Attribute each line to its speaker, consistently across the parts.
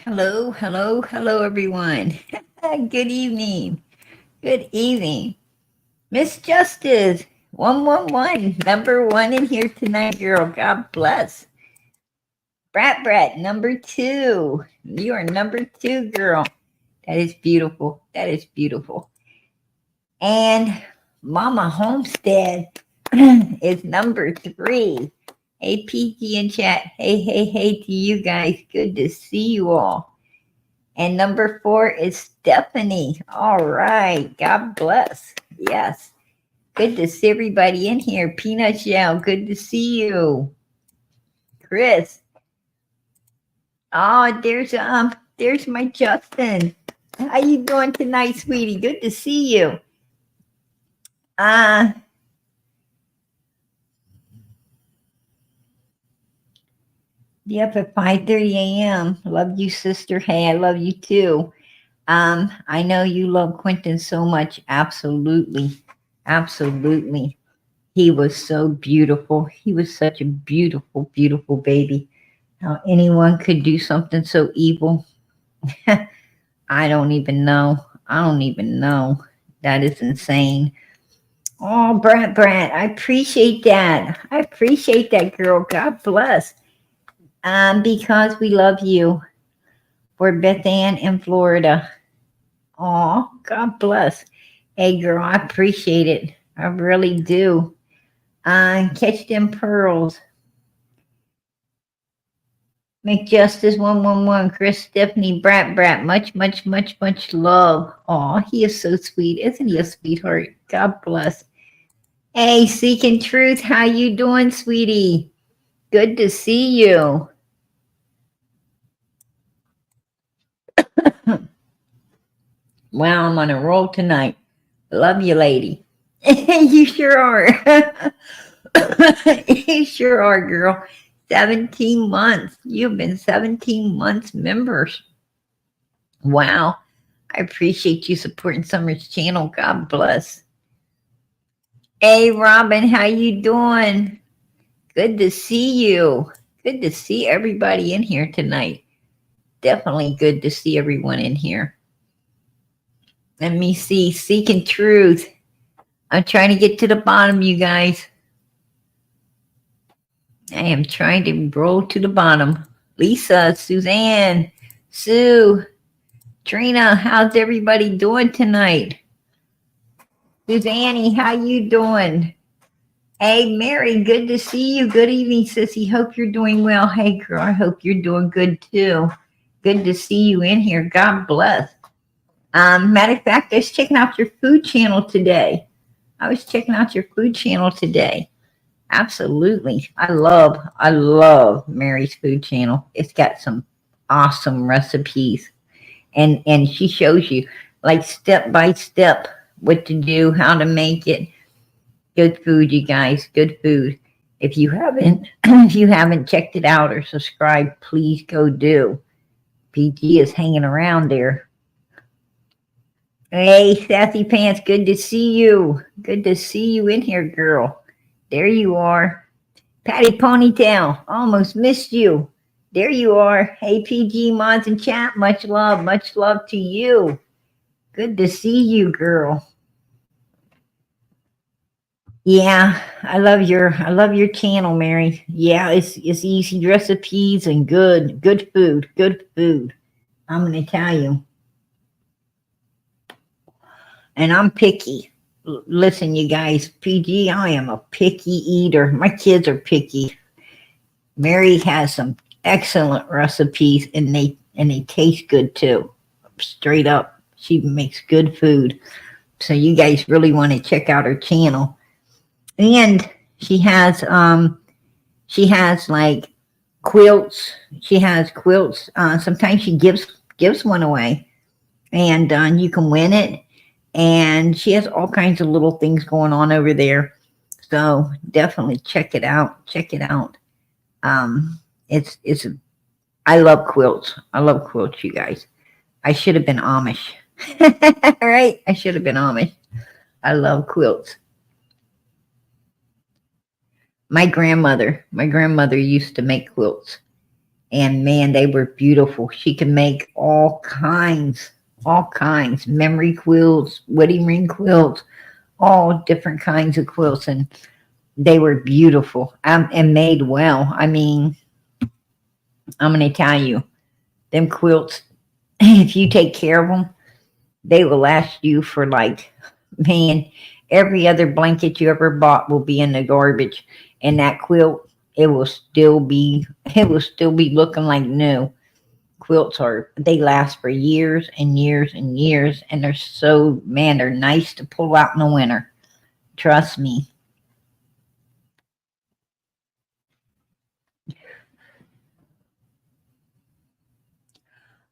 Speaker 1: Hello, hello, hello, everyone. Good evening. Good evening. Miss Justice, 111, number one in here tonight, girl. God bless. Brat, number two. You are number two, girl. That is beautiful. That is beautiful. And Mama Homestead is number three. Hey, PG in chat. Hey to you guys. Good to see you all. And number four is Stephanie. All right. God bless. Yes. Good to see everybody in here. Peanut Shell, good to see you. Chris. Oh, there's my Justin. How you doing tonight, sweetie? Good to see you. Uh Yep, at 5:30 a.m. Love you, sister. Hey, I love you too. I know you love Quentin so much. Absolutely. Absolutely. He was so beautiful. He was such a beautiful, beautiful baby. How anyone could do something so evil, I don't even know. I don't even know. That is insane. Oh, Brant, I appreciate that. I appreciate that, girl. God bless. Because we love you. For Beth Ann in Florida. Oh, God bless. Hey, girl, I appreciate it. I really do. Catch them pearls. McJustice 111, Chris, Stephanie, Brat, much love. Aw, he is so sweet. Isn't he a sweetheart? God bless. Hey, Seeking Truth, how you doing, sweetie? Good to see you. Wow, I'm on a roll tonight. Love you, lady. You sure are. You sure are, girl. 17 months. You've been 17 months members. Wow. I appreciate you supporting Summer's channel. God bless. Hey, Robin, how you doing? Good to see you. Good to see everybody in here tonight. Definitely good to see everyone in here. Let me see. Seeking Truth. I'm trying to get to the bottom, you guys. I am trying to roll to the bottom. Lisa, Suzanne, Sue, Trina, how's everybody doing tonight? Suzanne, how you doing? Hey, Mary, good to see you. Good evening, sissy. Hope you're doing well. Hey, girl, I hope you're doing good too. Good to see you in here. God bless. Matter of fact, I was checking out your food channel today. Absolutely. I love Mary's food channel. It's got some awesome recipes. And she shows you like step by step what to do, how to make it. Good food, you guys. Good food. If you haven't if you haven't checked it out or subscribed, please go do. PG is hanging around there. Hey, Sassy Pants, good to see you. Good to see you in here, girl. There you are. Patty Ponytail, almost missed you. There you are. Hey, PG Mods and chat, much love to you. Good to see you, girl. Yeah, I love your channel, Mary. Yeah, it's easy recipes and good food. I'm gonna tell you. And I'm picky. Listen, you guys, PG, I am a picky eater. My kids are picky. Mary has some excellent recipes and they taste good too. Straight up. She makes good food. So you guys really want to check out her channel. And she has like quilts. She has quilts. Sometimes she gives one away, and you can win it. And she has all kinds of little things going on over there. So definitely check it out. Check it out. It's I love quilts. I love quilts, you guys. I should have been Amish. Right? I should have been Amish. I love quilts. My grandmother used to make quilts. And man, they were beautiful. She could make all kinds, memory quilts, wedding ring quilts, all different kinds of quilts. And they were beautiful, and made well. I mean, I'm going to tell you, them quilts, if you take care of them, they will last you for like, man, every other blanket you ever bought will be in the garbage. And that quilt, it will still be looking like new. Quilts they last for years and years and years, and they're so, man, they're nice to pull out in the winter. Trust me.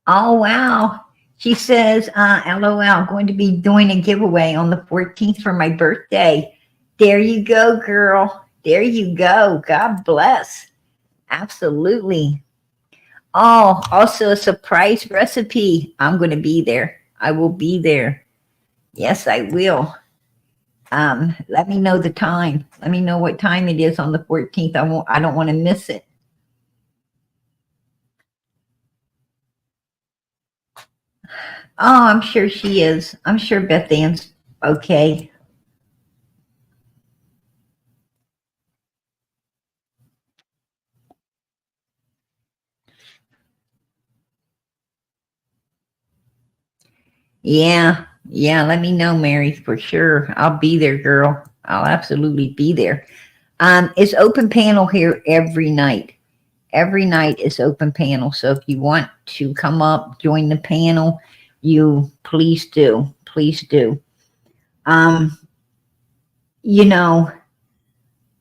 Speaker 1: Oh wow. She says, LOL, going to be doing a giveaway on the 14th for my birthday. There you go, girl. There you go. God bless. Absolutely. Oh, also a surprise recipe. I'm going to be there. I will be there. Yes, I will. Let me know the time. Let me know what time it is on the 14th. I don't want to miss it. Oh, I'm sure she is. I'm sure Beth Ann's okay. Yeah, yeah, let me know, Mary, for sure. I'll be there, girl. I'll absolutely be there. It's open panel here every night. Every night is open panel. So if you want to come up, join the panel, you please do. Please do. Um, you know,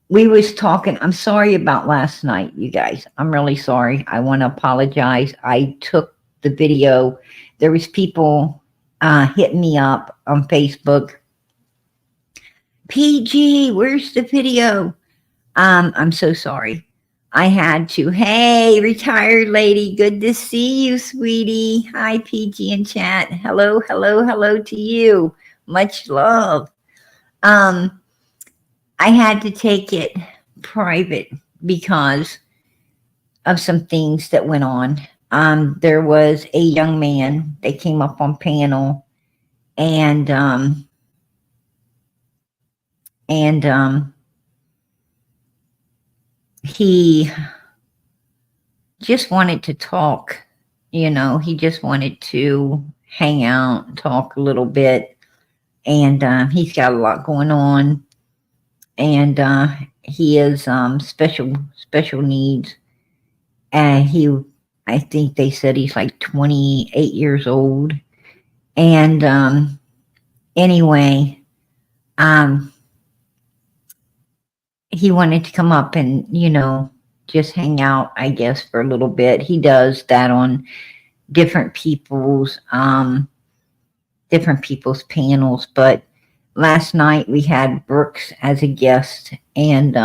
Speaker 1: we was talking, I'm sorry about last night, you guys. I'm really sorry. I want to apologize. I took the video. There was people hitting me up on Facebook. PG, where's the video? I'm so sorry. I had to. Hey, retired lady, good to see you, sweetie. Hi, PG in chat. Hello, hello, hello to you. Much love. Um, I had to take it private because of some things that went on. There was a young man that came up on panel, and he just wanted to talk. He just wanted to hang out, talk a little bit, and he's got a lot going on, and he is special needs, and I think they said he's like 28 years old, and anyway, um, he wanted to come up and just hang out, I guess, for a little bit. He does that on different people's panels, but last night we had Brooks as a guest, and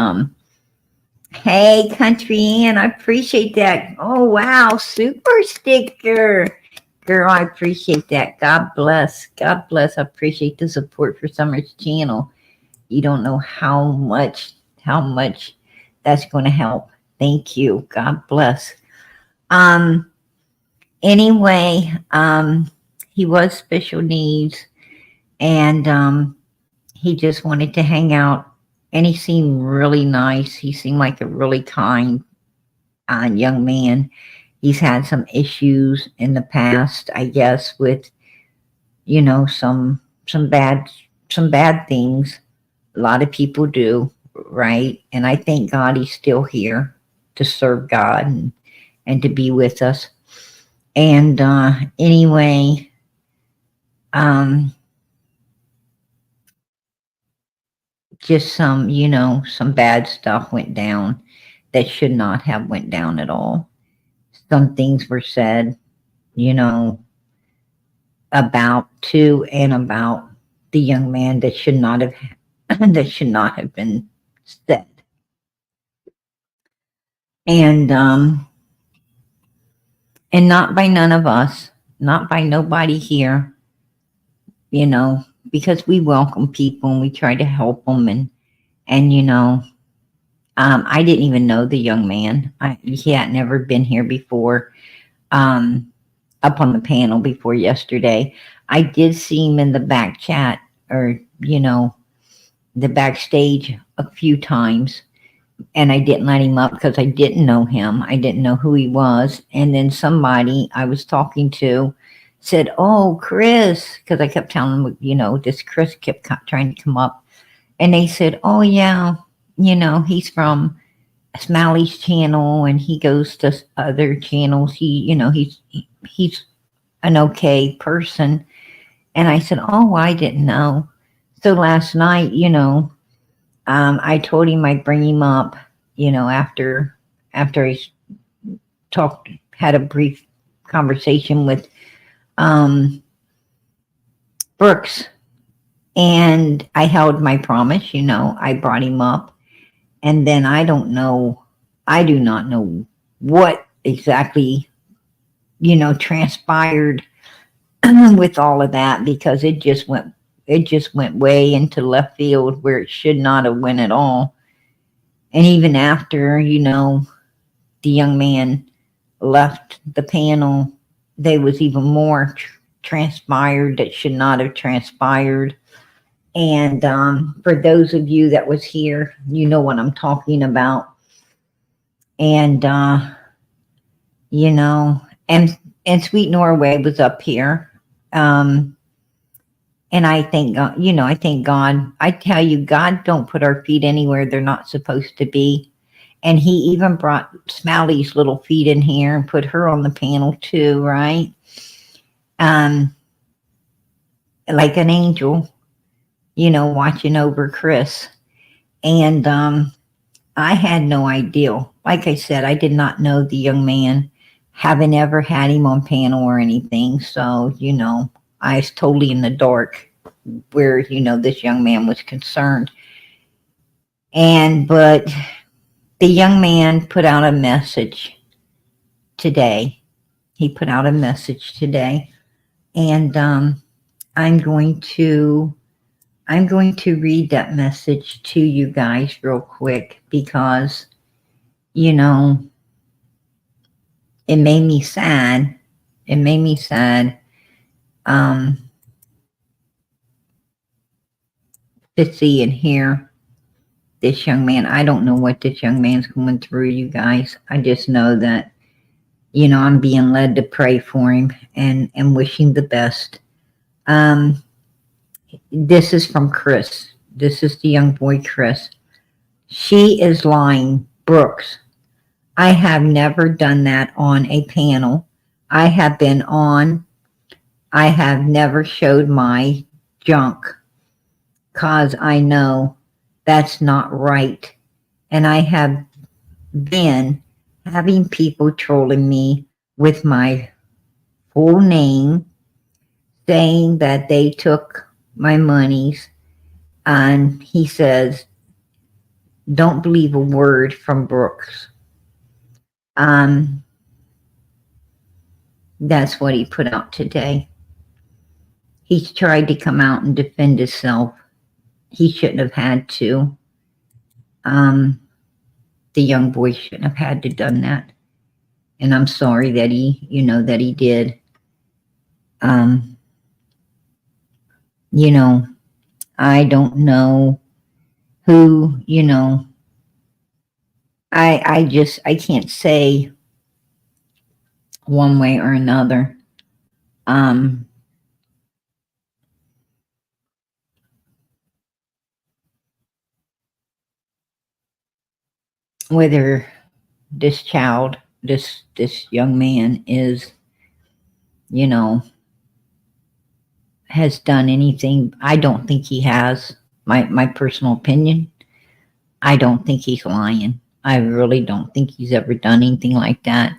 Speaker 1: hey, Country Ann, I appreciate that. Oh wow, super sticker. Girl, I appreciate that. God bless. God bless. I appreciate the support for Summer's channel. You don't know how much that's going to help. Thank you. God bless. Anyway, he was special needs, and he just wanted to hang out, and he seemed really nice. He seemed like a really kind young man. He's had some issues in the past, I guess, with some bad things. A lot of people do, right? And I thank God he's still here to serve God and to be with us. And anyway, just some bad stuff went down that should not have went down at all. Some things were said, about the young man that should not have been said. And not by none of us, not by nobody here, because we welcome people and we try to help them, and I didn't even know the young man. He had never been here before, um, up on the panel before yesterday. I did see him in the back chat, or, the backstage a few times, and I didn't let him up because I didn't know him. I didn't know who he was. And then somebody I was talking to said, "Oh, Chris," because I kept telling them, this Chris kept trying to come up. And they said, "Oh, yeah, he's from Smiley's channel and he goes to other channels. He's an okay person." And I said, "Oh, I didn't know." So last night, I told him I'd bring him up, after I had a brief conversation with um, Brooks, and I held my promise. I brought him up, and then I do not know what exactly transpired with all of that, because it just went way into left field where it should not have went at all. And even after the young man left the panel, there was even more transpired that should not have transpired. And for those of you that was here, you know what I'm talking about. And you know, and Sweet Norway was up here. And I thank God, I thank God. I tell you, God don't put our feet anywhere they're not supposed to be. And he even brought Smiley's little feet in here and put her on the panel too, right? Like an angel, watching over Chris. And I had no idea. Like I said, I did not know the young man, haven't ever had him on panel or anything. So, I was totally in the dark where, this young man was concerned. But the young man put out a message today. He put out a message today. And I'm going to read that message to you guys real quick, because it made me sad. It made me sad to see and hear this young man. I don't know what this young man's going through, you guys. I just know that, I'm being led to pray for him and wish him the best. This is from Chris. This is the young boy, Chris. "She is lying, Brooks. I have never done that on a panel I have been on. I have never showed my junk, 'cause I know that's not right. And I have been having people trolling me with my full name, saying that they took my monies." And he says, "Don't believe a word from Brooks." That's what he put out today. He's tried to come out and defend himself. He shouldn't have had to. The young boy shouldn't have had to done that. And I'm sorry that he did. I don't know who, I can't say one way or another. Whether this child, this young man is, has done anything. I don't think he has. My personal opinion, I don't think he's lying. I really don't think he's ever done anything like that.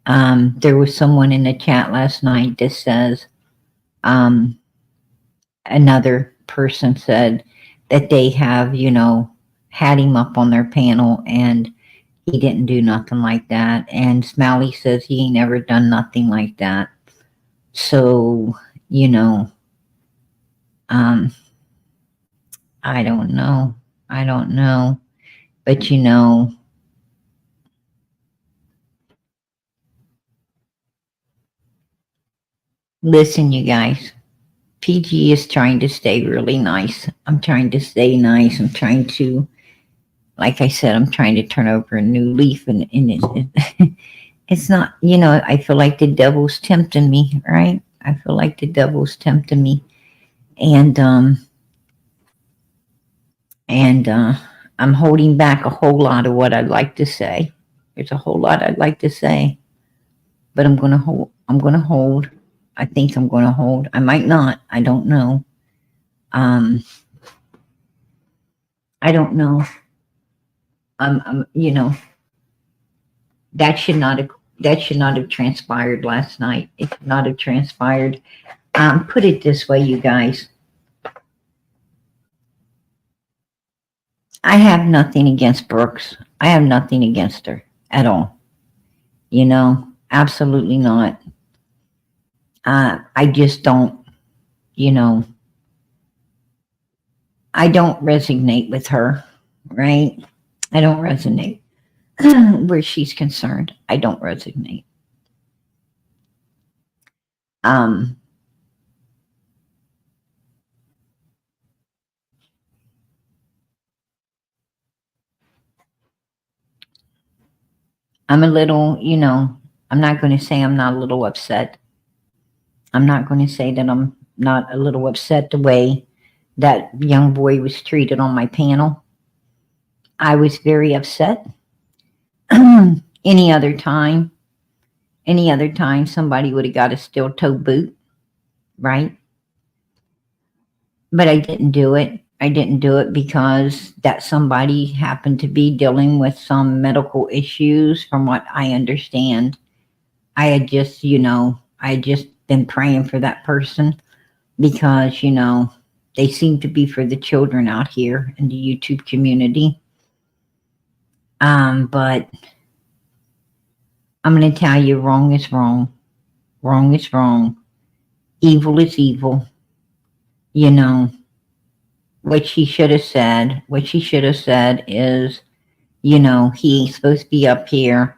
Speaker 1: There was someone in the chat last night that says, another person said that they have, had him up on their panel and he didn't do nothing like that. And Smiley says he ain't never done nothing like that. So, I don't know. But listen, you guys, PG is trying to stay really nice. I'm trying to stay nice. I'm trying to, like I said, I'm trying to turn over a new leaf, and it's not, I feel like the devil's tempting me, right? I feel like the devil's tempting me. And, and I'm holding back a whole lot of what I'd like to say. There's a whole lot I'd like to say, but I'm going to hold. I'm going to hold. I think I'm going to hold. I might not. I don't know. Um, I don't know. That should not have. That should not have transpired last night. It should not have transpired. Put it this way, you guys. I have nothing against Brooks. I have nothing against her at all. Absolutely not. I just don't, you know, I don't resonate with her, right? I don't resonate where she's concerned. I don't resonate. Um, I'm a little, I'm not going to say I'm not a little upset. I'm not going to say that I'm not a little upset the way that young boy was treated on my panel. I was very upset. any other time, any other time, somebody would have got a steel toe boot, right? But I didn't do it. I didn't do it because that somebody happened to be dealing with some medical issues, from what I understand. I had just, I had just been praying for that person because, they seem to be for the children out here in the YouTube community. But I'm going to tell you, wrong is wrong. Wrong is wrong. Evil is evil. What she should have said, is, he ain't supposed to be up here.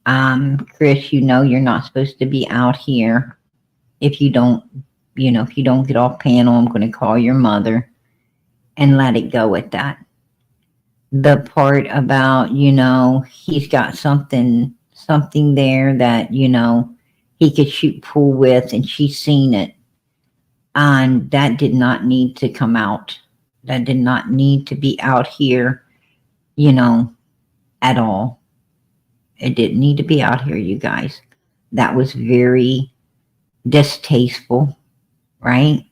Speaker 1: Chris, you're not supposed to be out here. If you don't, if you don't get off panel, I'm going to call your mother, and let it go at that. The part about, he's got something there that, he could shoot pool with, and she's seen it. And that did not need to come out. That did not need to be out here, at all. It didn't need to be out here, you guys. That was very distasteful, right?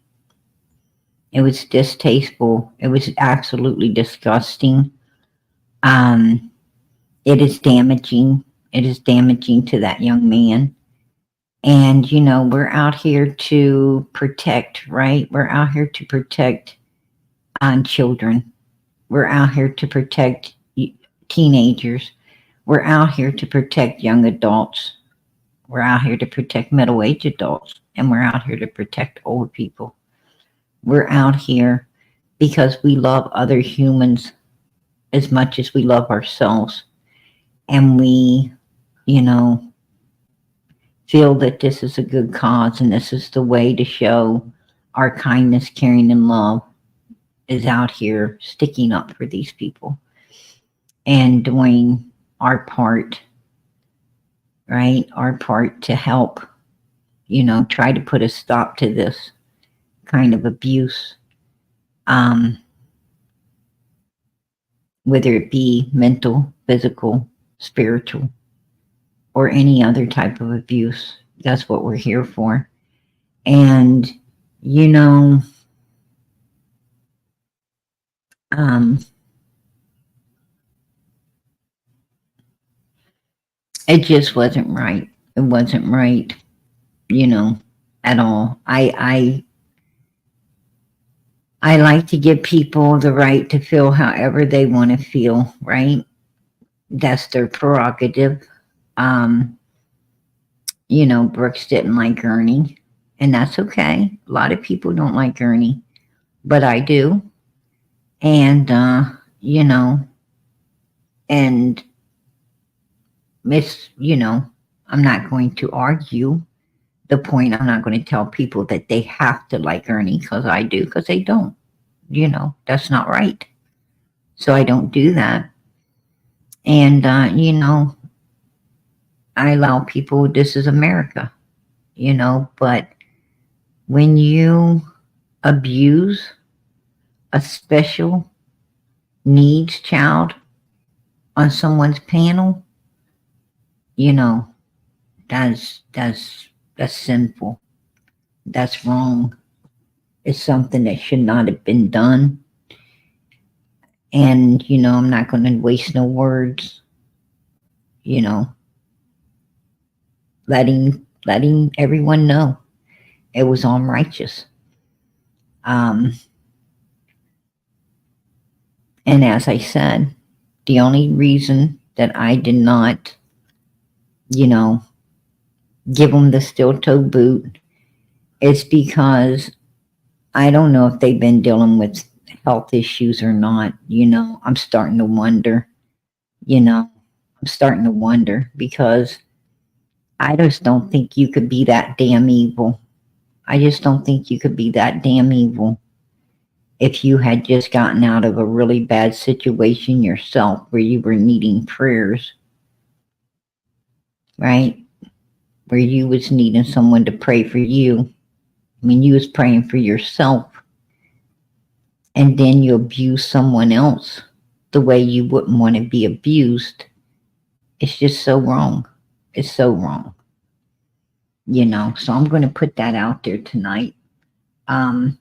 Speaker 1: It was distasteful. It was absolutely disgusting. It is damaging. It is damaging to that young man. And, we're out here to protect, right? We're out here to protect children. We're out here to protect teenagers. We're out here to protect young adults. We're out here to protect middle-aged adults. And we're out here to protect old people. We're out here because we love other humans as much as we love ourselves. And we, feel that this is a good cause, and this is the way to show our kindness, caring, and love, is out here sticking up for these people and doing our part, right? Our part to help, try to put a stop to this kind of abuse, whether it be mental, physical, spiritual, or any other type of abuse. That's what we're here for. And, it just wasn't right. It wasn't right, at all. I like to give people the right to feel however they want to feel, right? That's their prerogative. Brooks didn't like Ernie, and that's okay. A lot of people don't like Ernie, but I do. And, And I'm not going to argue the point. I'm not going to tell people that they have to like Ernie because I do, because they don't. That's not right. So I don't do that. And, I allow people, this is America, but when you abuse a special needs child on someone's panel, you know, that's sinful. That's wrong. It's something that should not have been done. And, I'm not going to waste no words, you know, letting everyone know it was unrighteous. And as I said, the only reason that I did not, give them the steel toe boot is because I don't know if they've been dealing with health issues or not. I'm starting to wonder, because I just don't think you could be that damn evil. I just don't think you could be that damn evil if you had just gotten out of a really bad situation yourself where you were needing prayers, right? Where you was needing someone to pray for you. I mean, you was praying for yourself, and then you abuse someone else the way you wouldn't want to be abused. It's just so wrong. It's so wrong. So I'm going to put that out there tonight. And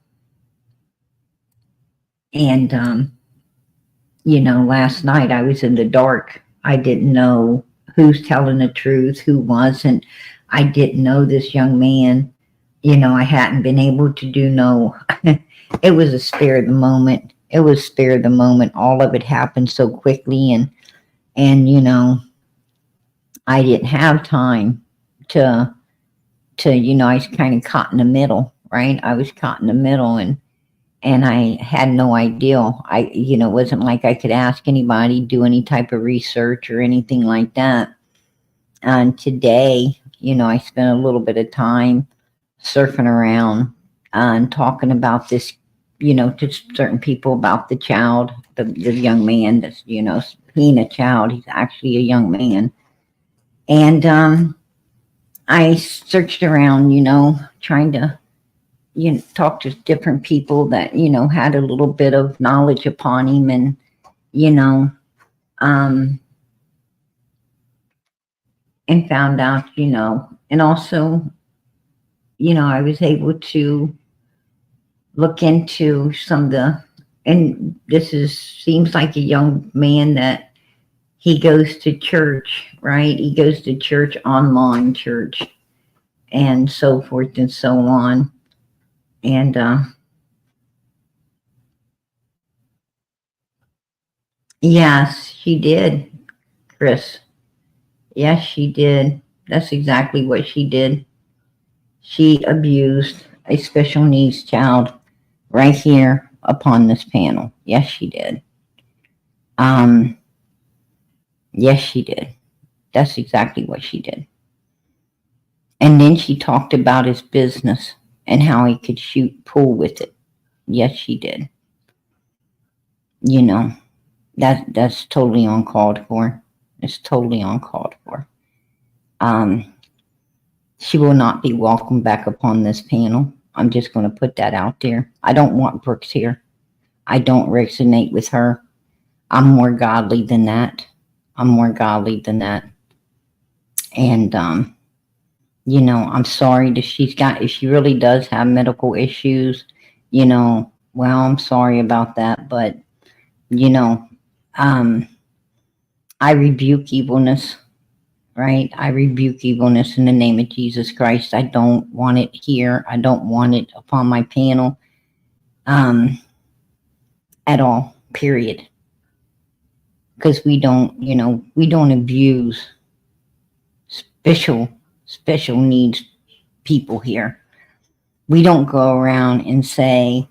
Speaker 1: last night I was in the dark. I didn't know who's telling the truth, who wasn't. I didn't know this young man. I hadn't been able to do no. It was a spare of the moment. It was spare of the moment. All of it happened so quickly, and I didn't have time to I was kind of caught in the middle, right? I was caught in the middle, and I had no idea. It wasn't like I could ask anybody, do any type of research or anything like that. And today, I spent a little bit of time surfing around and talking about this, to certain people about the child, the young man that's, being a child. He's actually a young man. And I searched around, trying to, talk to different people that, had a little bit of knowledge upon him, and, um, and found out, and also, I was able to look into some of the, and seems like a young man that he goes to church, right? He goes to church, online church, and so forth and so on. And yes, she did, Chris. Yes, she did. That's exactly what she did. She abused a special needs child right here upon this panel. Yes, she did. Yes, she did. That's exactly what she did. And then she talked about his business and how he could shoot pool with it. Yes, she did. That's totally uncalled for. It's totally uncalled for. She will not be welcome back upon this panel. I'm just going to put that out there. I don't want Brooks here. I don't resonate with her. I'm more godly than that. I'm more godly than that. And, I'm sorry that if she really does have medical issues, well, I'm sorry about that. But, I rebuke evilness, right? I rebuke evilness in the name of Jesus Christ. I don't want it here. I don't want it upon my panel at all, period. Because we don't abuse special needs people here. We don't go around and say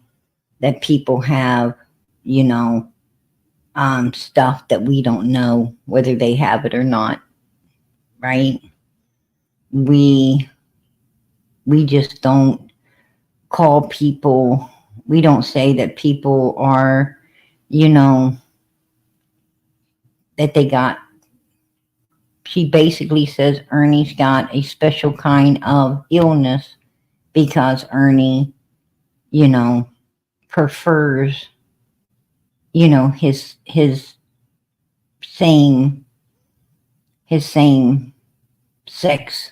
Speaker 1: that people have, stuff that we don't know whether they have it or not, right? We we just don't call people, we don't say that people are, you know, that they got, she basically says Ernie's got a special kind of illness because Ernie, you know, prefers, you know, same his same sex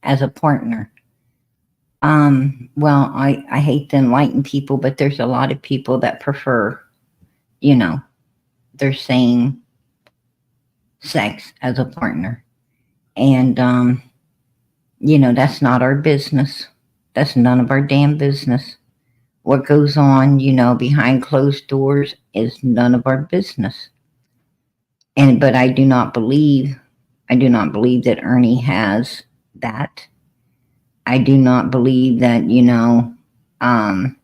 Speaker 1: as a partner. Well, I hate to enlighten people, but there's a lot of people that prefer, you know, their same sex as a partner. And, you know, that's not our business. That's none of our damn business. What goes on, you know, behind closed doors is none of our business. And, but I do not believe that Ernie has that. I do not believe that, you know, um,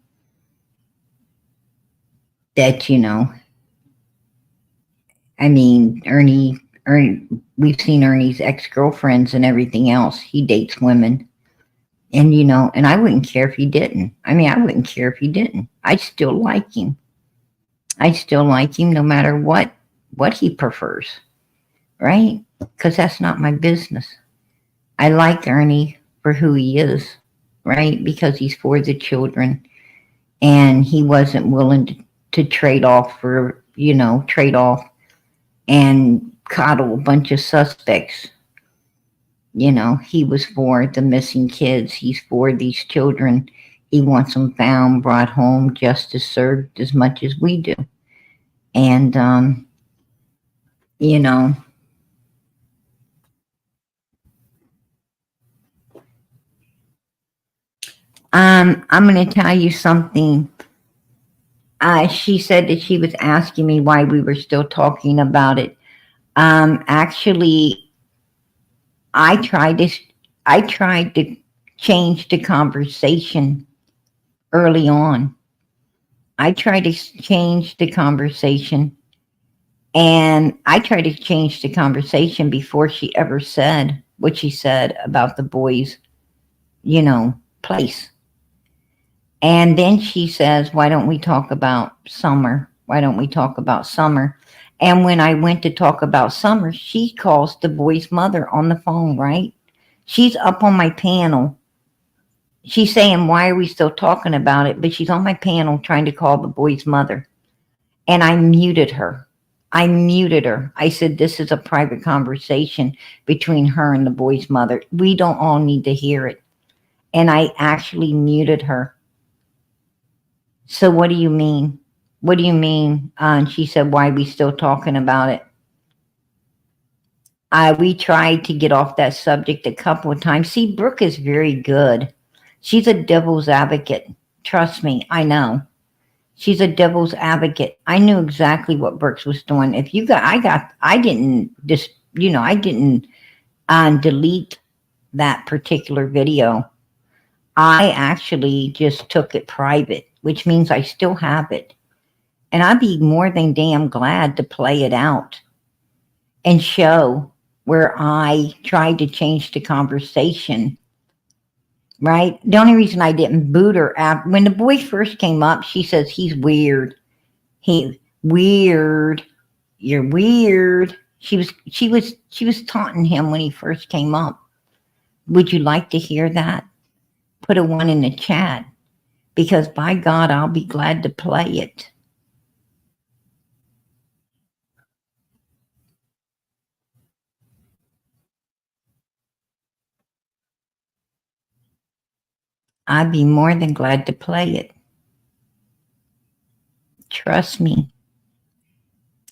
Speaker 1: that, you know, I mean, Ernie, we've seen Ernie's ex-girlfriends and everything else. He dates women. And, you know, and I wouldn't care if he didn't. I mean, I wouldn't care if he didn't. I still like him. I still like him no matter what he prefers, right? Because that's not my business. I like Ernie for who he is, right? Because he's for the children. And he wasn't willing to trade off for, you know, trade off and coddle a bunch of suspects. You know, he was for the missing kids. He's for these children. He wants them found, brought home, justice served as much as we do. And, you know, I'm going to tell you something. She said that she was asking me why we were still talking about it. Actually, I tried to, I tried to change the conversation early on. I tried to change the conversation, and I tried to change the conversation before she ever said what she said about the boys, you know, place. And then she says, why don't we talk about summer? Why don't we talk about summer? And when I went to talk about summer, she calls the boy's mother on the phone, right? She's up on my panel. She's saying, why are we still talking about it? But she's on my panel trying to call the boy's mother. And I muted her. I muted her. I said, this is a private conversation between her and the boy's mother. We don't all need to hear it. And I actually muted her. So what do you mean? What do you mean? And she said, why are we still talking about it? We tried to get off that subject a couple of times. See, Brooke is very good. She's a devil's advocate. Trust me, I know. She's a devil's advocate. I knew exactly what Brooks was doing. If you got, I didn't just, you know, I didn't delete that particular video. I actually just took it private, which means I still have it. And I'd be more than damn glad to play it out and show where I tried to change the conversation, right? The only reason I didn't boot her out, when the boy first came up, she says, he's weird. He weird. You're weird. She was taunting him when he first came up. Would you like to hear that? Put a 1 in the chat, because by God, I'll be glad to play it. I'd be more than glad to play it. Trust me.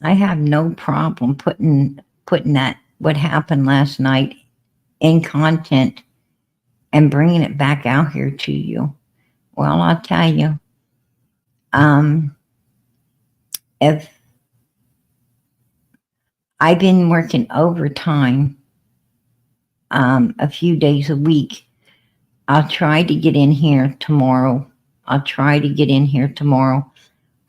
Speaker 1: I have no problem putting that, what happened last night, in content and bringing it back out here to you. Well, I'll tell you, if I've been working overtime a few days a week, I'll try to get in here tomorrow.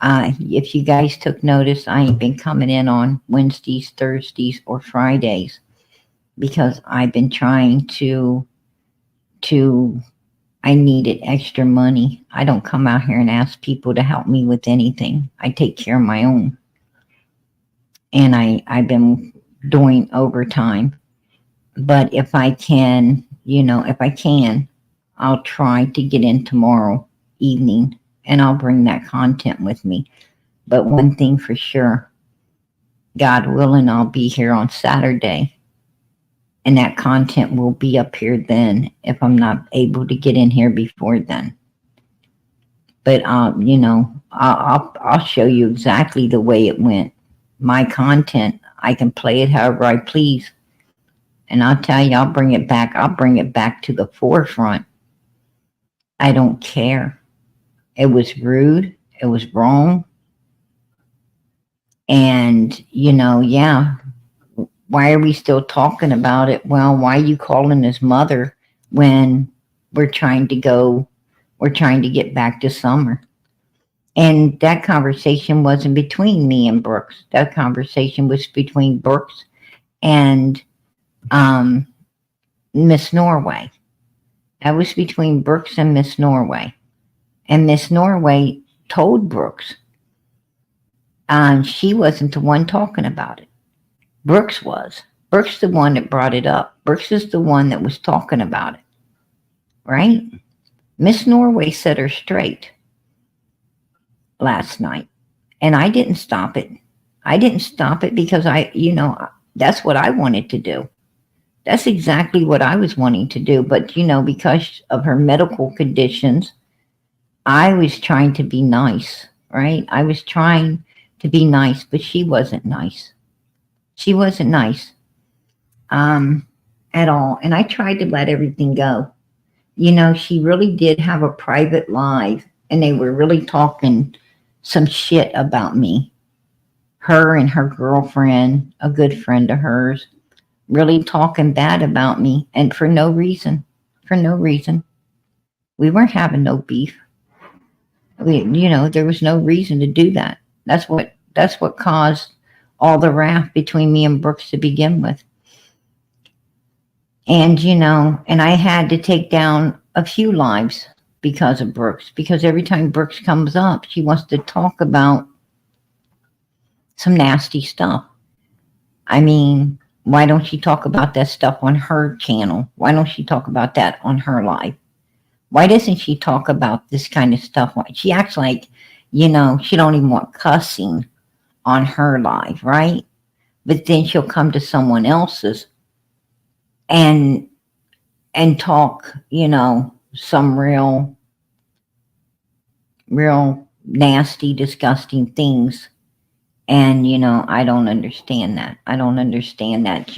Speaker 1: If you guys took notice, I ain't been coming in on Wednesdays, Thursdays, or Fridays because I've been trying to I needed extra money. I don't come out here and ask people to help me with anything. I take care of my own. And I've been doing overtime. But if I can, if I can, I'll try to get in tomorrow evening and I'll bring that content with me. But one thing for sure, God willing, I'll be here on Saturday. And that content will be up here then if I'm not able to get in here before then. But I'll show you exactly the way it went. My content, I can play it however I please. And I'll tell you, I'll bring it back. I'll bring it back to the forefront. I don't care. It was rude. It was wrong. And, yeah. Why are we still talking about it? Well, why are you calling his mother when we're trying to get back to summer? And that conversation wasn't between me and Brooks. That conversation was between Brooks and Miss Norway. That was between Brooks and Miss Norway. And Miss Norway told Brooks. She wasn't the one talking about it. Brooks was. Brooks the one that brought it up. Brooks is the one that was talking about it. Right? Miss Norway set her straight last night. And I didn't stop it. I didn't stop it because that's what I wanted to do. That's exactly what I was wanting to do. But, because of her medical conditions, I was trying to be nice, right? I was trying to be nice, but she wasn't nice. She wasn't nice at all. And I tried to let everything go. She really did have a private live, and they were really talking some shit about me. Her and her girlfriend, a good friend of hers, really talking bad about me, and for no reason. For no reason. We weren't having no beef. There was no reason to do that. That's what caused all the wrath between me and Brooks to begin with. And, and I had to take down a few lives because of Brooks, because every time Brooks comes up, she wants to talk about some nasty stuff. I mean, why don't she talk about that stuff on her channel? Why don't she talk about that on her live? Why doesn't she talk about this kind of stuff? She acts like, she don't even want cussing on her live, right? But then she'll come to someone else's and talk, some real nasty, disgusting things. And, I don't understand that. I don't understand that,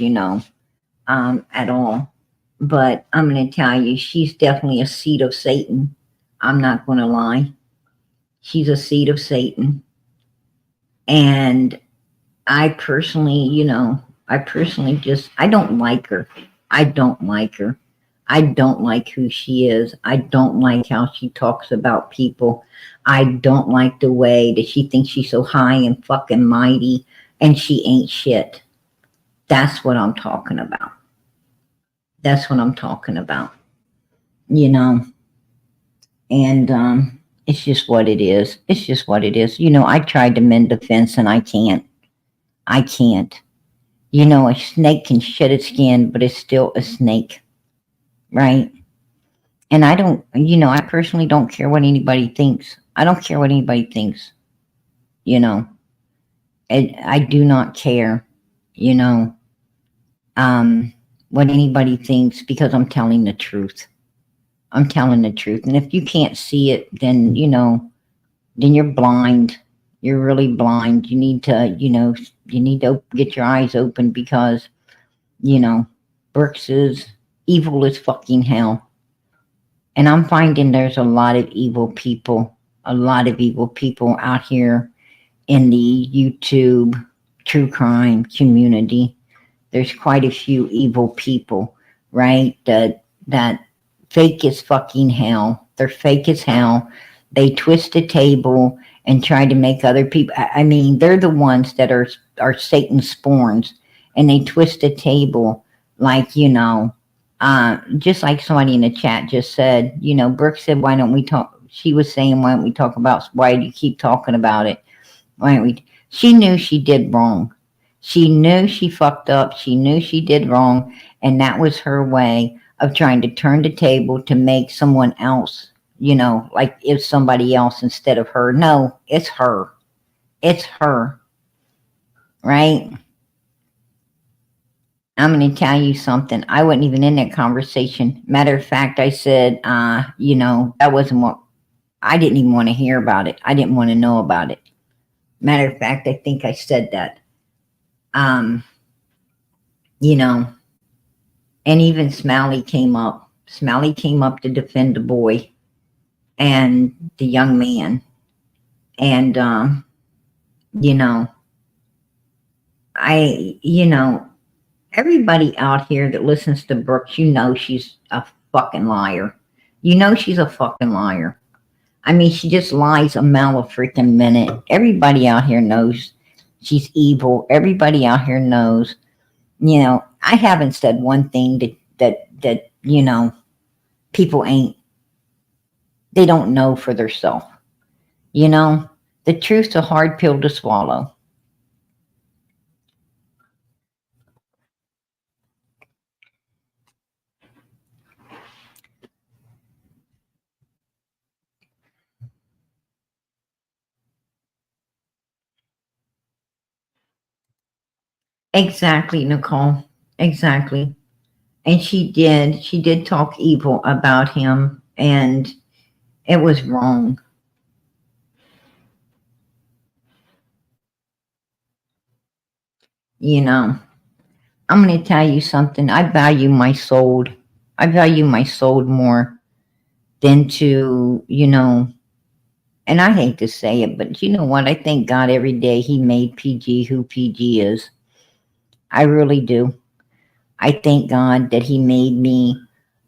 Speaker 1: at all. But I'm going to tell you, she's definitely a seed of Satan. I'm not going to lie. She's a seed of Satan. And I personally, I don't like her. I don't like her. I don't like who she is. I don't like how she talks about people. I don't like the way that she thinks she's so high and fucking mighty and she ain't shit. That's what I'm talking about. That's what I'm talking about. And it's just what it is. It's just what it is. I tried to mend the fence and I can't. I can't. A snake can shed its skin, but it's still a snake. Right? And I personally don't care what anybody thinks. I don't care what anybody thinks. I do not care, what anybody thinks because I'm telling the truth. I'm telling the truth. And if you can't see it, then, then you're blind. You're really blind. You need to, get your eyes open because, Brooks is evil as fucking hell. And I'm finding there's a lot of evil people out here in the YouTube true crime community. There's quite a few evil people, right? That fake as fucking hell. They're fake as hell. They twist the table and try to make other people. I mean, they're the ones that are Satan's spawns, and they twist the table like, just like somebody in the chat just said. Brooke said, "Why don't we talk?" She was saying, "Why don't we talk about? Why do you keep talking about it? Why don't we?" She knew she did wrong. She knew she fucked up. She knew she did wrong, and that was her way of trying to turn the table to make someone else, like it's somebody else instead of her. No, it's her. It's her, right? I'm going to tell you something. I wasn't even in that conversation. Matter of fact, I said, that wasn't what I didn't even want to hear about it. I didn't want to know about it. Matter of fact, I think I said that. Um, you know, and even Smiley came up. Smiley came up to defend the boy and the young man. And, you know, I, everybody out here that listens to Brooks, she's a fucking liar. She's a fucking liar. I mean, she just lies a mile a freaking minute. Everybody out here knows she's evil. Everybody out here knows. I haven't said one thing that people they don't know for themselves. The truth's a hard pill to swallow. Exactly, Nicole. Exactly. And she did talk evil about him, and it was wrong. I'm going to tell you something. I value my soul. I value my soul more than and I hate to say it, but you know what? I thank God every day He made PG who PG is. I really do. I thank God that He made me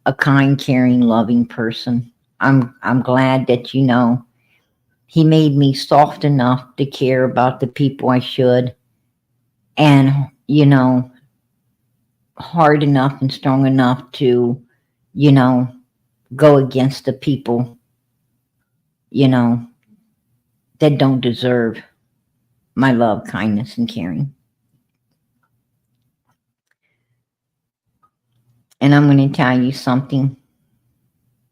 Speaker 1: a kind, caring, loving person. I'm glad that He made me soft enough to care about the people I should, and hard enough and strong enough to you know go against the people you know that don't deserve my love, kindness, and caring. And I'm going to tell you something.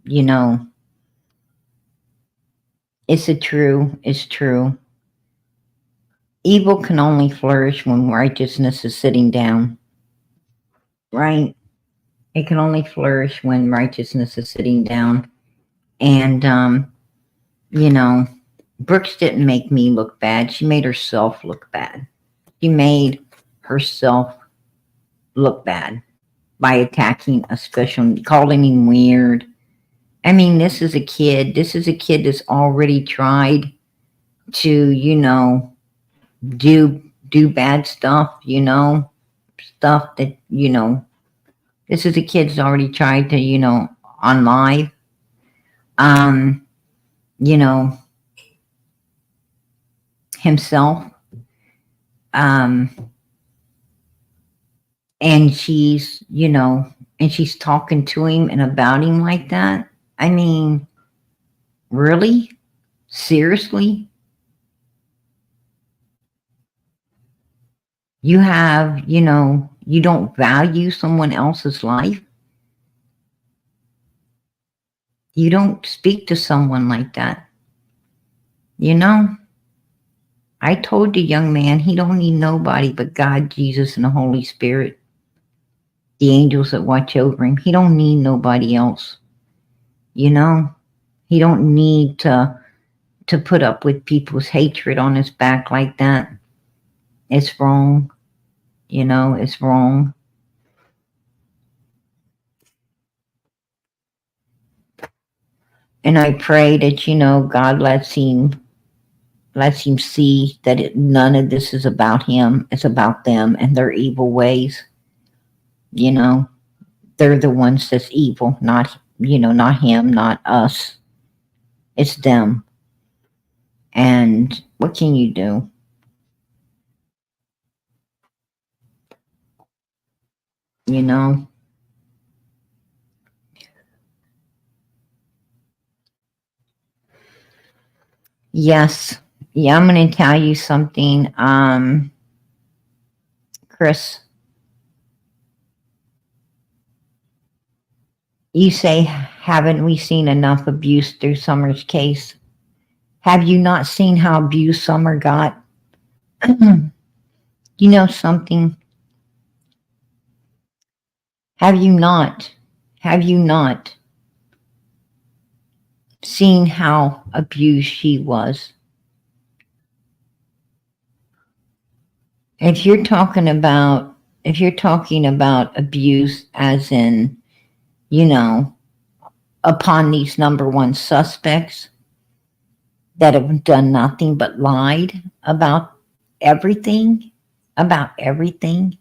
Speaker 1: you know it's true. Evil can only flourish when righteousness is sitting down, right? It can only flourish when righteousness is sitting down. And you know Brooks didn't make me look bad. She made herself look bad. She made herself look bad by attacking a special, calling him weird. I mean, this is a kid. This is a kid that's already tried to, do bad stuff, stuff that, this is a kid that's already tried to, on live, um, you know, himself. Um, and she's talking to him and about him like that. I mean, really? Seriously? You don't value someone else's life? You don't speak to someone like that. I told the young man he don't need nobody but God, Jesus, and the Holy Spirit. The angels that watch over him. He don't need nobody else. He don't need to put up with people's hatred on his back like that. It's wrong. It's wrong. And I pray that, God lets him see that none of this is about him. It's about them and their evil ways. They're the ones that's evil, not him, not us. It's them. And what can you do? You know? Yes. Yeah, I'm going to tell you something, Chris. You say, haven't we seen enough abuse through Summer's case? Have you not seen how abused Summer got? You know something? Have you not? Have you not seen how abused she was? If you're talking about abuse as in, you know, upon these number one suspects that have done nothing but lied everything, about everything.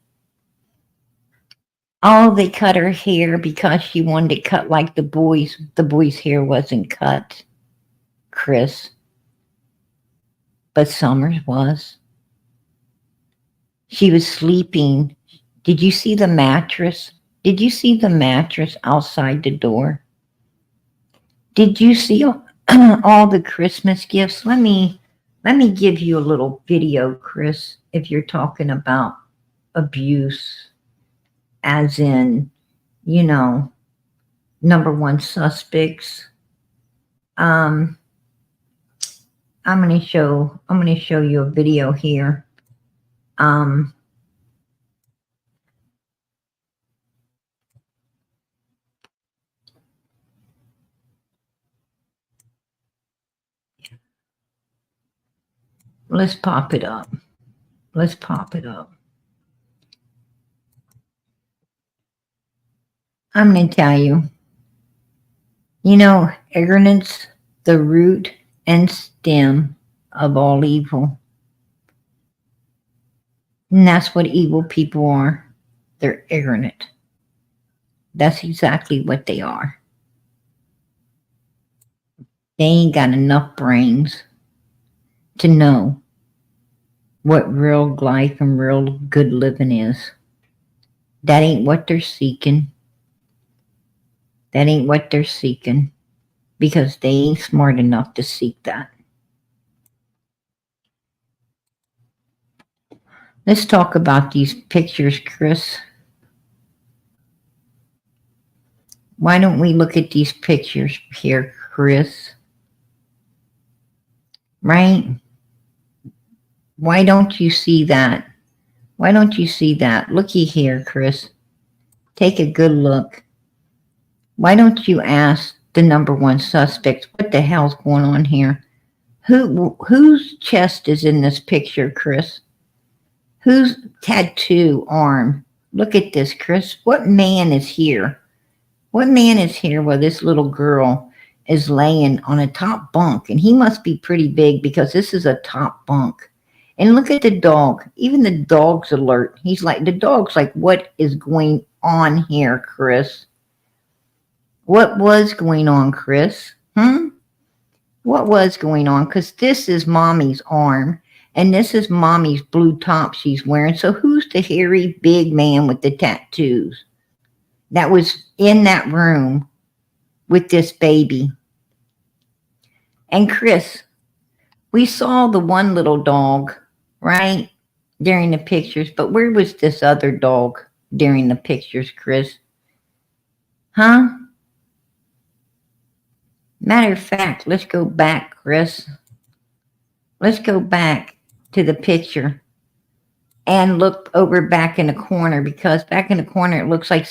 Speaker 1: Oh, they cut her hair because she wanted it cut like the boys. The boys' hair wasn't cut, Chris, but Summers was. She was sleeping. Did you see the mattress? Did you see the mattress outside the door? Did you see all the Christmas gifts? Let me give you a little video, Chris, if you're talking about abuse, as in, you know, number one suspects. I'm gonna show you a video here. Let's pop it up. Let's pop it up. I'm gonna tell you, ignorance, the root and stem of all evil. And that's what evil people are. They're ignorant. That's exactly what they are. They ain't got enough brains to know what real life and real good living is. That ain't what they're seeking. That ain't what they're seeking, because they ain't smart enough to seek that. Let's talk about these pictures, Chris. Why don't we look at these pictures here, Chris? Right? Why don't you see that? Why don't you see that? Looky here, Chris. Take a good look. Why don't you ask the number one suspect, what the hell's going on here? Whose chest is in this picture, Chris? Whose tattoo arm? Look at this, Chris. What man is here? What man is here where this little girl is laying on a top bunk? And he must be pretty big, because this is a top bunk. And look at the dog. Even the dog's alert. The dog's like, what is going on here, Chris? What was going on, Chris? What was going on? Because this is mommy's arm, and this is mommy's blue top she's wearing. So who's the hairy big man with the tattoos that was in that room with this baby? And Chris, we saw the one little dog, right, during the pictures, but where was this other dog during the pictures, Chris? Huh? Matter of fact, let's go back, Chris. Let's go back to the picture and look over back in the corner, because back in the corner it looks like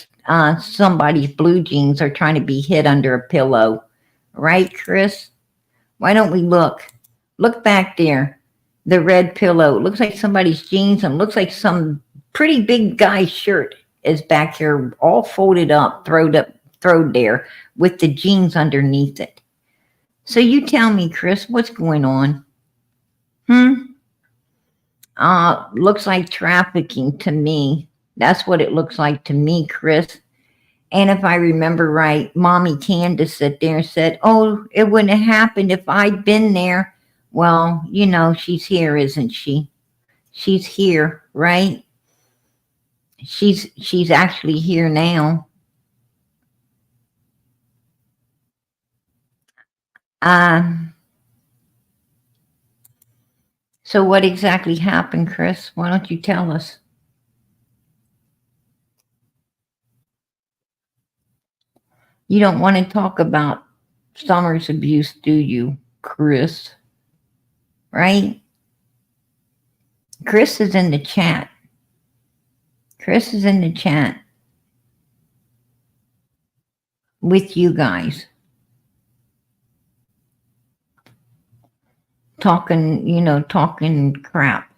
Speaker 1: somebody's blue jeans are trying to be hid under a pillow. Right, Chris? Why don't we look? Look back there. The red pillow. It looks like somebody's jeans, and looks like some pretty big guy's shirt is back here, all folded up, throwed there with the jeans underneath it. So you tell me, Chris, what's going on? Looks like trafficking to me. That's what it looks like to me, Chris. And if I remember right, Mommy Candace sat there and said, oh, it wouldn't have happened if I'd been there. Well, you know, she's here, isn't she? She's here, right? She's actually here now. Um, so what exactly happened, Chris? Why don't you tell us? You don't want to talk about Summer's abuse, do you, Chris? Right? Chris is in the chat. Chris is in the chat with you guys, talking, you know, talking crap.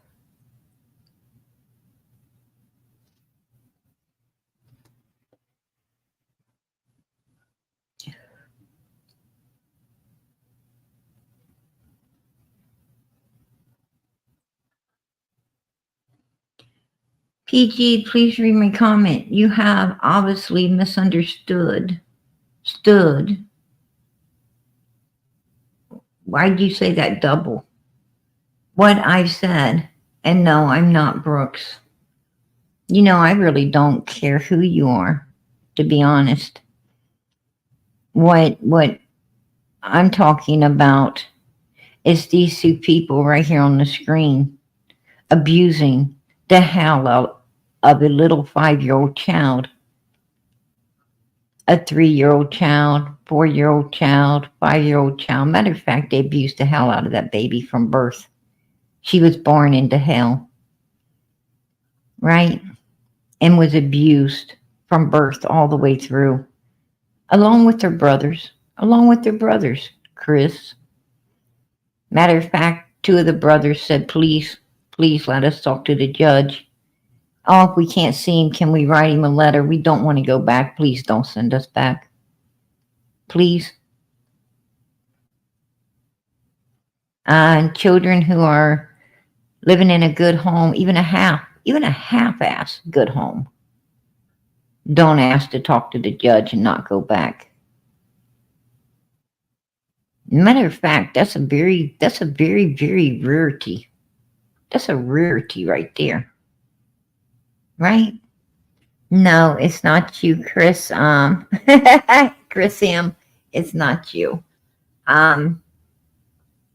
Speaker 1: PG, please read my comment. You have obviously misunderstood. Stood. Why'd you say that double? What I've said. And no, I'm not Brooks. You know, I really don't care who you are, to be honest. What I'm talking about is these two people right here on the screen abusing the hell out of a little 5-year-old child, a 3-year-old child, 4-year-old child, 5-year-old child. Matter of fact, they abused the hell out of that baby from birth. She was born into hell, right? And was abused from birth all the way through, along with their brothers, Chris. Matter of fact, 2 of the brothers said, please, please let us talk to the judge. Oh, if we can't see him, can we write him a letter? We don't want to go back. Please don't send us back. Please. And children who are living in a good home, even a half-ass good home, don't ask to talk to the judge and not go back. Matter of fact, that's a very, very rarity. That's a rarity right there. Right? No, it's not you, Chris. Chris Sam, it's not you.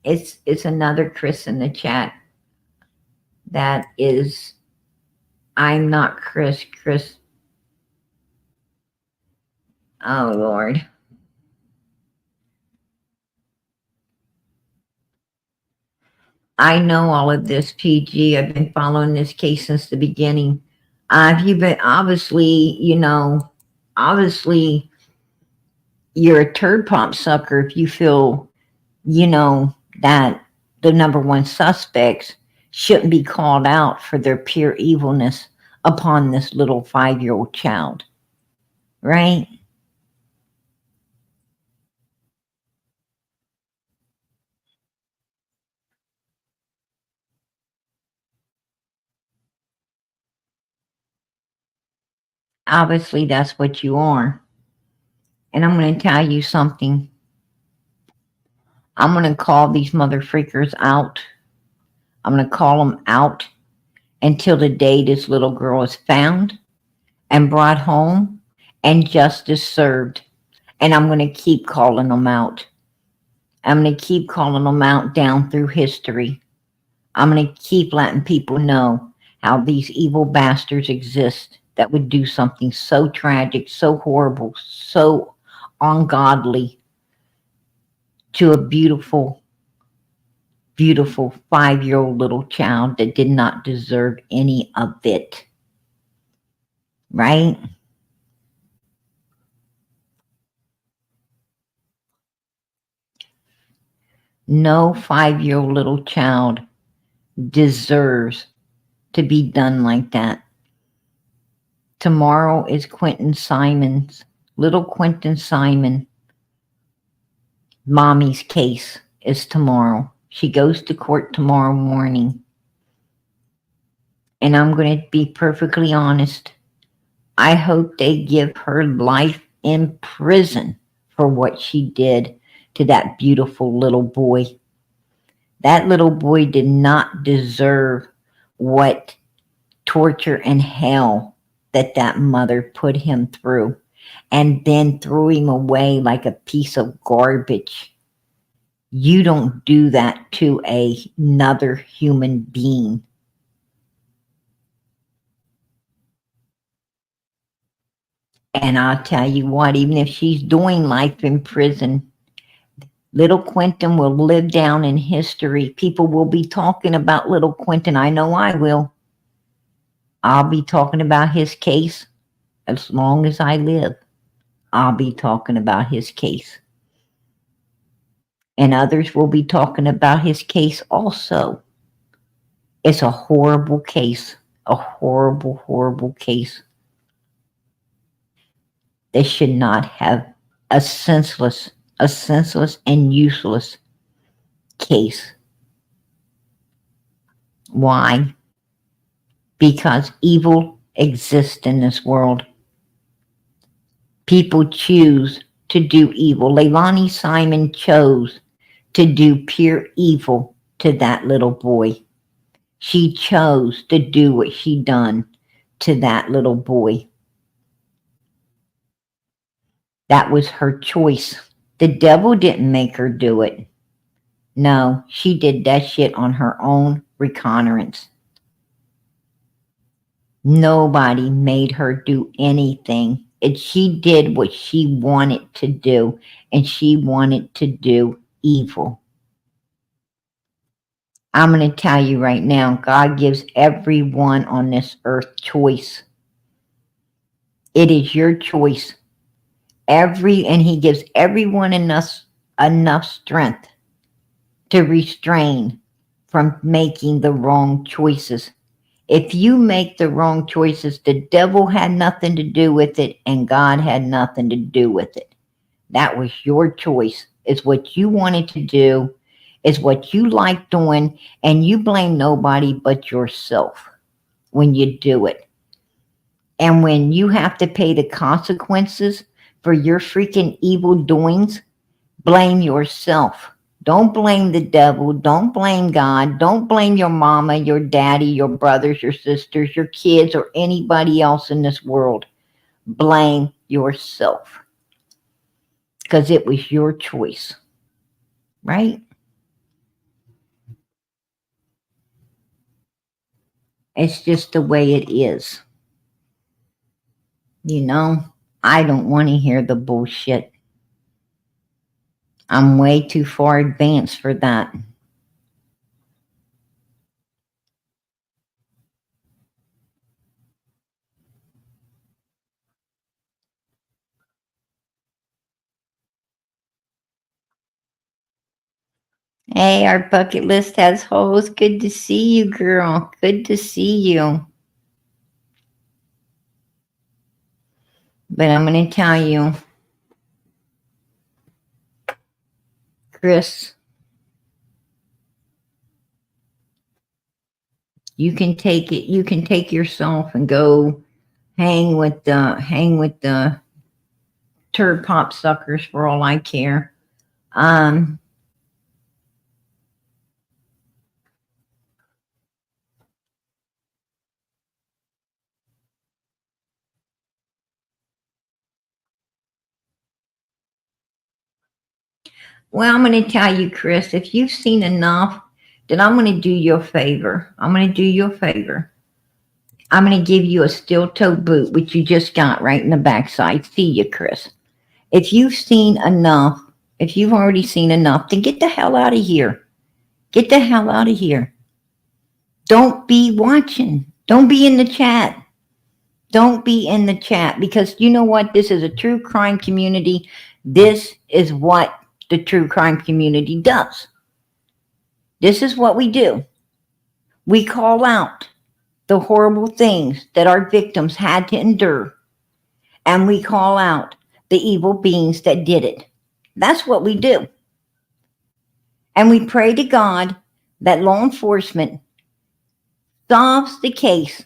Speaker 1: It's another Chris in the chat. That is, I'm not Chris. Chris. Oh Lord. I know all of this, PG. I've been following this case since the beginning. You've been obviously, you know, obviously you're a turd pop sucker if you feel, you know, that the number one suspects shouldn't be called out for their pure evilness upon this little 5-year-old child, right? Obviously, that's what you are. And I'm going to tell you something. I'm going to call these mother freakers out. I'm going to call them out until the day this little girl is found and brought home and justice served. And I'm going to keep calling them out. I'm going to keep calling them out down through history. I'm going to keep letting people know how these evil bastards exist that would do something so tragic, so horrible, so ungodly to a beautiful, beautiful 5-year-old little child that did not deserve any of it. Right? No 5-year-old little child deserves to be done like that. Tomorrow is little Quentin Simon. Mommy's case is tomorrow. She goes to court tomorrow morning. And I'm going to be perfectly honest. I hope they give her life in prison for what she did to that beautiful little boy. That little boy did not deserve what torture and hell that mother put him through, and then threw him away like a piece of garbage. You don't do that to another human being. And I'll tell you what, even if she's doing life in prison, little Quentin will live down in history. People will be talking about little Quentin. I know I will. I'll be talking about his case as long as I live. I'll be talking about his case. And others will be talking about his case also. It's a horrible case, a horrible, horrible case. They should not have a senseless and useless case. Why? Because evil exists in this world. People choose to do evil. Leilani Simon chose to do pure evil to that little boy. She chose to do what she done to that little boy. That was her choice. The devil didn't make her do it. No, she did that shit on her own recognizance. Nobody made her do anything. She did what she wanted to do, and she wanted to do evil. I'm going to tell you right now, God gives everyone on this earth choice. It is your choice. And he gives everyone enough strength to restrain from making the wrong choices. If you make the wrong choices, the devil had nothing to do with it, and God had nothing to do with it. That was your choice. It's what you wanted to do. It's what you like doing, and you blame nobody but yourself when you do it. And when you have to pay the consequences for your freaking evil doings, blame yourself. Don't blame the devil. Don't blame God. Don't blame your mama, your daddy, your brothers, your sisters, your kids, or anybody else in this world. Blame yourself. Because it was your choice. Right? It's just the way it is. You know, I don't want to hear the bullshit. I'm way too far advanced for that. Hey, our bucket list has holes. Good to see you, girl. Good to see you. But I'm going to tell you, Chris, you can take it. You can take yourself and go hang with the turd pop suckers for all I care. Well, I'm going to tell you, Chris, if you've seen enough, then I'm going to do you a favor. I'm going to do you a favor. I'm going to give you a steel toe boot, which you just got right in the backside. See you, Chris. If you've seen enough, if you've already seen enough, then get the hell out of here. Get the hell out of here. Don't be watching. Don't be in the chat. Don't be in the chat, because you know what? This is a true crime community. This is what the true crime community does. This is what we do. We call out the horrible things that our victims had to endure, and we call out the evil beings that did it. That's what we do. And we pray to God that law enforcement solves the case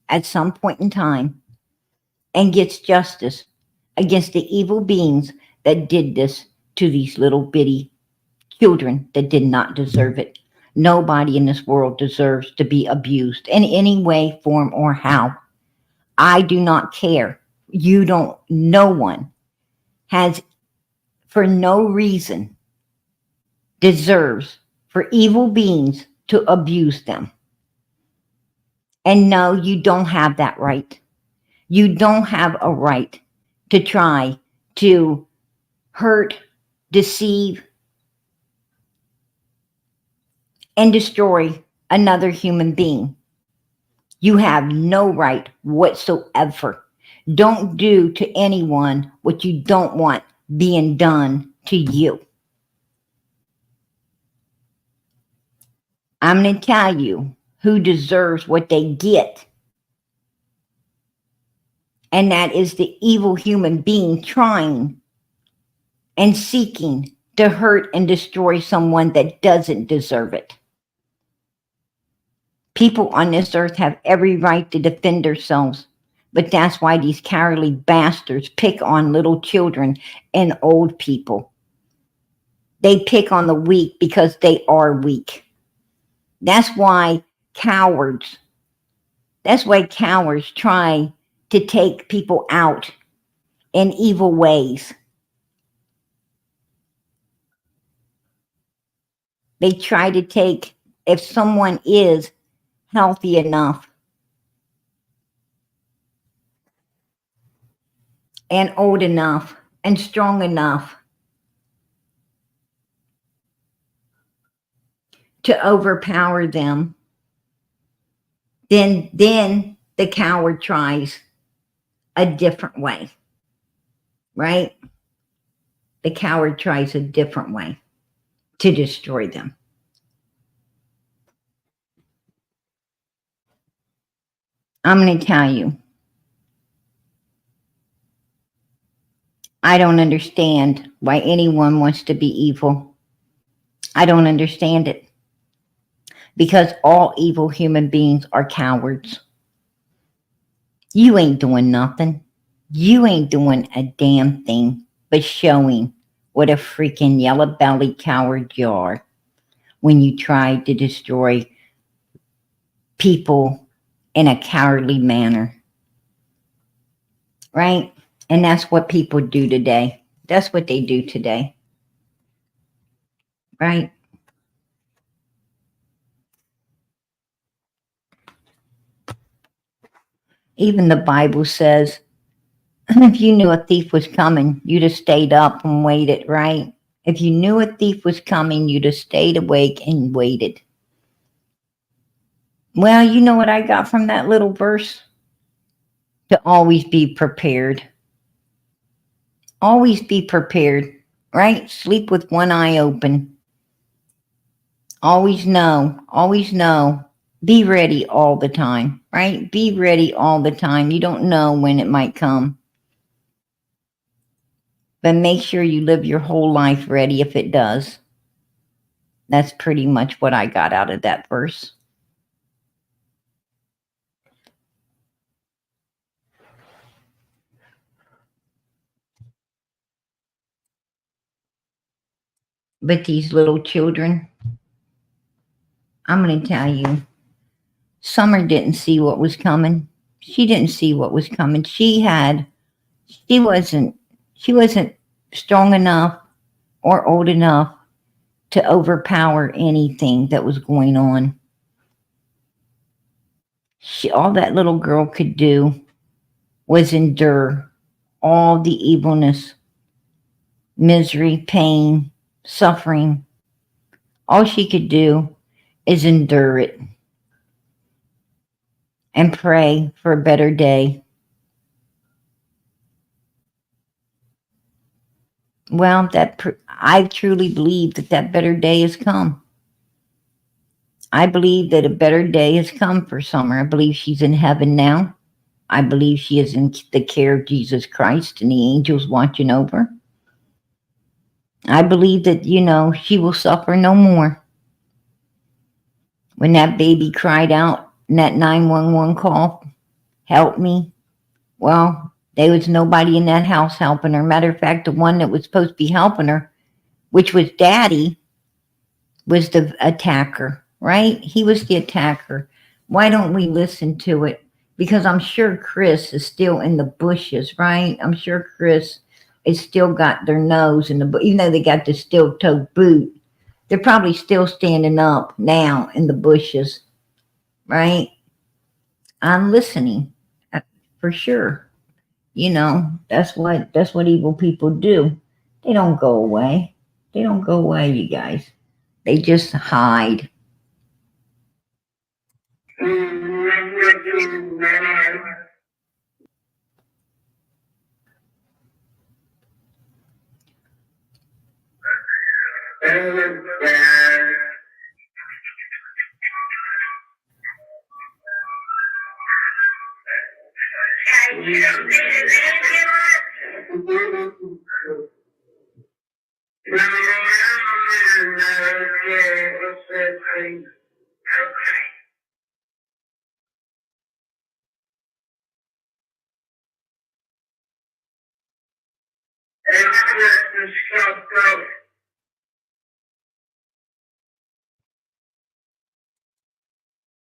Speaker 1: at some point in time and gets justice against the evil beings that did this to these little bitty children that did not deserve it. Nobody in this world deserves to be abused in any way, form, or how. I do not care. You don't, no one has, for no reason, deserves for evil beings to abuse them. And no, you don't have that right. You don't have a right to try to hurt, deceive, and destroy another human being. You have no right whatsoever. Don't do to anyone what you don't want being done to you. I'm going to tell you who deserves what they get. And that is the evil human being trying and seeking to hurt and destroy someone that doesn't deserve it. People on this earth have every right to defend themselves, but that's why these cowardly bastards pick on little children and old people. They pick on the weak because they are weak. That's why cowards try to take people out in evil ways. They try to take, if someone is healthy enough and old enough and strong enough to overpower them, then the coward tries a different way, right? The coward tries a different way to destroy them. I'm going to tell you, I don't understand why anyone wants to be evil. I don't understand it. Because all evil human beings are cowards. You ain't doing nothing. You ain't doing a damn thing but showing what a freaking yellow-bellied coward you are when you try to destroy people in a cowardly manner. Right? And that's what people do today. That's what they do today. Right? Even the Bible says, if you knew a thief was coming, you'd have stayed up and waited, right? If you knew a thief was coming, you'd have stayed awake and waited. Well, you know what I got from that little verse? To always be prepared. Always be prepared, right? Sleep with one eye open. Always know. Be ready all the time, right? Be ready all the time. You don't know when it might come. But make sure you live your whole life ready if it does. That's pretty much what I got out of that verse. But these little children, I'm going to tell you, Summer didn't see what was coming. She didn't see what was coming. She wasn't strong enough or old enough to overpower anything that was going on. All that little girl could do was endure all the evilness, misery, pain, suffering. All she could do is endure it and pray for a better day. Well, I truly believe that better day has come. I believe that a better day has come for Summer. I believe she's in heaven now. I believe she is in the care of Jesus Christ and the angels watching over. I believe that, she will suffer no more. When that baby cried out in that 911 call, help me, well, there was nobody in that house helping her. Matter of fact, the one that was supposed to be helping her, which was Daddy, was the attacker, right? He was the attacker. Why don't we listen to it? Because I'm sure Chris is still in the bushes, right? I'm sure Chris is still got their nose in the even though they got the steel toe boot, they're probably still standing up now in the bushes, right? I'm listening, for sure. That's what evil people do. They don't go away. They don't go away, you guys. They just hide.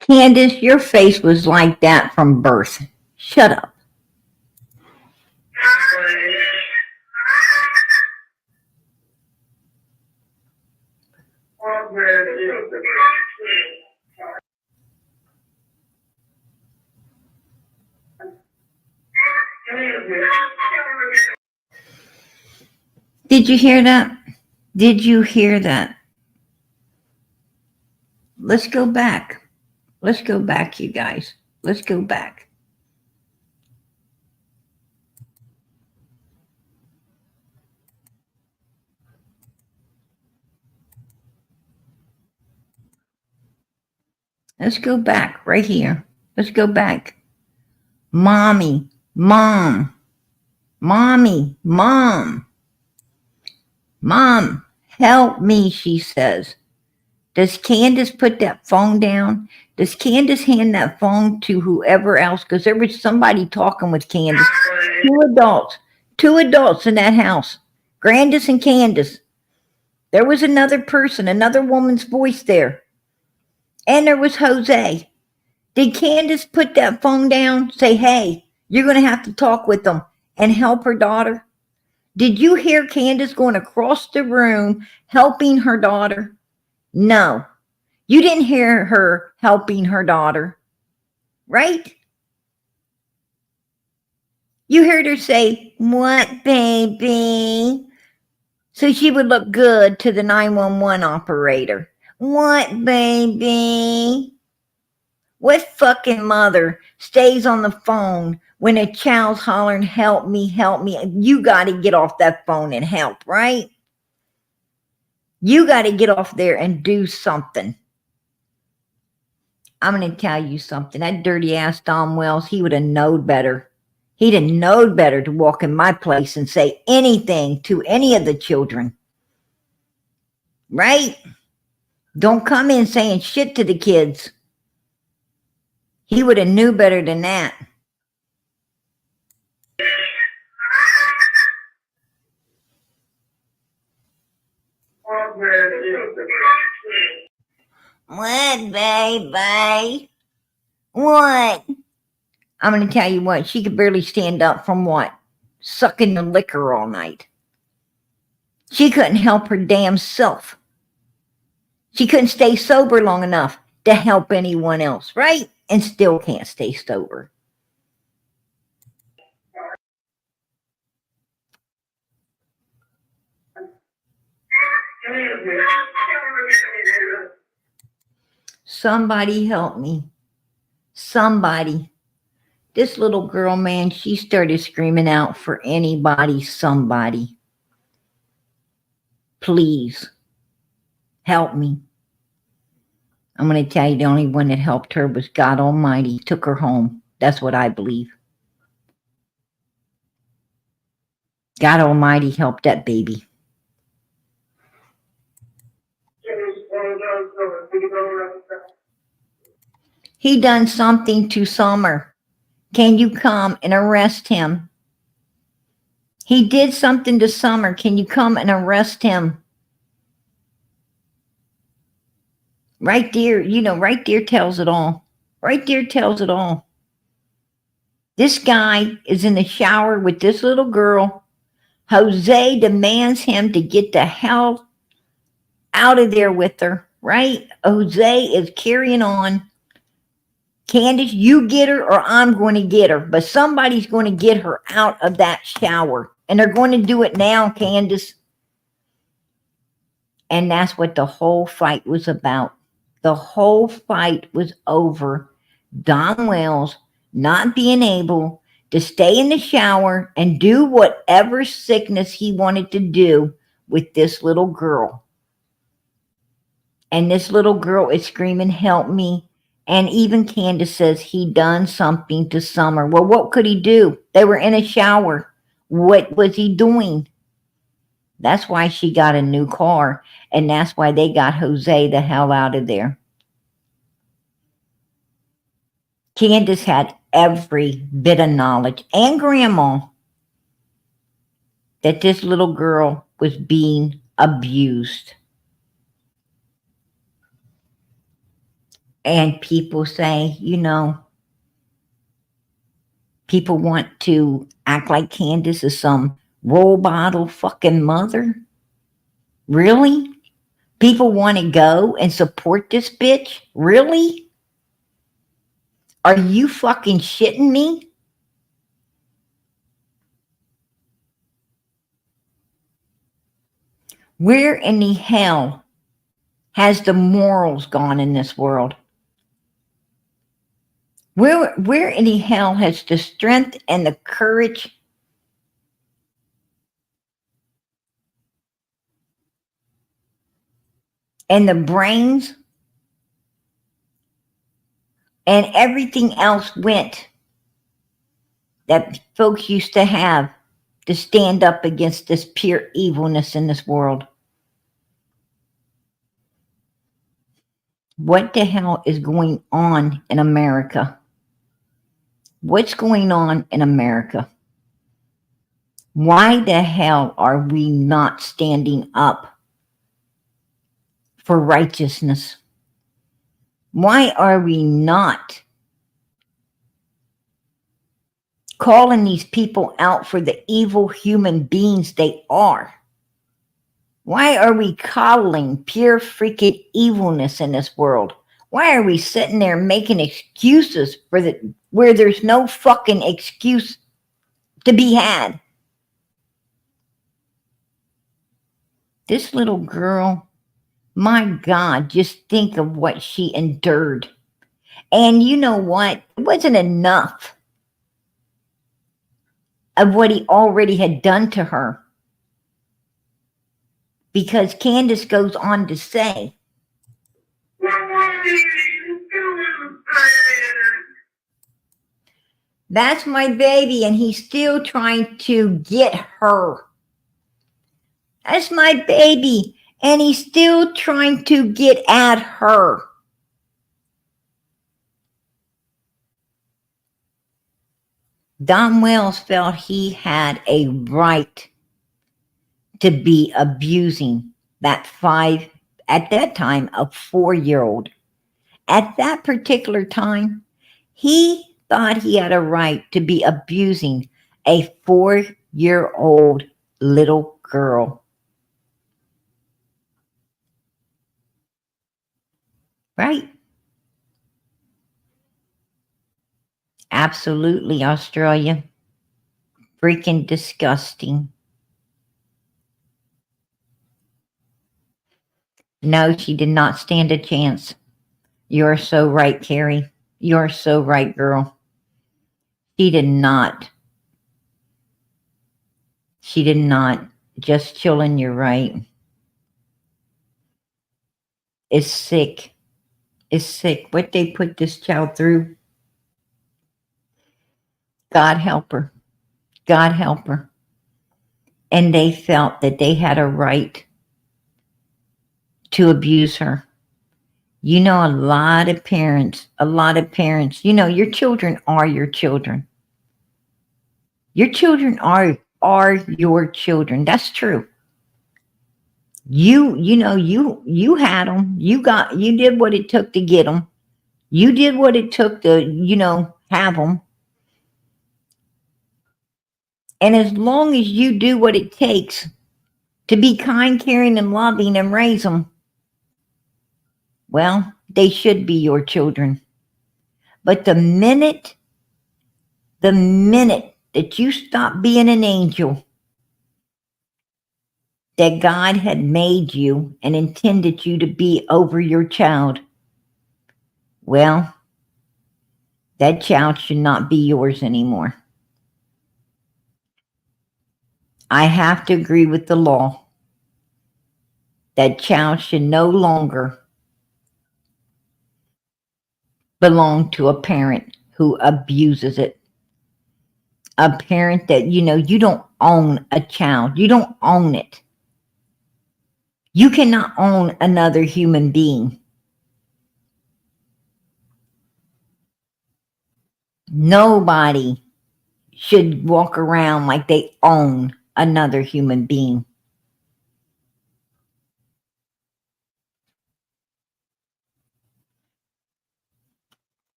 Speaker 1: Candace, your face was like that from birth. Shut up. Did you hear that? Did you hear that? Let's go back. Let's go back, you guys. Let's go back. Let's go back right here. Let's go back. Mommy, mom, mommy, mom, mom, help me, she says. Does Candace put that phone down? Does Candace hand that phone to whoever else? Because there was somebody talking with Candace. Two adults in that house. Grandis and Candace. There was another person, another woman's voice there. And there was Jose. Did Candace put that phone down? Say, hey, you're going to have to talk with them and help her daughter? Did you hear Candace going across the room helping her daughter? No. You didn't hear her helping her daughter, right? You heard her say, what, baby? So she would look good to the 911 operator. What, baby? What fucking mother stays on the phone when a child's hollering, help me, help me? You got to get off that phone and help, right? You got to get off there and do something. I'm going to tell you something. That dirty ass Don Wells, he would have known better. He'd have known better to walk in my place and say anything to any of the children. Right? Don't come in saying shit to the kids. He would have knew better than that. What, baby? What? I'm going to tell you what, she could barely stand up from what? Sucking the liquor all night. She couldn't help her damn self. She couldn't stay sober long enough to help anyone else, right? And still can't stay sober. Somebody help me. Somebody. This little girl, man, she started screaming out for anybody, somebody. Please help me. I'm going to tell you the only one that helped her was God Almighty. Took her home. That's what I believe. God Almighty helped that baby. He done something to Summer. Can you come and arrest him? He did something to Summer. Can you come and arrest him? Right there, right there tells it all. Right there tells it all. This guy is in the shower with this little girl. Jose demands him to get the hell out of there with her, right? Jose is carrying on. Candace, you get her or I'm going to get her. But somebody's going to get her out of that shower. And they're going to do it now, Candace. And that's what the whole fight was about. The whole fight was over Don Wells not being able to stay in the shower and do whatever sickness he wanted to do with this little girl. And this little girl is screaming, help me. And even Candace says he done something to Summer. Well, what could he do? They were in a shower. What was he doing? That's why she got a new car. And that's why they got Jose the hell out of there. Candace had every bit of knowledge, and Grandma, that this little girl was being abused. And people say, people want to act like Candace is some role model fucking mother. Really? People want to go and support this bitch? Really? Are you fucking shitting me? Where in the hell has the morals gone in this world? Where in the hell has the strength and the courage and the brains and everything else went that folks used to have to stand up against this pure evilness in this world? What the hell is going on in America? What's going on in America? Why the hell are we not standing up for righteousness? Why are we not calling these people out for the evil human beings they are? Why are we coddling pure freaking evilness in this world? Why are we sitting there making excuses for where there's no fucking excuse to be had? This little girl, my God, just think of what she endured. And you know what? It wasn't enough of what he already had done to her. Because Candace goes on to say, that's my baby, and he's still trying to get her. That's my baby, and he's still trying to get at her. Don Wells felt he had a right to be abusing that at that time, a 4-year-old. At that particular time, he thought he had a right to be abusing a 4-year-old little girl. Right? Absolutely, Australia. Freaking disgusting. No, she did not stand a chance. You're so right, Carrie. You're so right, girl. She did not. She did not. Just chilling, you're right. It's sick. It's sick. What they put this child through. God help her. God help her. And they felt that they had a right to abuse her. You know, a lot of parents, your children are your children. Your children are your children. That's true. You had them. You did what it took to get them. You did what it took to, have them. And as long as you do what it takes to be kind, caring, and loving and raise them, well, they should be your children. But the minute that you stop being an angel that God had made you and intended you to be over your child, well, that child should not be yours anymore. I have to agree with the law. That child should no longer belong to a parent who abuses it. A parent that, you don't own a child. You don't own it. You cannot own another human being. Nobody should walk around like they own another human being.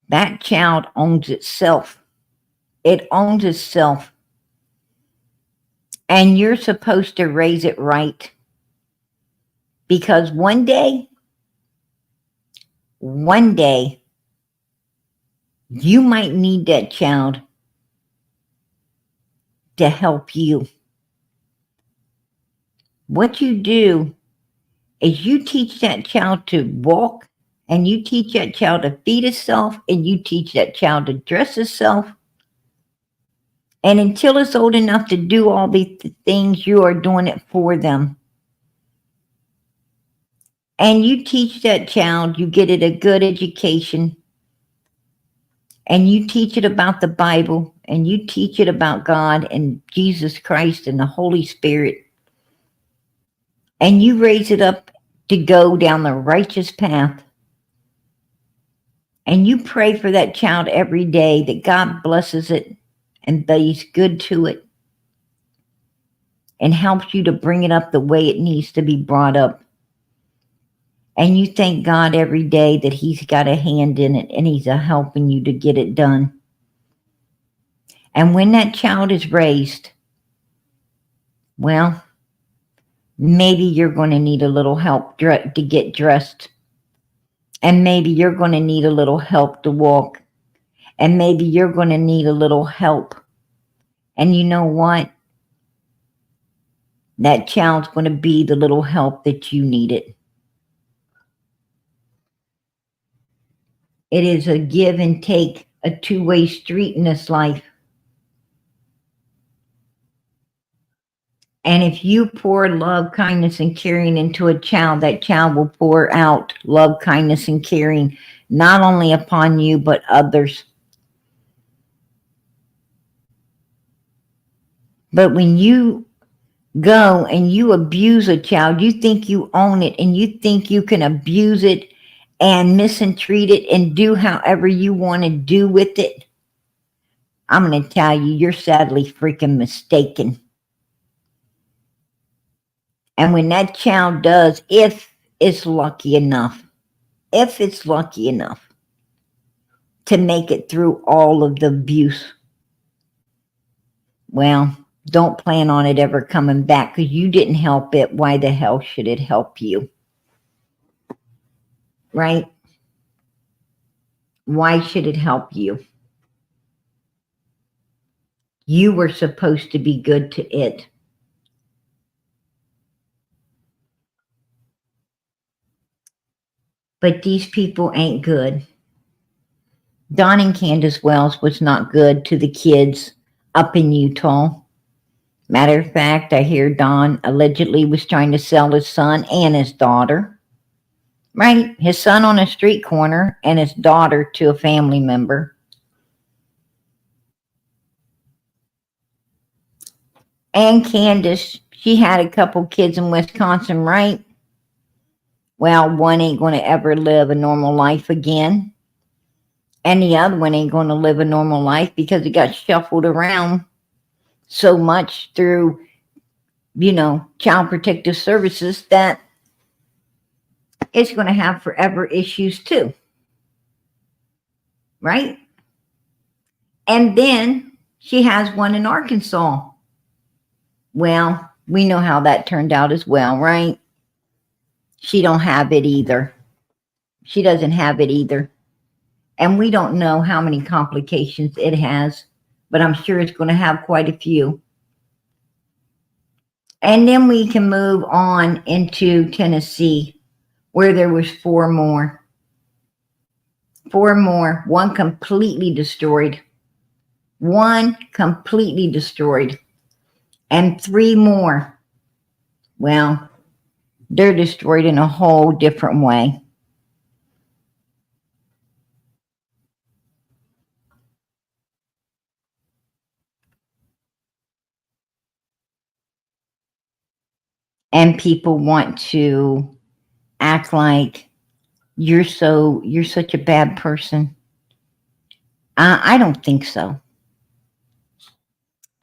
Speaker 1: That child owns itself. It owns itself. And you're supposed to raise it right. Because one day, you might need that child to help you. What you do is you teach that child to walk, and you teach that child to feed itself, and you teach that child to dress itself. And until it's old enough to do all these things, you are doing it for them. And you teach that child, you get it a good education, and you teach it about the Bible, and you teach it about God and Jesus Christ and the Holy Spirit. And you raise it up to go down the righteous path. And you pray for that child every day that God blesses it and that He's good to it and helps you to bring it up the way it needs to be brought up. And you thank God every day that He's got a hand in it and He's helping you to get it done. And when that child is raised, well, maybe you're going to need a little help to get dressed. And maybe you're going to need a little help to walk. And maybe you're going to need a little help. And you know what? That child's going to be the little help that you needed. It is a give and take, a two-way street in this life. And if you pour love, kindness, and caring into a child, that child will pour out love, kindness, and caring, not only upon you, but others. But when you go and you abuse a child, you think you own it, and you think you can abuse it and mistreat it and do however you want to do with it, I'm going to tell you, you're sadly freaking mistaken. And when that child does, if it's lucky enough to make it through all of the abuse, well, don't plan on it ever coming back because you didn't help it. Why the hell should it help you? Right? Why should it help you? You were supposed to be good to it. But these people ain't good. Don and Candace Wells was not good to the kids up in Utah. Matter of fact, I hear Don allegedly was trying to sell his son and his daughter. Right? His son on a street corner and his daughter to a family member. And Candace, she had a couple kids in Wisconsin, right? Well, one ain't going to ever live a normal life again. And the other one ain't going to live a normal life because it got shuffled around so much through Child Protective Services, that it's going to have forever issues too, right? And then she has one in Arkansas. Well, we know how that turned out as well, right? She don't have it either. She doesn't have it either. And we don't know how many complications it has, but I'm sure it's going to have quite a few. And then we can move on into Tennessee, where there was four more. Four more. One completely destroyed. One completely destroyed. And three more. Well, they're destroyed in a whole different way. And people want to act like you're such a bad person. I don't think so.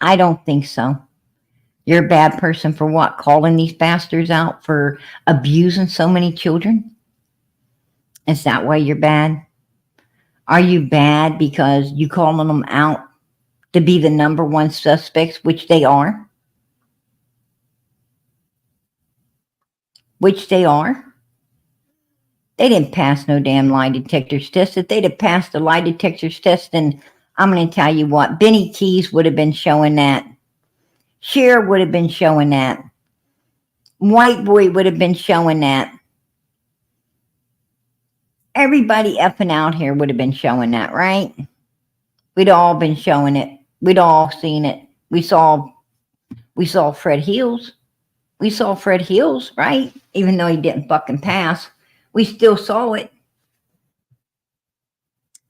Speaker 1: I don't think so. You're a bad person for what? Calling these bastards out for abusing so many children? Is that why you're bad? Are you bad because you calling them out to be the number one suspects, which they are? Which they are. They didn't pass no damn lie detectors test. If they'd have passed the lie detectors test, then I'm going to tell you what, Benny Keys would have been showing that. Cher would have been showing that. White Boy would have been showing that. Everybody effing out here would have been showing that, right? We'd all been showing it. We'd all seen it. We saw Fred Hills. We saw Fred Hills, right? Even though he didn't fucking pass, we still saw it.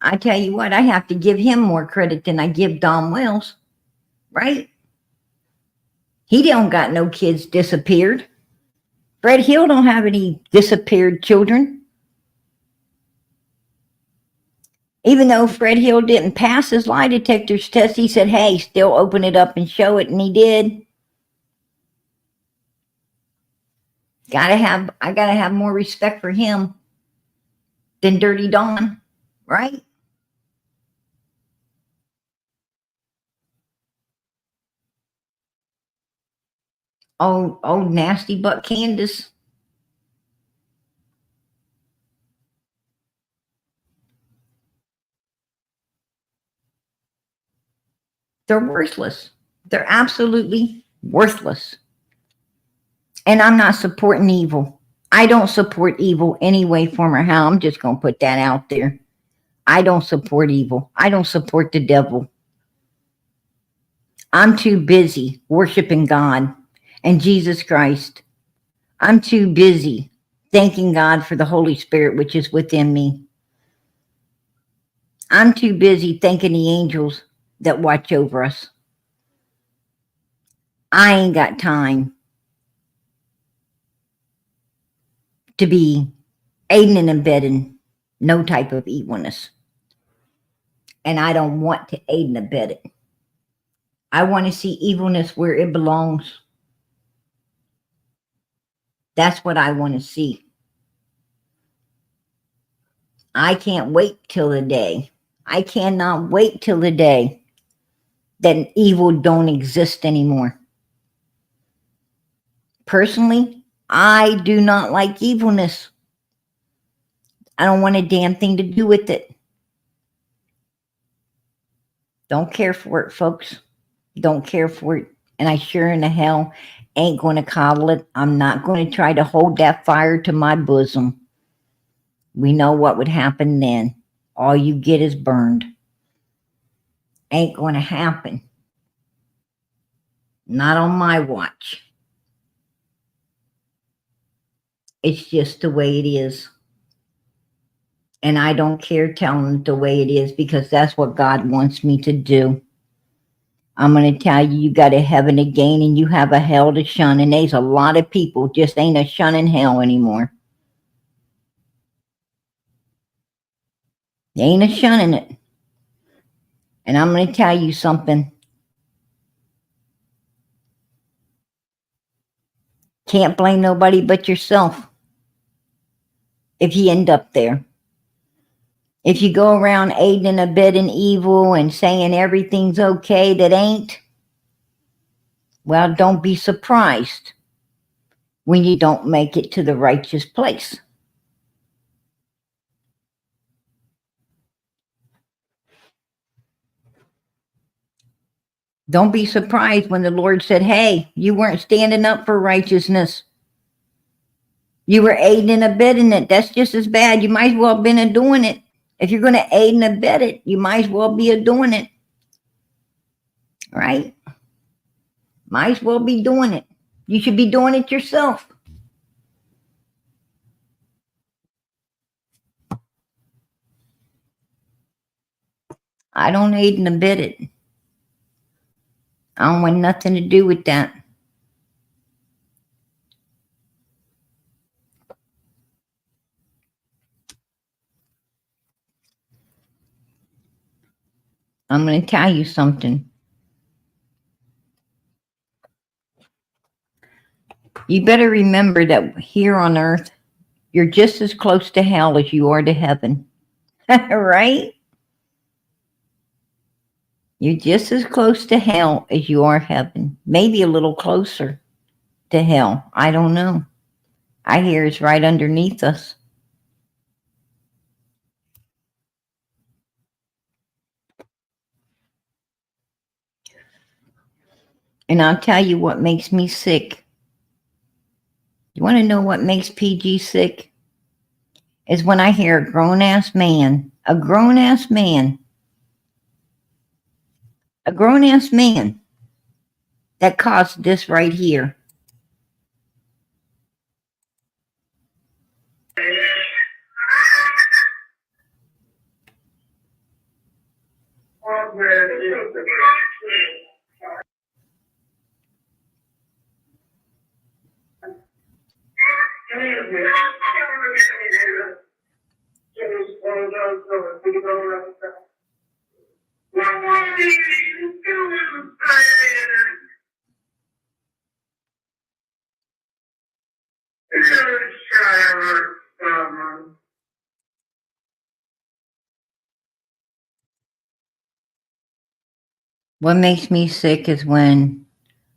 Speaker 1: I tell you what, I have to give him more credit than I give Don Wells, right? He don't got no kids disappeared. Fred Hill don't have any disappeared children. Even though Fred Hill didn't pass his lie detectors test, he said, hey, still open it up and show it, and he did. I gotta have more respect for him than Dirty Don, right? Oh, nasty butt Candace. They're worthless. They're absolutely worthless. And I'm not supporting evil. I don't support evil any way, form, or how. I'm just going to put that out there. I don't support evil. I don't support the devil. I'm too busy worshiping God and Jesus Christ. I'm too busy thanking God for the Holy Spirit, which is within me. I'm too busy thanking the angels that watch over us. I ain't got time to be aiding and abetting no type of evilness. And I don't want to aid and abet it. I want to see evilness where it belongs. That's what I want to see. I can't wait till the day. I cannot wait till the day that evil don't exist anymore. Personally, I do not like evilness. I don't want a damn thing to do with it. Don't care for it, folks. Don't care for it. And I sure in the hell ain't going to coddle it. I'm not going to try to hold that fire to my bosom. We know what would happen then. All you get is burned. Ain't going to happen. Not on my watch. It's just the way it is. And I don't care telling it the way it is because that's what God wants me to do. I'm going to tell you, you got a heaven to gain and you have a hell to shun. And there's a lot of people just ain't a shunning hell anymore. They ain't a shunning it. And I'm going to tell you something. Can't blame nobody but yourself if you end up there. If you go around aiding and abetting evil and saying everything's okay that ain't, well, don't be surprised when you don't make it to the righteous place. Don't be surprised when the Lord said, hey, you weren't standing up for righteousness. You were aiding and abetting it. That's just as bad. You might as well have been a doing it. If you're going to aid and abet it, you might as well be a doing it. Right? Might as well be doing it. You should be doing it yourself. I don't aid and abet it. I don't want nothing to do with that. I'm going to tell you something. You better remember that here on earth, you're just as close to hell as you are to heaven. Right? You're just as close to hell as you are heaven. Maybe a little closer to hell. I don't know. I hear it's right underneath us. And I'll tell you what makes me sick. You want to know what makes PG sick? Is when I hear a grown-ass man, a grown-ass man that caused this right here. What makes me sick is when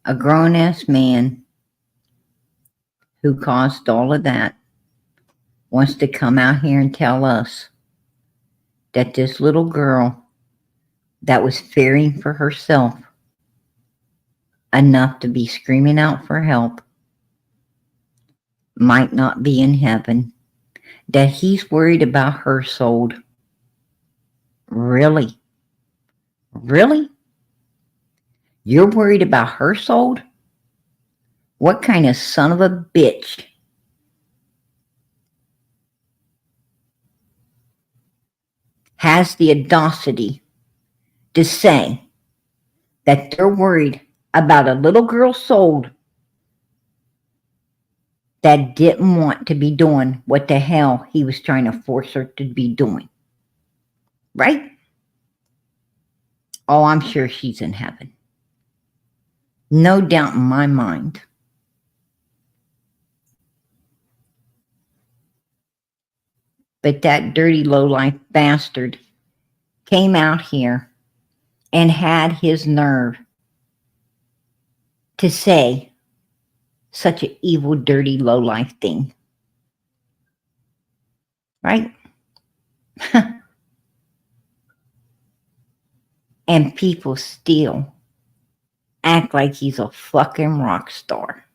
Speaker 1: a grown-ass man who caused all of that wants to come out here and tell us that this little girl that was fearing for herself enough to be screaming out for help might not be in heaven, that he's worried about her soul. Really? Really? You're worried about her soul? What kind of son of a bitch has the audacity to say that they're worried about a little girl's soul that didn't want to be doing what the hell he was trying to force her to be doing? Right? Oh, I'm sure she's in heaven. No doubt in my mind. But that dirty lowlife bastard came out here and had his nerve to say such an evil, dirty, lowlife thing. Right? And people still act like he's a fucking rock star.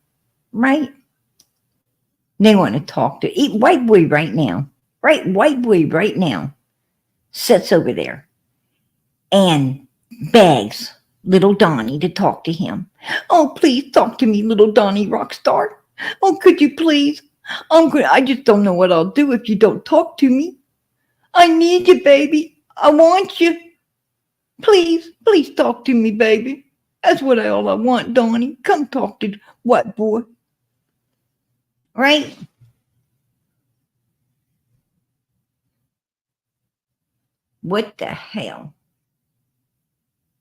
Speaker 1: Right? They want to talk to white boy right now. Right? White boy right now sits over there and begs little Donnie to talk to him. Oh, please talk to me, little Donnie Rockstar. Oh, could you please? I just don't know what I'll do if you don't talk to me. I need you, baby. I want you. Please, please talk to me, baby. That's all I want, Donnie. Come talk to white boy. Right? What the hell?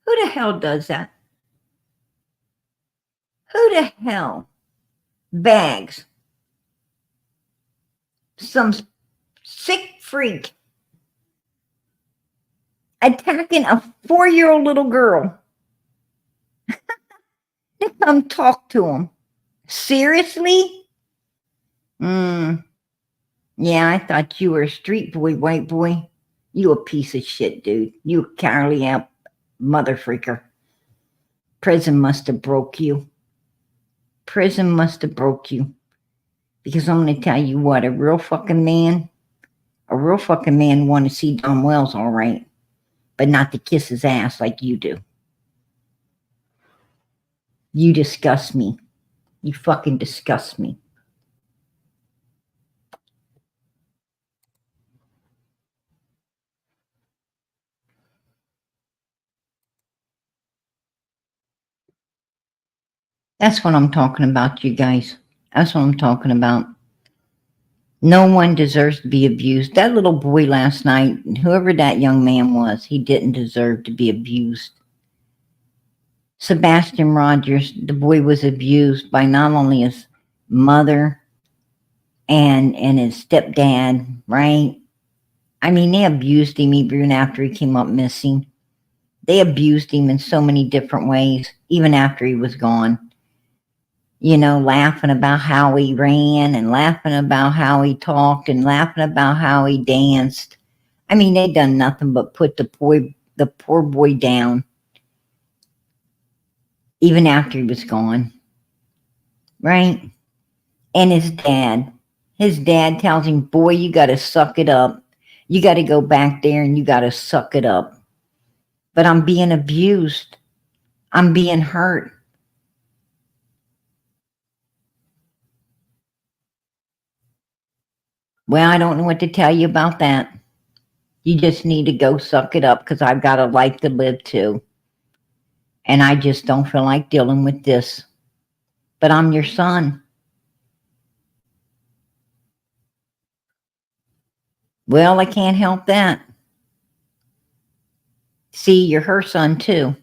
Speaker 1: Who the hell does that? Who the hell bags. Some sick freak attacking a 4-year-old little girl to come talk to him. Seriously? Yeah, I thought you were a street boy, white boy. You a piece of shit, dude. You a cowardly out mother freaker. Prison must have broke you. Prison must have broke you. Because I'm going to tell you what, a real fucking man want to see Don Wells all right, but not to kiss his ass like you do. You disgust me. You fucking disgust me. That's what I'm talking about, you guys. That's what I'm talking about. No one deserves to be abused. That little boy last night, whoever that young man was, he didn't deserve to be abused. Sebastian Rogers, the boy was abused by not only his mother and his stepdad, right? I mean, they abused him even after he came up missing. They abused him in so many different ways, even after he was gone. You know, laughing about how he ran and laughing about how he talked and laughing about how he danced. I mean, they done nothing but put the poor boy down, even after he was gone, right? And his dad tells him, boy, you got to suck it up. You got to go back there and you got to suck it up. But I'm being abused. I'm being hurt. Well, I don't know what to tell you about that. You just need to go suck it up because I've got a life to live too. And I just don't feel like dealing with this. But I'm your son. Well, I can't help that. See, you're her son too.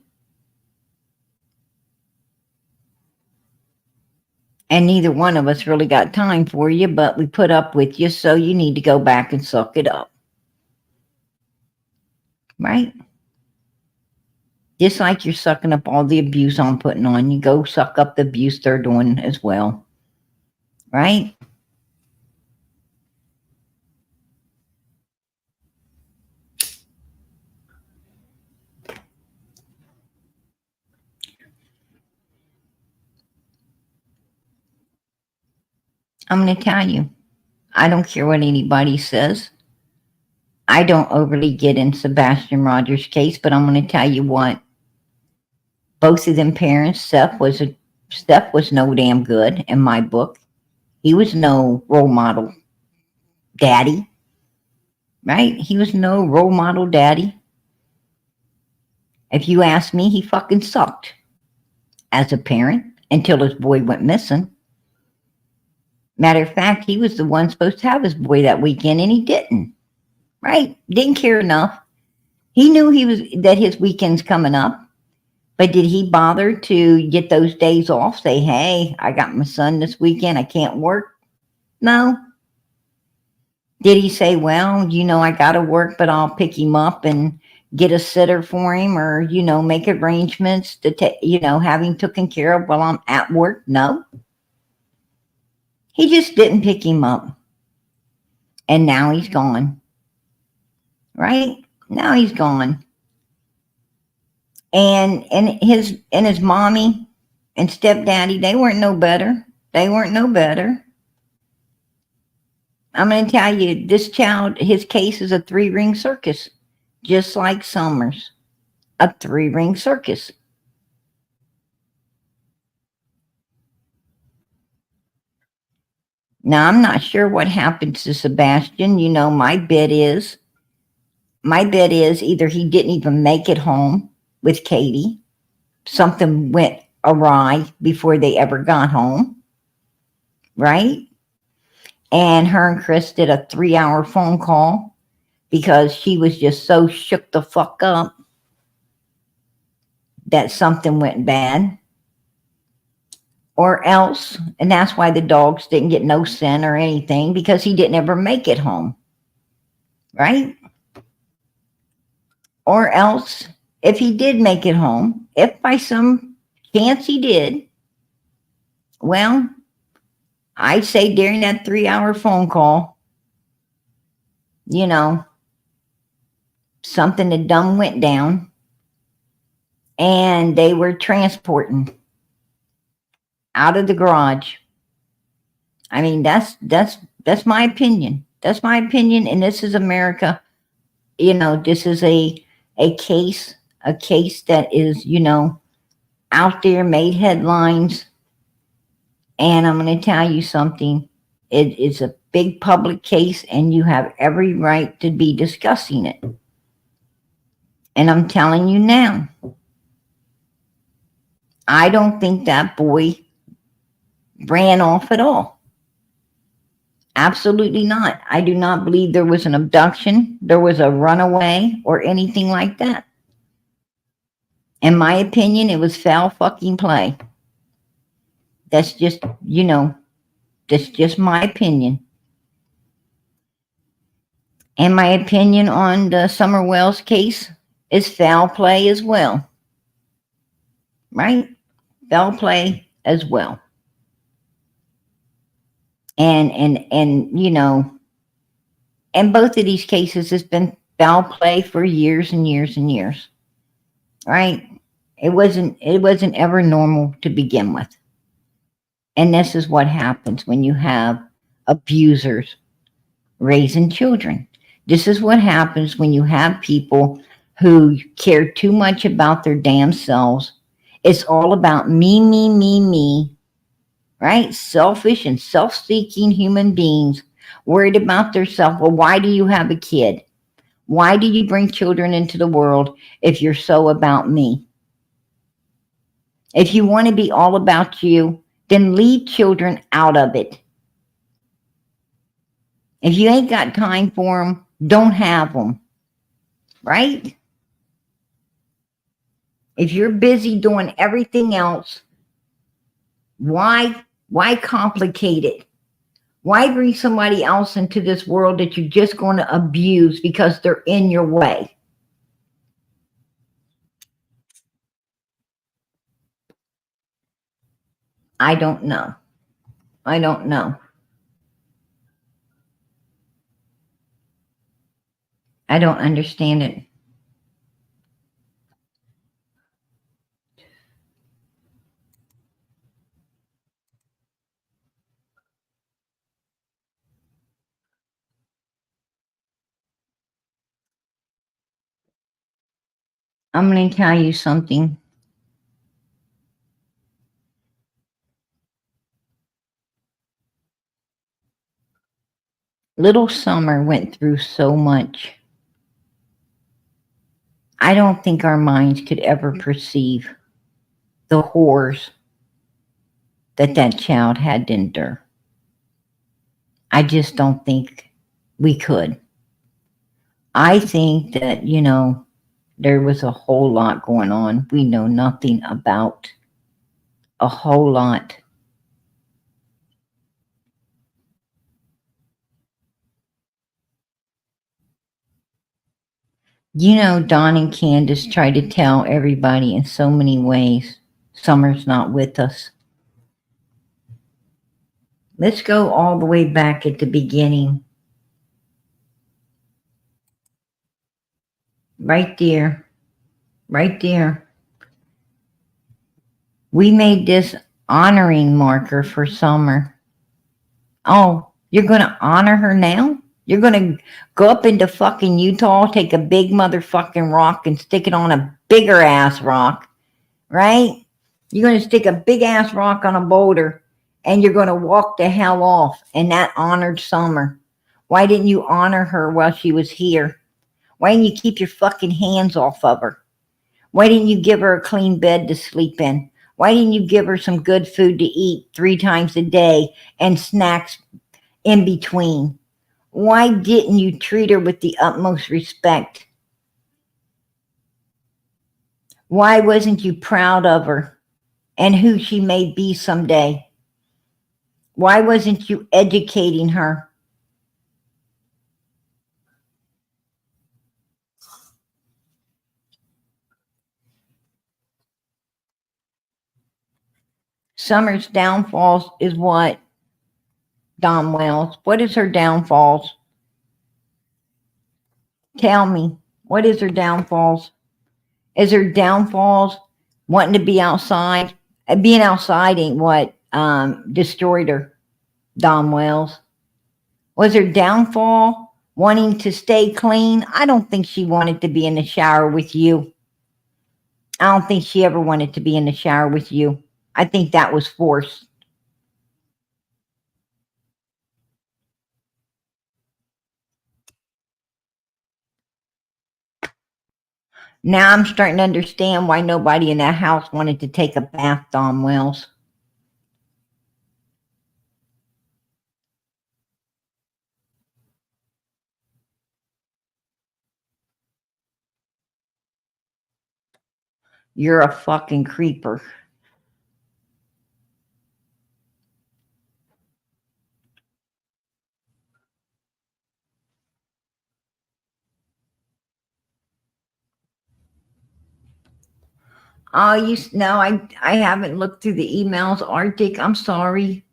Speaker 1: And neither one of us really got time for you, but we put up with you, so you need to go back and suck it up. Right? Just like you're sucking up all the abuse I'm putting on you, go suck up the abuse they're doing as well. Right? I'm going to tell you, I don't care what anybody says. I don't overly get in Sebastian Rogers' case, but I'm going to tell you what. Both of them parents, Steph was no damn good in my book. He was no role model daddy, right? He was no role model daddy. If you ask me, he fucking sucked as a parent until his boy went missing. Matter of fact, he was the one supposed to have his boy that weekend and he didn't, right? Didn't care enough. He knew that his weekend's coming up, but did he bother to get those days off? Say, hey, I got my son this weekend. I can't work. No. Did he say, well, I got to work, but I'll pick him up and get a sitter for him or, make arrangements to have him taken care of while I'm at work? No. He just didn't pick him up. And now he's gone. Right? Now he's gone. And his mommy and stepdaddy, they weren't no better. They weren't no better. I'm going to tell you, this child, his case is a 3-ring circus, just like Summers. A 3-ring circus. Now, I'm not sure what happened to Sebastian. My bet is either he didn't even make it home with Katie. Something went awry before they ever got home. Right? And her and Chris did a 3-hour phone call because she was just so shook the fuck up that something went bad. Or else, and that's why the dogs didn't get no scent or anything, because he didn't ever make it home, right? Or else, if he did make it home, if by some chance he did, well, I'd say during that 3 hour phone call, you know, something that dumb went down and they were transporting out of the garage. I mean, that's my opinion. That's my opinion, and this is America. This is a case that is, out there, made headlines, and I'm going to tell you something. It is a big public case, and you have every right to be discussing it. And I'm telling you now, I don't think that boy ran off at all. Absolutely not. I do not believe there was an abduction, there was a runaway, or anything like that. In my opinion, it was foul fucking play. That's just, that's just my opinion. And my opinion on the Summer Wells case is foul play as well. Right? Foul play as well. And and both of these cases has been foul play for years and years and years. Right? It wasn't ever normal to begin with. And this is what happens when you have abusers raising children. This is what happens when you have people who care too much about their damn selves. It's all about me, me, me, me, right? Selfish and self-seeking human beings worried about themselves. Well, why do you have a kid? Why do you bring children into the world if you're so about me? If you want to be all about you, then leave children out of it. If you ain't got time for them, don't have them. Right? If you're busy doing everything else, why complicate it? Why bring somebody else into this world that you're just going to abuse because they're in your way? I don't know. I don't know. I don't understand it. I'm going to tell you something. Little Summer went through so much. I don't think our minds could ever perceive the horrors that child had to endure. I just don't think we could. I think that, there was a whole lot going on we know nothing about. A whole lot. Don and Candace try to tell everybody in so many ways Summer's not with us. Let's go all the way back at the beginning. Right there. Right there. We made this honoring marker for Summer. Oh, you're going to honor her now? You're going to go up into fucking Utah, take a big motherfucking rock and stick it on a bigger ass rock, right? You're going to stick a big ass rock on a boulder and you're going to walk the hell off. And that honored Summer. Why didn't you honor her while she was here? Why didn't you keep your fucking hands off of her? Why didn't you give her a clean bed to sleep in? Why didn't you give her some good food to eat 3 times a day and snacks in between? Why didn't you treat her with the utmost respect? Why wasn't you proud of her? and who she may be someday? Why wasn't you educating her? Summer's downfalls is what, Don Wells? What is her downfalls? Tell me. What is her downfalls? Is her downfalls wanting to be outside? Being outside ain't what destroyed her, Don Wells. Was her downfall wanting to stay clean? I don't think she wanted to be in the shower with you. I don't think she ever wanted to be in the shower with you. I think that was forced. Now I'm starting to understand why nobody in that house wanted to take a bath, Don Wells. You're a fucking creeper. Oh, no, I haven't looked through the emails, Arctic. I'm sorry.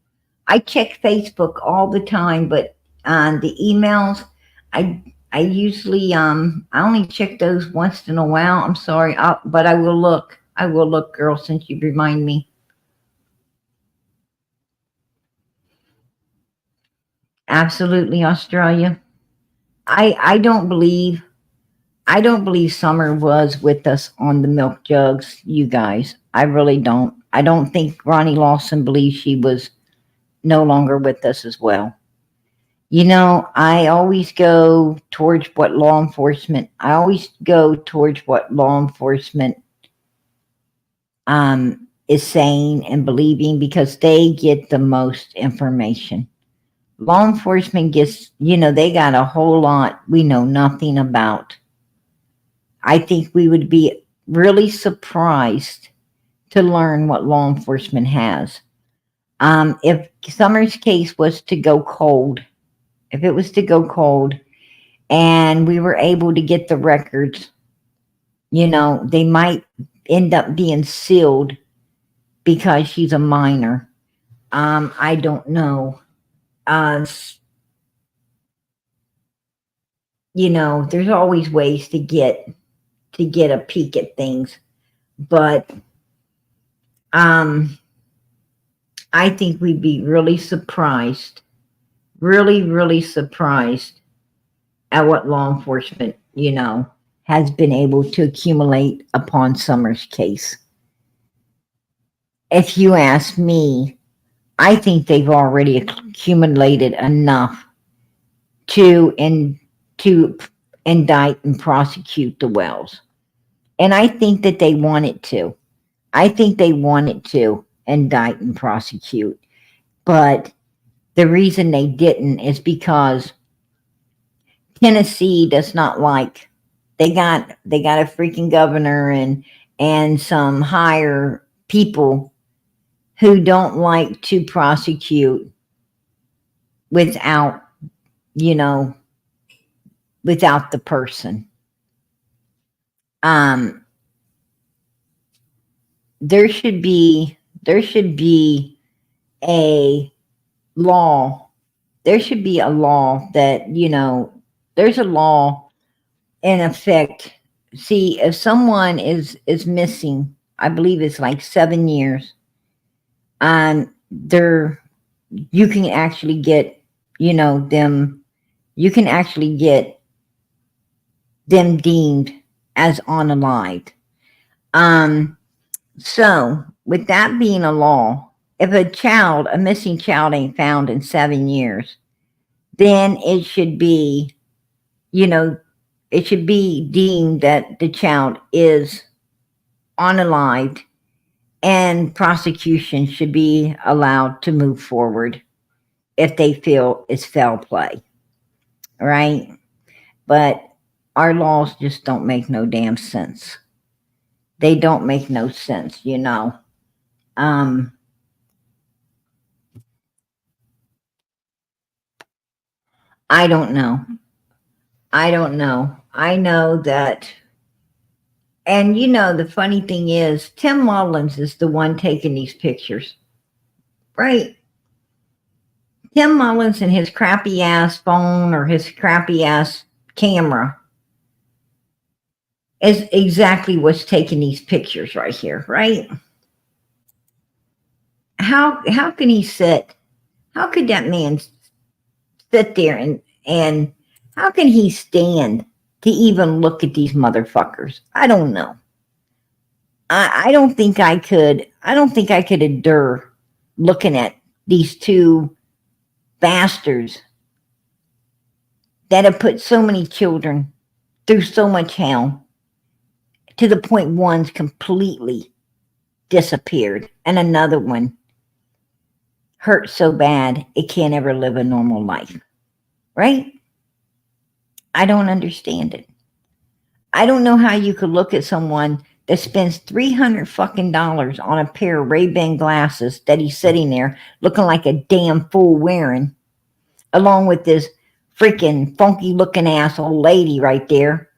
Speaker 1: I check Facebook all the time, but the emails, I usually I only check those once in a while. I'm sorry, but I will look. I will look, girl, since you remind me. Absolutely, Australia. I don't believe Summer was with us on the milk jugs, you guys. I really don't. I don't think Ronnie Lawson believes she was no longer with us as well. I always go towards what law enforcement, is saying and believing because they get the most information. Law enforcement gets, they got a whole lot we know nothing about. I think we would be really surprised to learn what law enforcement has. If Summer's case was to go cold, if it was to go cold and we were able to get the records, they might end up being sealed because she's a minor. I don't know. Uh, there's always ways to get a peek at things, but um, I think we'd be really surprised, really, really surprised at what law enforcement, has been able to accumulate upon Summer's case. If you ask me, I think they've already accumulated enough to to indict and prosecute the Wells. And I think that they wanted to. I think they wanted to indict and prosecute. But the reason they didn't is because Tennessee does not like, they got a freaking governor and some higher people who don't like to prosecute without, you know, without the person. Um, there should be a law. There should be a law that, there's a law in effect. See, if someone is missing, I believe it's like 7 years, there you can actually get, them. You can actually get them deemed as unalive. So, with that being a law, if a missing child ain't found in 7 years, then you know, it should be deemed that the child is unalived and prosecution should be allowed to move forward if they feel it's foul play, right? But our laws just don't make no damn sense. They don't make no sense. Um, I don't know. I don't know. I know that, and you know, the funny thing is, Tim Mullins is the one taking these pictures, right? Tim Mullins and his crappy ass phone or his crappy ass camera is exactly what's taking these pictures right here, right? How can he sit? How could that man sit there and how can he stand to even look at these motherfuckers? I don't know. I don't think I could. I don't think I could endure looking at these two bastards that have put so many children through so much hell to the point one's completely disappeared and another one hurt so bad it can't ever live a normal life. Right? I don't understand it. I don't know how you could look at someone that spends $300 fucking dollars on a pair of Ray-Ban glasses that he's sitting there looking like a damn fool wearing, along with this freaking funky looking ass old lady right there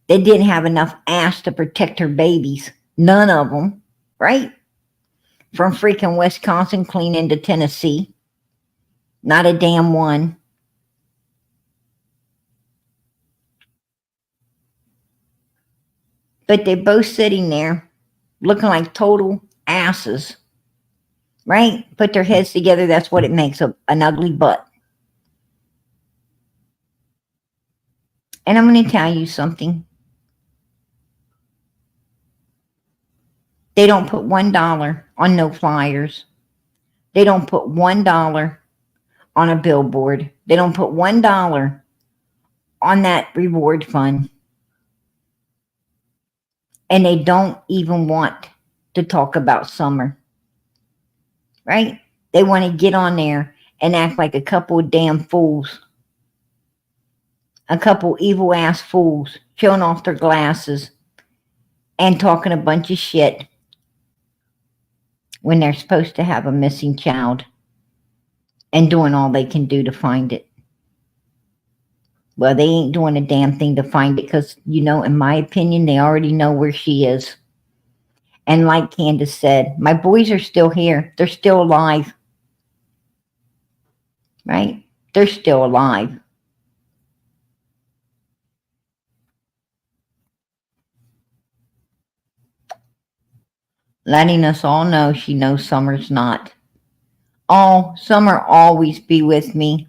Speaker 1: that didn't have enough ass to protect her babies. None of them, right? From freaking Wisconsin clean into Tennessee. Not a damn one. But they're both sitting there looking like total asses, right? Put their heads together, that's what it makes an ugly butt. And I'm going to tell you something. They don't put $1 on no flyers. They don't put $1 on a billboard. They don't put $1 on that reward fund. And they don't even want to talk about summer, right? They want to get on there and act like a couple of damn fools, a couple evil ass fools, showing off their glasses and talking a bunch of shit when they're supposed to have a missing child and doing all they can do to find it. Well, they ain't doing a damn thing to find it because, you know, in my opinion, they already know where she is. And like Candace said, my boys are still here. They're still alive. Right? They're still alive. Letting us all know she knows Summer's not. Oh, Summer always be with me.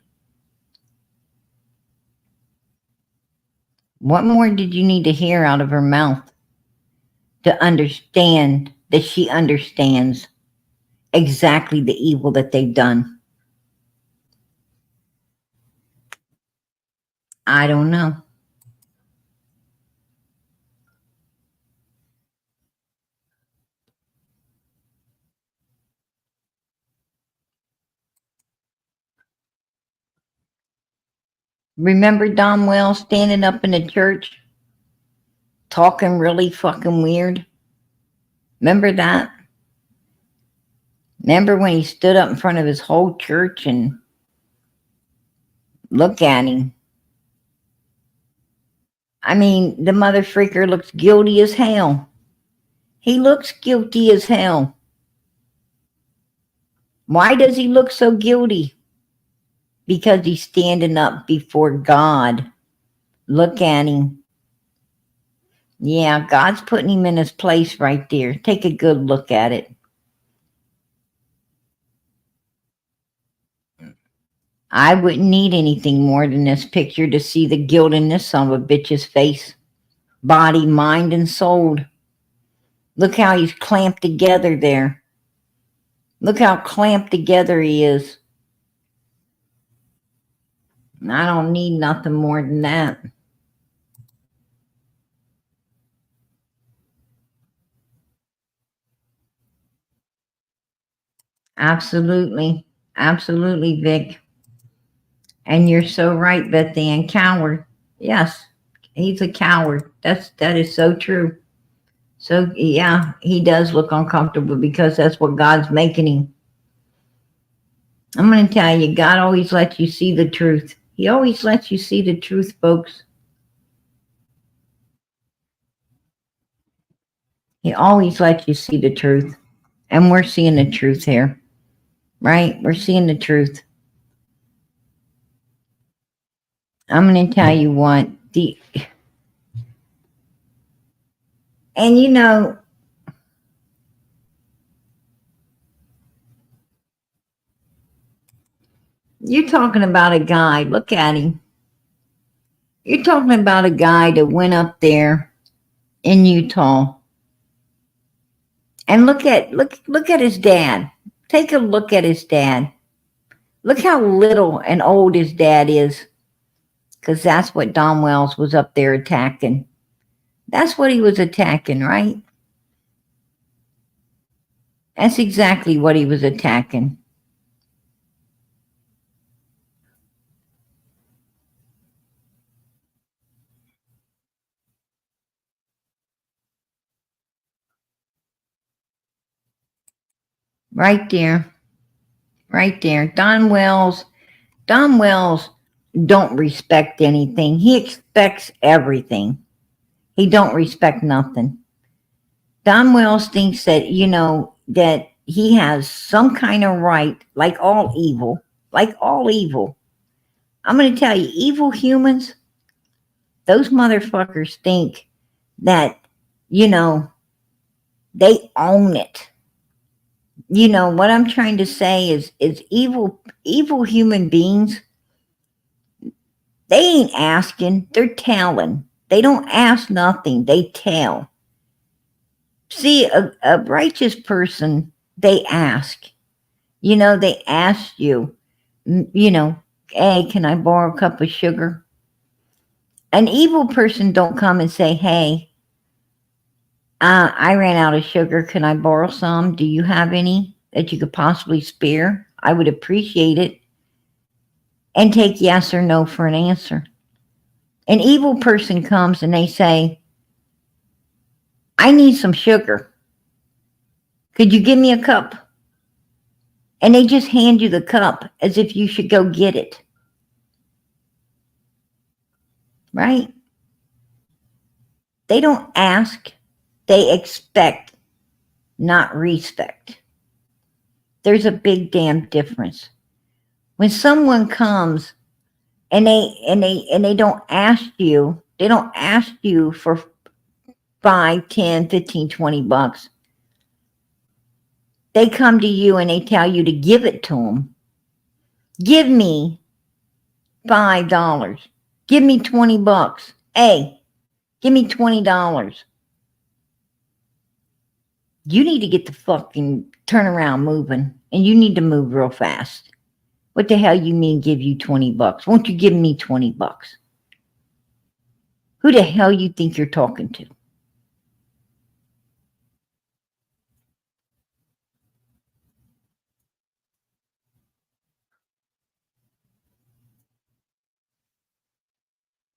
Speaker 1: What more did you need to hear out of her mouth to understand that she understands exactly the evil that they've done? I don't know. Remember Don Wells standing up in the church talking really fucking weird? Remember that? Remember when he stood up in front of his whole church and look at him? I mean, the mother freaker looks guilty as hell. He looks guilty as hell. Why does he look so guilty? Because he's standing up before God. Look at him. Yeah, God's putting him in his place right there. Take a good look at it. I wouldn't need anything more than this picture to see the guilt in this son of a bitch's face. Body, mind, and soul. Look how he's clamped together there. Look how clamped together he is. I don't need nothing more than that. Absolutely. Absolutely, Vic. And you're so right, Beth Ann. Coward. Yes, he's a coward. That is so true. So yeah, he does look uncomfortable because that's what God's making him. I'm going to tell you, God always lets you see the truth. He always lets you see the truth, folks. He always lets you see the truth. And we're seeing the truth here, right? We're seeing the truth. I'm going to tell you what, and you know, you're talking about a guy, look at him. You're talking about a guy that went up there in Utah. And look at his dad. Take a look at his dad. Look how little and old his dad is. Because that's what Don Wells was up there attacking. That's what he was attacking, right? That's exactly what he was attacking. Right there. Right there. Don Wells don't respect anything. He expects everything. He don't respect nothing. Don Wells thinks that, you know, that he has some kind of right, like all evil, like all evil. I'm going to tell you, evil humans, those motherfuckers think that, you know, they own it. You know, what I'm trying to say is evil human beings, they ain't asking, they're telling. They don't ask nothing, they tell. See, a righteous person, they ask. You know, they ask you, you know, hey, can I borrow a cup of sugar? An evil person don't come and say, hey, I ran out of sugar. Can I borrow some? Do you have any that you could possibly spare? I would appreciate it. And take yes or no for an answer. An evil person comes and they say, I need some sugar. Could you give me a cup? And they just hand you the cup as if you should go get it. Right? They don't ask, they expect, not respect. There's a big damn difference. When someone comes and they don't ask you, they don't ask you for 5, 10, 15, 20 bucks. They come to you and they tell you to give it to them. Give me $5. Give me 20 bucks. Hey, give me $20. You need to get the fucking turnaround moving, and you need to move real fast. What the hell you mean give you 20 bucks? Won't you give me 20 bucks? Who the hell you think you're talking to?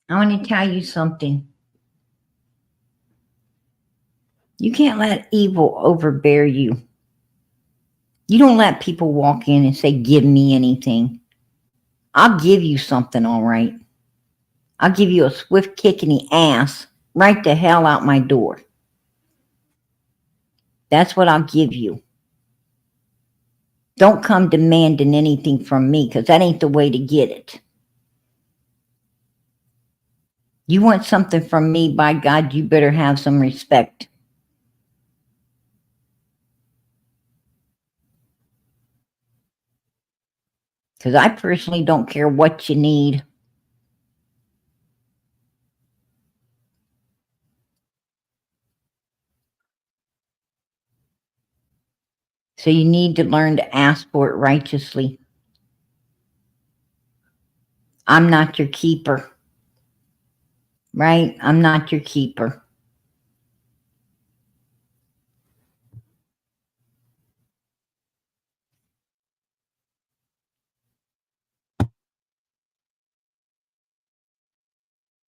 Speaker 1: I want to tell you something. You can't let evil overbear you. You don't let people walk in and say, give me anything. I'll give you something, all right. I'll give you a swift kick in the ass right the hell out my door. That's what I'll give you. Don't come demanding anything from me because that ain't the way to get it. You want something from me, by God, you better have some respect. Because I personally don't care what you need. So you need to learn to ask for it righteously. I'm not your keeper, right? I'm not your keeper.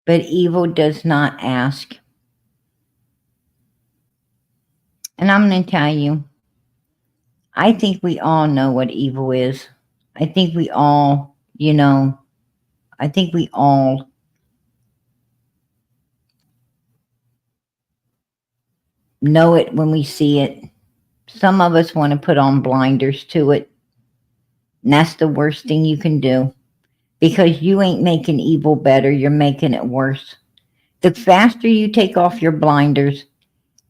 Speaker 1: But evil does not ask. And I'm going to tell you, I think we all know what evil is. I think we all, I think we all know it when we see it. Some of us want to put on blinders to it. And that's the worst thing you can do, because you ain't making evil better, you're making it worse. The faster you take off your blinders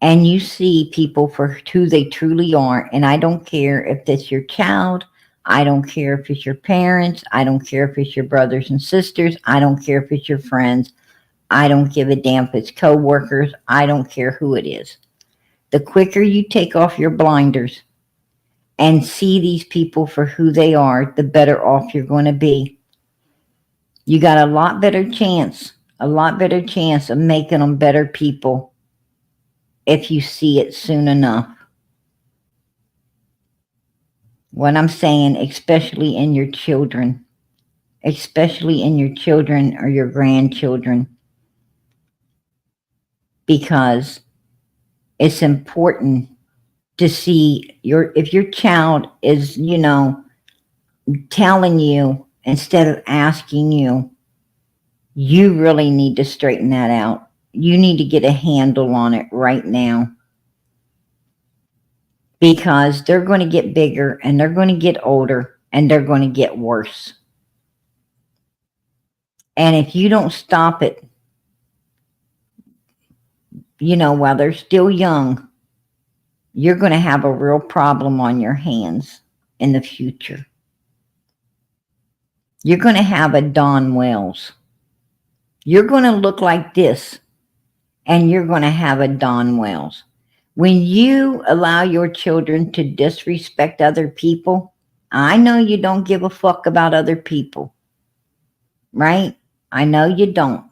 Speaker 1: and you see people for who they truly are, and I don't care if it's your child, I don't care if it's your parents, I don't care if it's your brothers and sisters, I don't care if it's your friends, I don't give a damn if it's co-workers, I don't care who it is. The quicker you take off your blinders and see these people for who they are, the better off you're going to be. You got a lot better chance of making them better people if you see it soon enough. What I'm saying, especially in your children or your grandchildren, because it's important to see if your child is, telling you instead of asking you, you really need to straighten that out. You need to get a handle on it right now, because they're going to get bigger and they're going to get older and they're going to get worse. And if you don't stop it, while they're still young, you're going to have a real problem on your hands in the future. You're going to have a Don Wells. You're going to look like this, and you're going to have a Don Wells. When you allow your children to disrespect other people, I know you don't give a fuck about other people, right? I know you don't.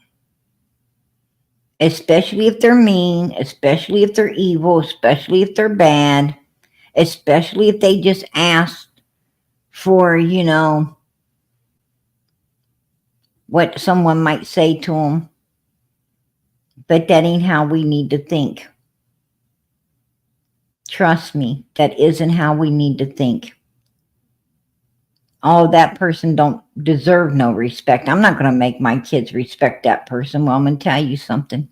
Speaker 1: Especially if they're mean, especially if they're evil, especially if they're bad, especially if they just asked for, what someone might say to them. But that ain't how we need to think. Trust me, that isn't how we need to think. Oh, that person don't deserve no respect. I'm not going to make my kids respect that person. Well, I'm going to tell you something.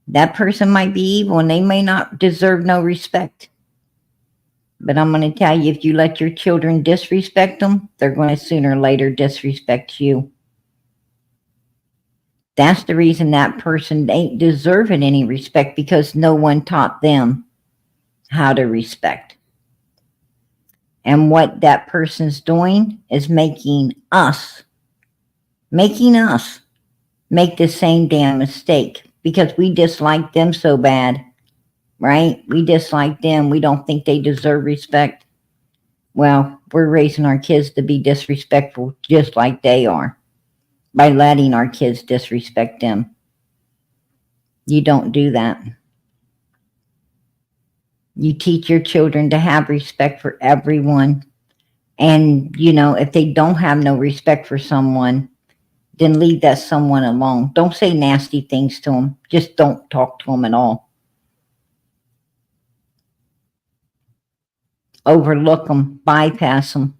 Speaker 1: That person might be evil and they may not deserve no respect. But I'm going to tell you, if you let your children disrespect them, they're going to sooner or later disrespect you. That's the reason that person ain't deserving any respect, because no one taught them how to respect. And what that person's doing is making us make the same damn mistake, because we dislike them so bad, right? We dislike them. We don't think they deserve respect. Well, we're raising our kids to be disrespectful just like they are, by letting our kids disrespect them. You don't do that. You teach your children to have respect for everyone. And, if they don't have no respect for someone, then leave that someone alone. Don't say nasty things to them. Just don't talk to them at all. Overlook them, bypass them.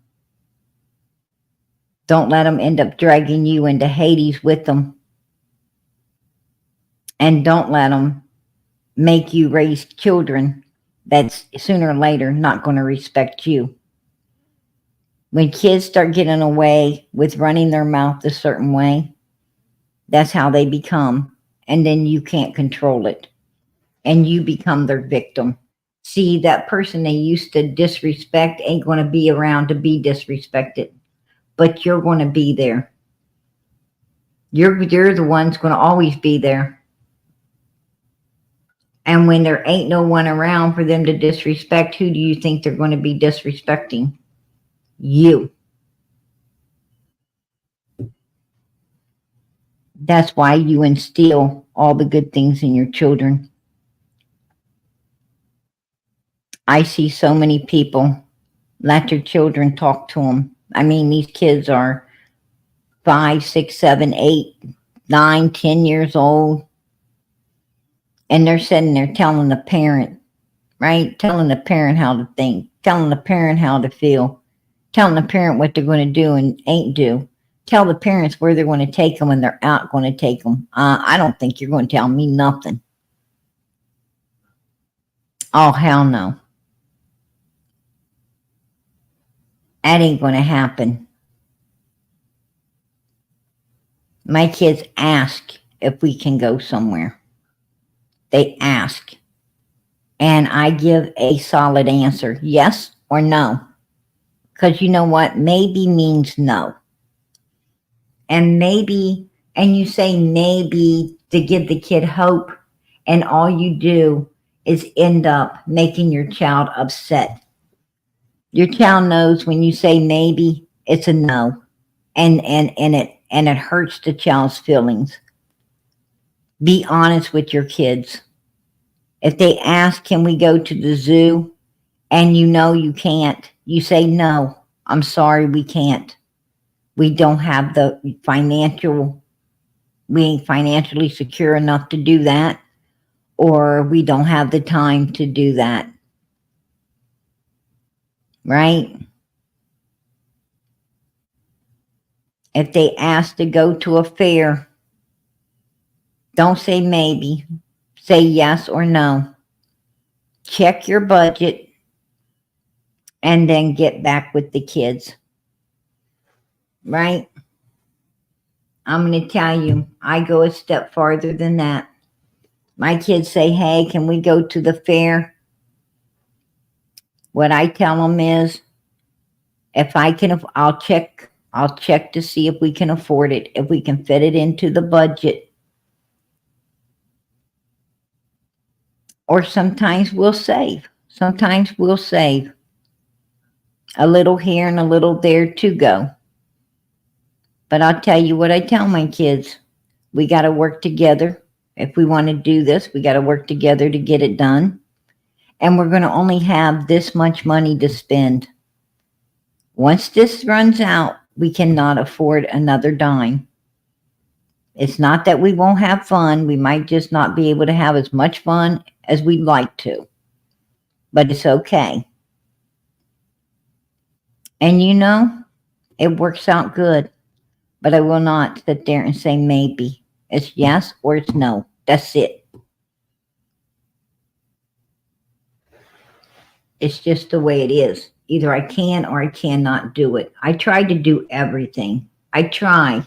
Speaker 1: Don't let them end up dragging you into Hades with them. And don't let them make you raise children that's sooner or later not going to respect you. When kids start getting away with running their mouth a certain way, that's how they become. And then you can't control it. And you become their victim. See, that person they used to disrespect ain't going to be around to be disrespected. But you're going to be there. You're the one's going to always be there. And when there ain't no one around for them to disrespect, who do you think they're going to be disrespecting? You. That's why you instill all the good things in your children. I see so many people let their children talk to them. I mean, these kids are 5, 6, 7, 8, 9, 10 years old. And they're sitting there telling the parent, right? Telling the parent how to think, telling the parent how to feel, telling the parent what they're going to do and ain't do. Tell the parents where they're going to take them when they're out going to take them. I don't think you're going to tell me nothing. Oh, hell no. That ain't going to happen. My kids ask if we can go somewhere. They ask. And I give a solid answer, yes or no. Because you know what? Maybe means no. And maybe, and you say maybe to give the kid hope, and all you do is end up making your child upset. Your child knows when you say maybe, it's a no. And it hurts the child's feelings. Be honest with your kids. If they ask, can we go to the zoo? And you know you can't, you say, no, I'm sorry, we can't. We don't have the we ain't financially secure enough to do that, or we don't have the time to do that. Right? If they ask to go to a fair, don't say maybe, say yes or no. Check your budget and then get back with the kids. Right? I'm going to tell you, I go a step farther than that. My kids say, hey, can we go to the fair? What I tell them is, if I can, I'll check to see if we can afford it, if we can fit it into the budget. Or sometimes we'll save. Sometimes we'll save a little here and a little there to go. But I'll tell you what I tell my kids. We got to work together. If we want to do this, we got to work together to get it done. And we're going to only have this much money to spend. Once this runs out, we cannot afford another dime. It's not that we won't have fun. We might just not be able to have as much fun as we'd like to. But it's okay. And you know, it works out good. But I will not sit there and say maybe. It's yes or it's no. That's it. It's just the way it is. Either I can or I cannot do it. I try to do everything. I try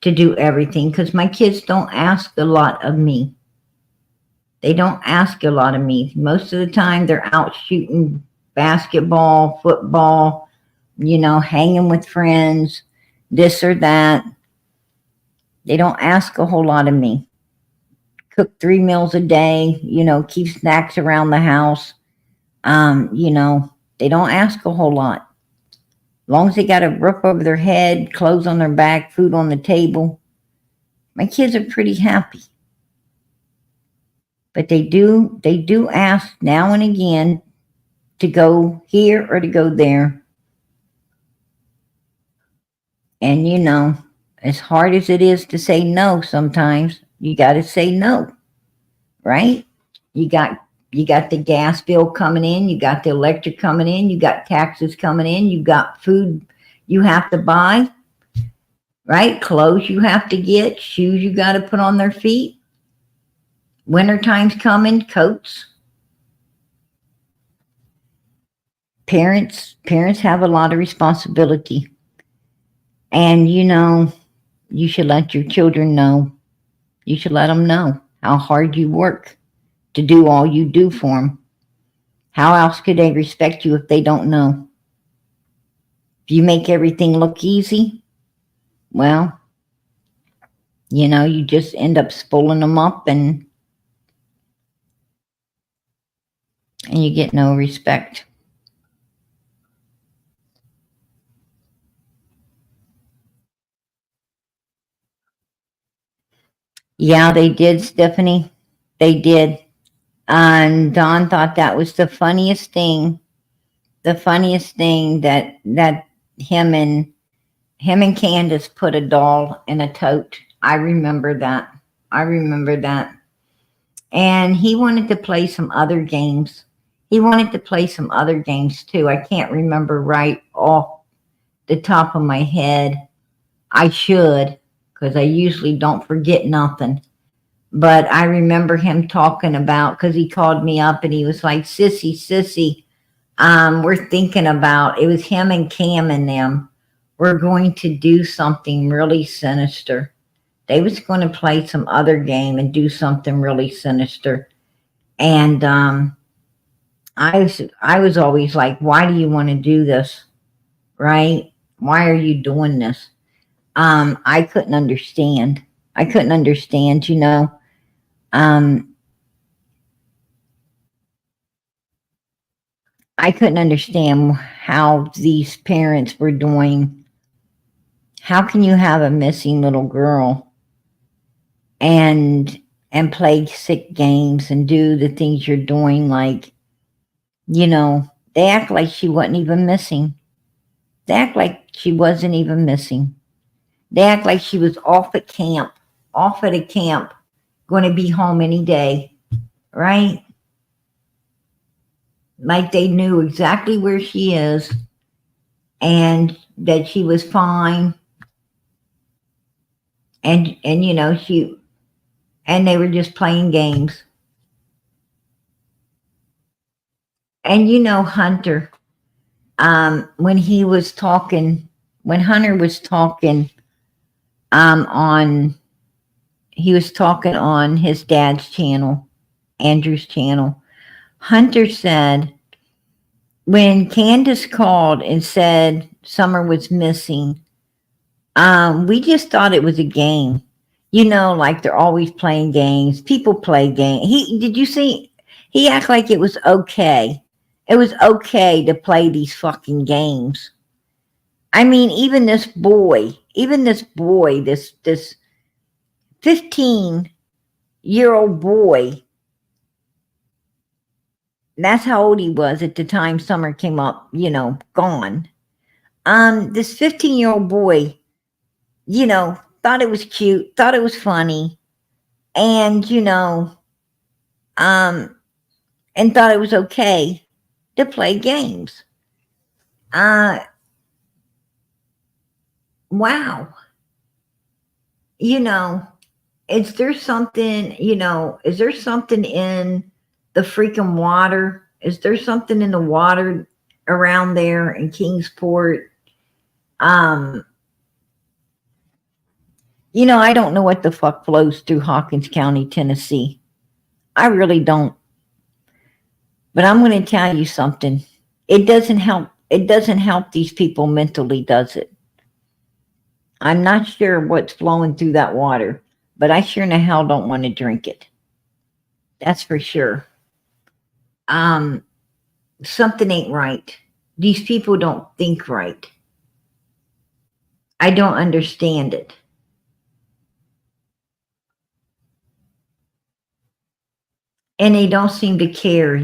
Speaker 1: to do everything because my kids don't ask a lot of me. They don't ask a lot of me. Most of the time they're out shooting basketball, football, hanging with friends, this or that. They don't ask a whole lot of me. Cook 3 meals a day, keep snacks around the house. They don't ask a whole lot. As long as they got a roof over their head, clothes on their back, food on the table, my kids are pretty happy. But they do ask now and again to go here or to go there. And as hard as it is to say no sometimes, you got to say no, right? You got the gas bill coming in, you got the electric coming in, you got taxes coming in, you got food you have to buy, right? Clothes you have to get, shoes you got to put on their feet. Winter time's coming, coats. Parents have a lot of responsibility. And you should let your children know. You should let them know how hard you work to do all you do for them. How else could they respect you if they don't know? If you make everything look easy, well, you just end up spooling them up and you get no respect. Yeah, they did, Stephanie. They did. And Don thought that was the funniest thing. The funniest thing that him and Candace put a doll in a tote. I remember that. and he wanted to play some other games. He wanted to play some other games too. I can't remember right off the top of my head. I should, because I usually don't forget nothing. But I remember him talking about, because he called me up and he was like, "Sissy, sissy, we're thinking about," it was him and Cam and them, "we're going to do something really sinister." They was going to play some other game and do something really sinister. And I was always like, "Why do you want to do this? Right? Why are you doing this?" I couldn't understand. I couldn't understand, you know. Um, I couldn't understand how these parents were doing. How can you have a missing little girl and play sick games and do the things you're doing? Like, they act like she wasn't even missing. They act like she wasn't even missing. They act like she was off at a camp, going to be home any day, right? Like they knew exactly where she is and that she was fine, and and they were just playing games. And Hunter, when he was talking, when Hunter was talking, on he was talking on his dad's channel, Andrew's channel. Hunter said when Candace called and said Summer was missing, we just thought it was a game. Like they're always playing games. People play games. Did you see? He act like it was okay. It was okay to play these fucking games. I mean, this 15-year-old boy. That's how old he was at the time Summer came up. Gone. This 15-year-old boy, thought it was cute, thought it was funny, and and thought it was okay to play games. Uh, wow. You know, is there something in the freaking water? Is there something in the water around there in Kingsport? Um, I don't know what the fuck flows through Hawkins County, Tennessee. I really don't. But I'm going to tell you something. It doesn't help. It doesn't help these people mentally, does it? I'm not sure what's flowing through that water, but I sure in the hell don't want to drink it. That's for sure. Um, Something ain't right. These people don't think right. I don't understand it. And they don't seem to care.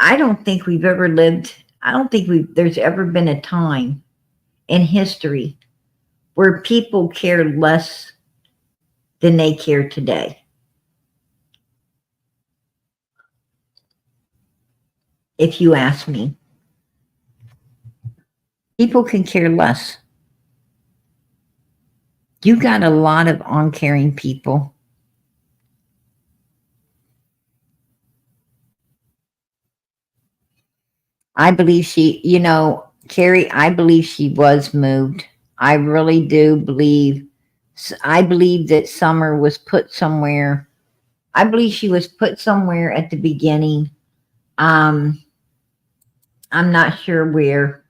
Speaker 1: I don't think we've ever lived, I don't think there's ever been a time in history where people care less than they care today. If you ask me, people can care less. You got a lot of uncaring people. I believe Carrie, I believe she was moved. I really do believe. I believe that Summer was put somewhere. I believe she was put somewhere at the beginning. Um, I'm not sure where.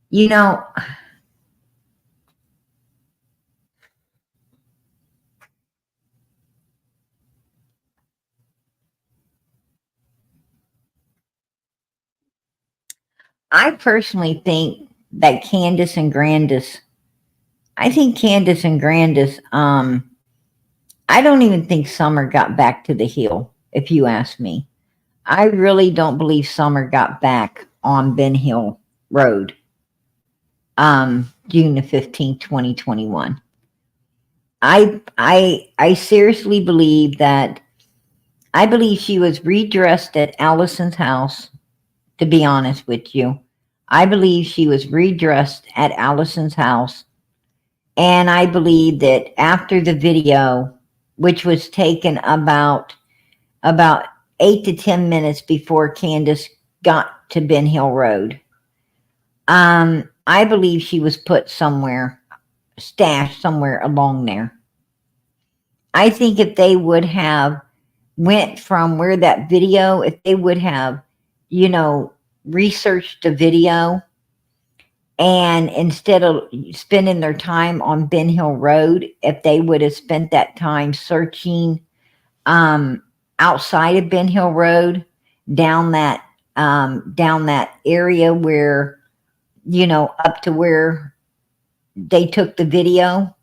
Speaker 1: You know, I personally think that I think Candace and Grandis, I don't even think Summer got back to the hill, if you ask me. I really don't believe Summer got back on Ben Hill Road, June the 15th, 2021. I seriously believe that I believe she was redressed at Allison's house, to be honest with you. I believe she was redressed at Allison's house. And I believe that after the video, which was taken about 8 to 10 minutes before Candace got to Ben Hill Road, I believe she was put somewhere, stashed somewhere along there. I think if they would have went from where that video, if they would have, you know, researched the video, and instead of spending their time on Ben Hill Road, if they would have spent that time searching um, outside of Ben Hill Road, down that area where, up to where they took the video,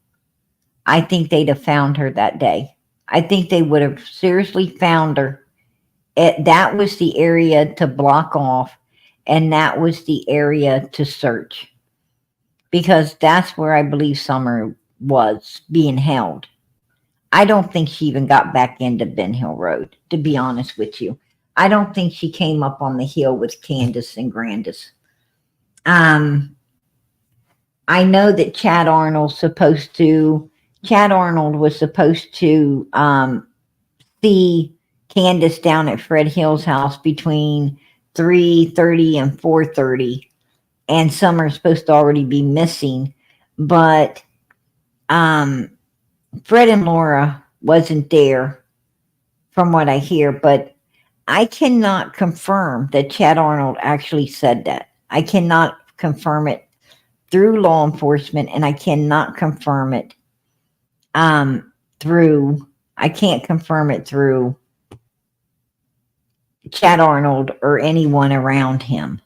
Speaker 1: I think they'd have found her that day. I think they would have seriously found her. That was the area to block off, and that was the area to search, because that's where I believe Summer was being held. I don't think she even got back into Ben Hill Road, to be honest with you. I don't think she came up on the hill with Candace and Grandis. Um, I know that Chad Arnold was supposed to see Candace down at Fred Hill's house between 3:30 and 4:30, and Summer's supposed to already be missing, but um, Fred and Laura wasn't there, from what I hear, but I cannot confirm that Chad Arnold actually said that. I cannot confirm it through law enforcement, and I cannot confirm it through. I can't confirm it through Chad Arnold or anyone around him.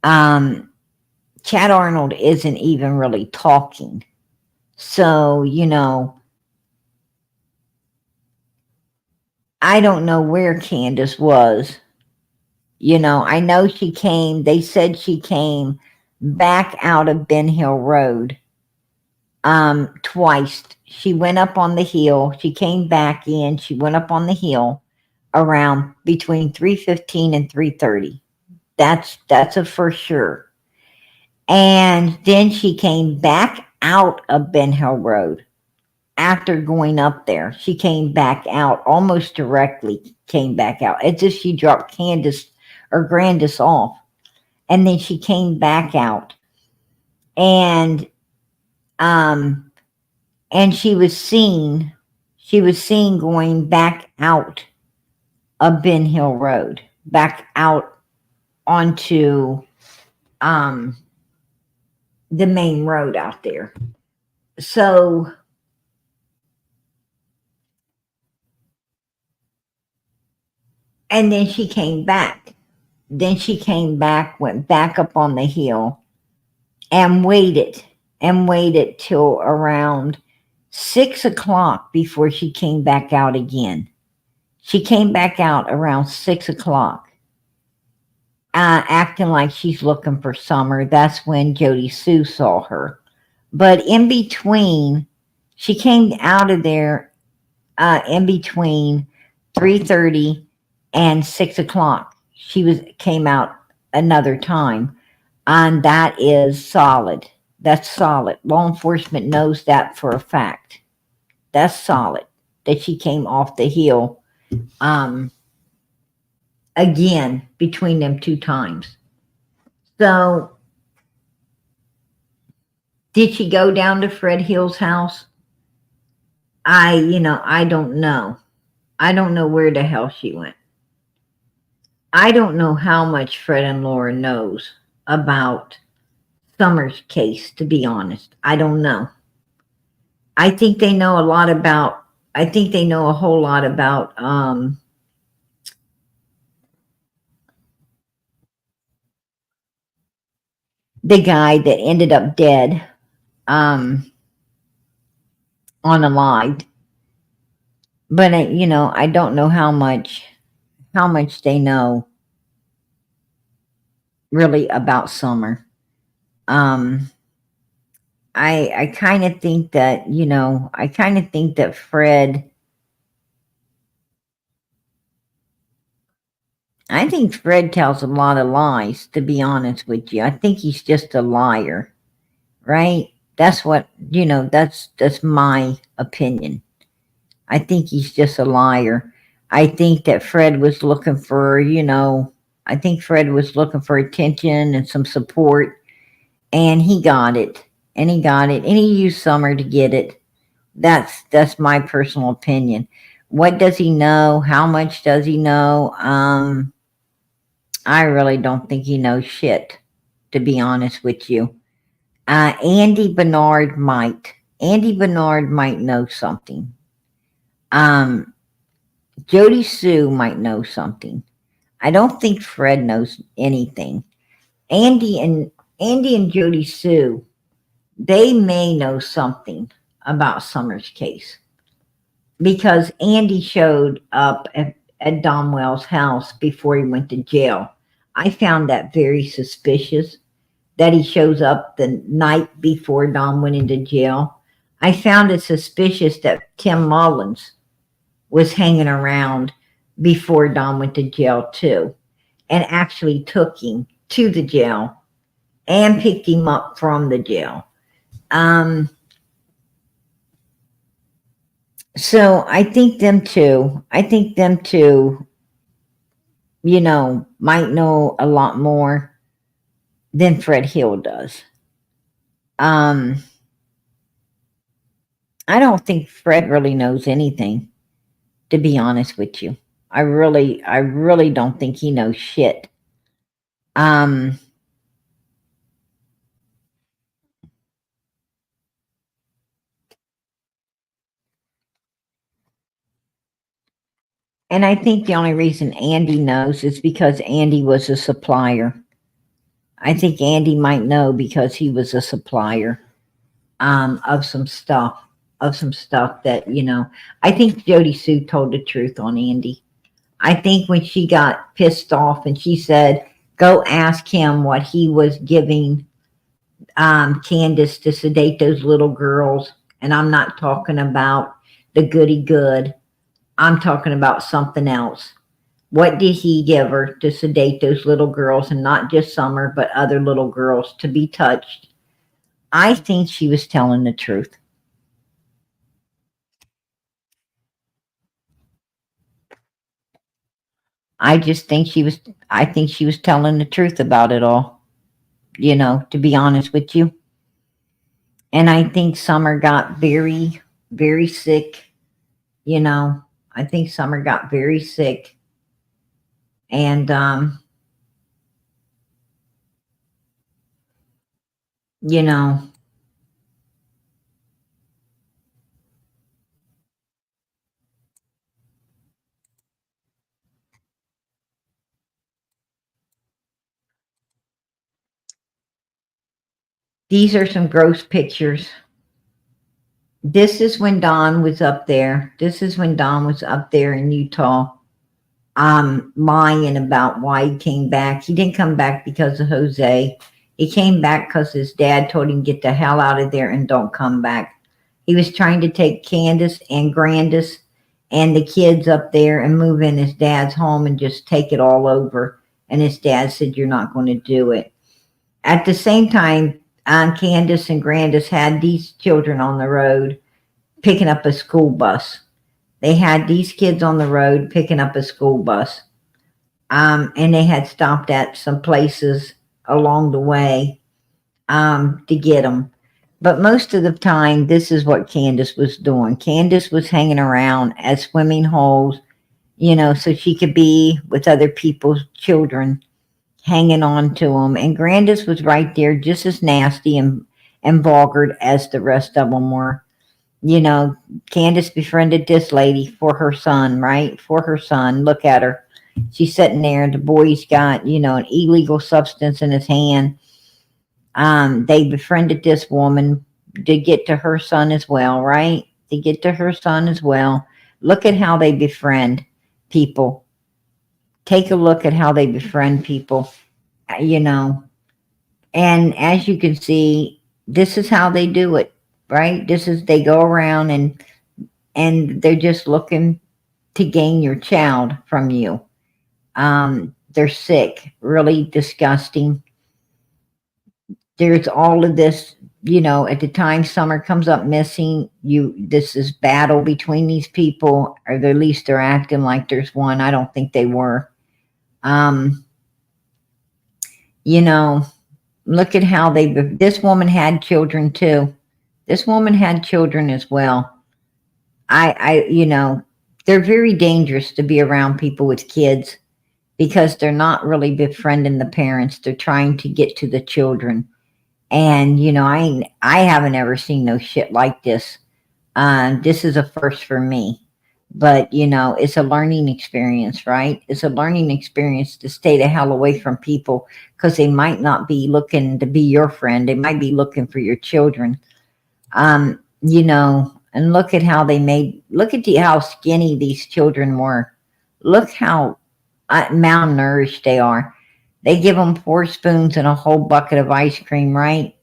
Speaker 1: Chad Arnold isn't even really talking, so I don't know where Candace was. I know she came. They said she came back out of Ben Hill Road twice. She went up on the hill. She came back in. She went up on the hill around between 3:15 and 3:30. That's a for sure. And then she came back out of Ben Hill Road after going up there. She came back out almost directly. Came back out as if she dropped Candace or Grandis off, and then she came back out, and um and she was seen going back out of Ben Hill Road, back out onto the main road out there. So, and then she came back. Went back up on the hill, and waited till around 6 o'clock before she came back out again. She came back out around 6 o'clock, acting like she's looking for Summer. That's when Jody Sue saw her. But in between, she came out of there in between 3:30 and 6 o'clock. She came out another time, and that is solid. That's solid. Law enforcement knows that for a fact. That's solid. That she came off the hill again between them two times. So, did she go down to Fred Hill's house? I don't know. I don't know where the hell she went. I don't know how much Fred and Laura knows about Summer's case, to be honest. I don't know. I think they know a whole lot about the guy that ended up dead unalived. But I don't know how much they know really about Summer. I kind of think that, I kind of think that I think Fred tells a lot of lies, to be honest with you. I think he's just a liar, right? That's what, that's my opinion. I think he's just a liar. I think that Fred was looking for, I think Fred was looking for attention and some support, and he got it. And he got it, and he used Summer to get it. That's my personal opinion. What does he know? How much does he know? I really don't think he knows shit, to be honest with you. Andy Bernard might. Andy Bernard might know something. Um, Jody Sue might know something. I don't think Fred knows anything. Andy and Andy and Jody Sue, they may know something about Summer's case because Andy showed up at Domwell's house before he went to jail. I found that very suspicious that he shows up the night before Dom went into jail. I found it suspicious that Tim Mullins was hanging around before Dom went to jail too, and actually took him to the jail and picked him up from the jail. Um, so I think them two. I think them two. Might know a lot more than Fred Hill does. Um, I don't think Fred really knows anything, to be honest with you. I really don't think he knows shit. Um, and I think the only reason Andy knows is because Andy was a supplier. I think Andy might know because he was a supplier of some stuff that I think Jody Sue told the truth on Andy. I think when she got pissed off and she said, "Go ask him what he was giving Candace to sedate those little girls," and I'm not talking about the goody good. I'm talking about something else. What did he give her to sedate those little girls, and not just Summer, but other little girls to be touched? I think she was telling the truth. I just think she was. I think she was telling the truth about it all. To be honest with you, and I think Summer got very, very sick. You know, I think Summer got very sick, and you know, these are some gross pictures. This is when Don was up there. This is when Don was up there in Utah, lying about why he came back. He didn't come back because of Jose. He came back because his dad told him, "Get the hell out of there and don't come back." He was trying to take Candace and Grandis and the kids up there and move in his dad's home and just take it all over. And his dad said, "You're not going to do it." At the same time, Candace and Grandis had these children on the road picking up a school bus. They had these kids on the road picking up a school bus. And they had stopped at some places along the way to get them. But most of the time, this is what Candace was doing. Candace was hanging around at swimming holes, so she could be with other people's children, hanging on to them. And Grandis was right there, just as nasty and vulgar as the rest of them were. Candace befriended this lady for her son, right? For her son. Look at her. She's sitting there, and the boy's got, an illegal substance in his hand. They befriended this woman to get to her son as well, right? To get to her son as well. Look at how they befriend people. Take a look at how they befriend people, you know. And as you can see, This is how they do it, right? This is they go around and they're just looking to gain your child from you. They're sick, really disgusting. There's all of this, at the time Summer comes up missing, this is battle between these people, or at least they're acting like there's one. I don't think they were. Um, you know, look at how this woman had children too. This woman had children as well. They're very dangerous to be around people with kids because they're not really befriending the parents. They're trying to get to the children. And I haven't ever seen no shit like this. This is a first for me. But it's a learning experience, right? It's a learning experience to stay the hell away from people because they might not be looking to be your friend. They might be looking for your children. And look at how how skinny these children were. Look how malnourished they are. They give them 4 spoons and a whole bucket of ice cream, right?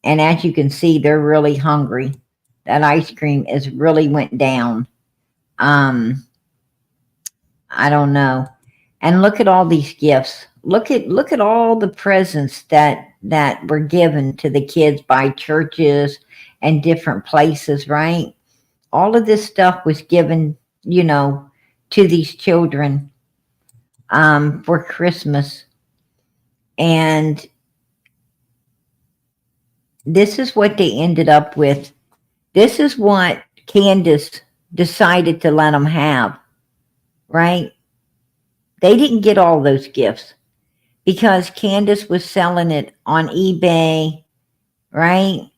Speaker 1: And as you can see, they're really hungry. That ice cream is really went down. I don't know. And look at all these gifts. Look at all the presents that were given to the kids by churches and different places, right? All of this stuff was given, to these children for Christmas. And this is what they ended up with. This is what Candace decided to let them have, right? They didn't get all those gifts because Candace was selling it on eBay, right?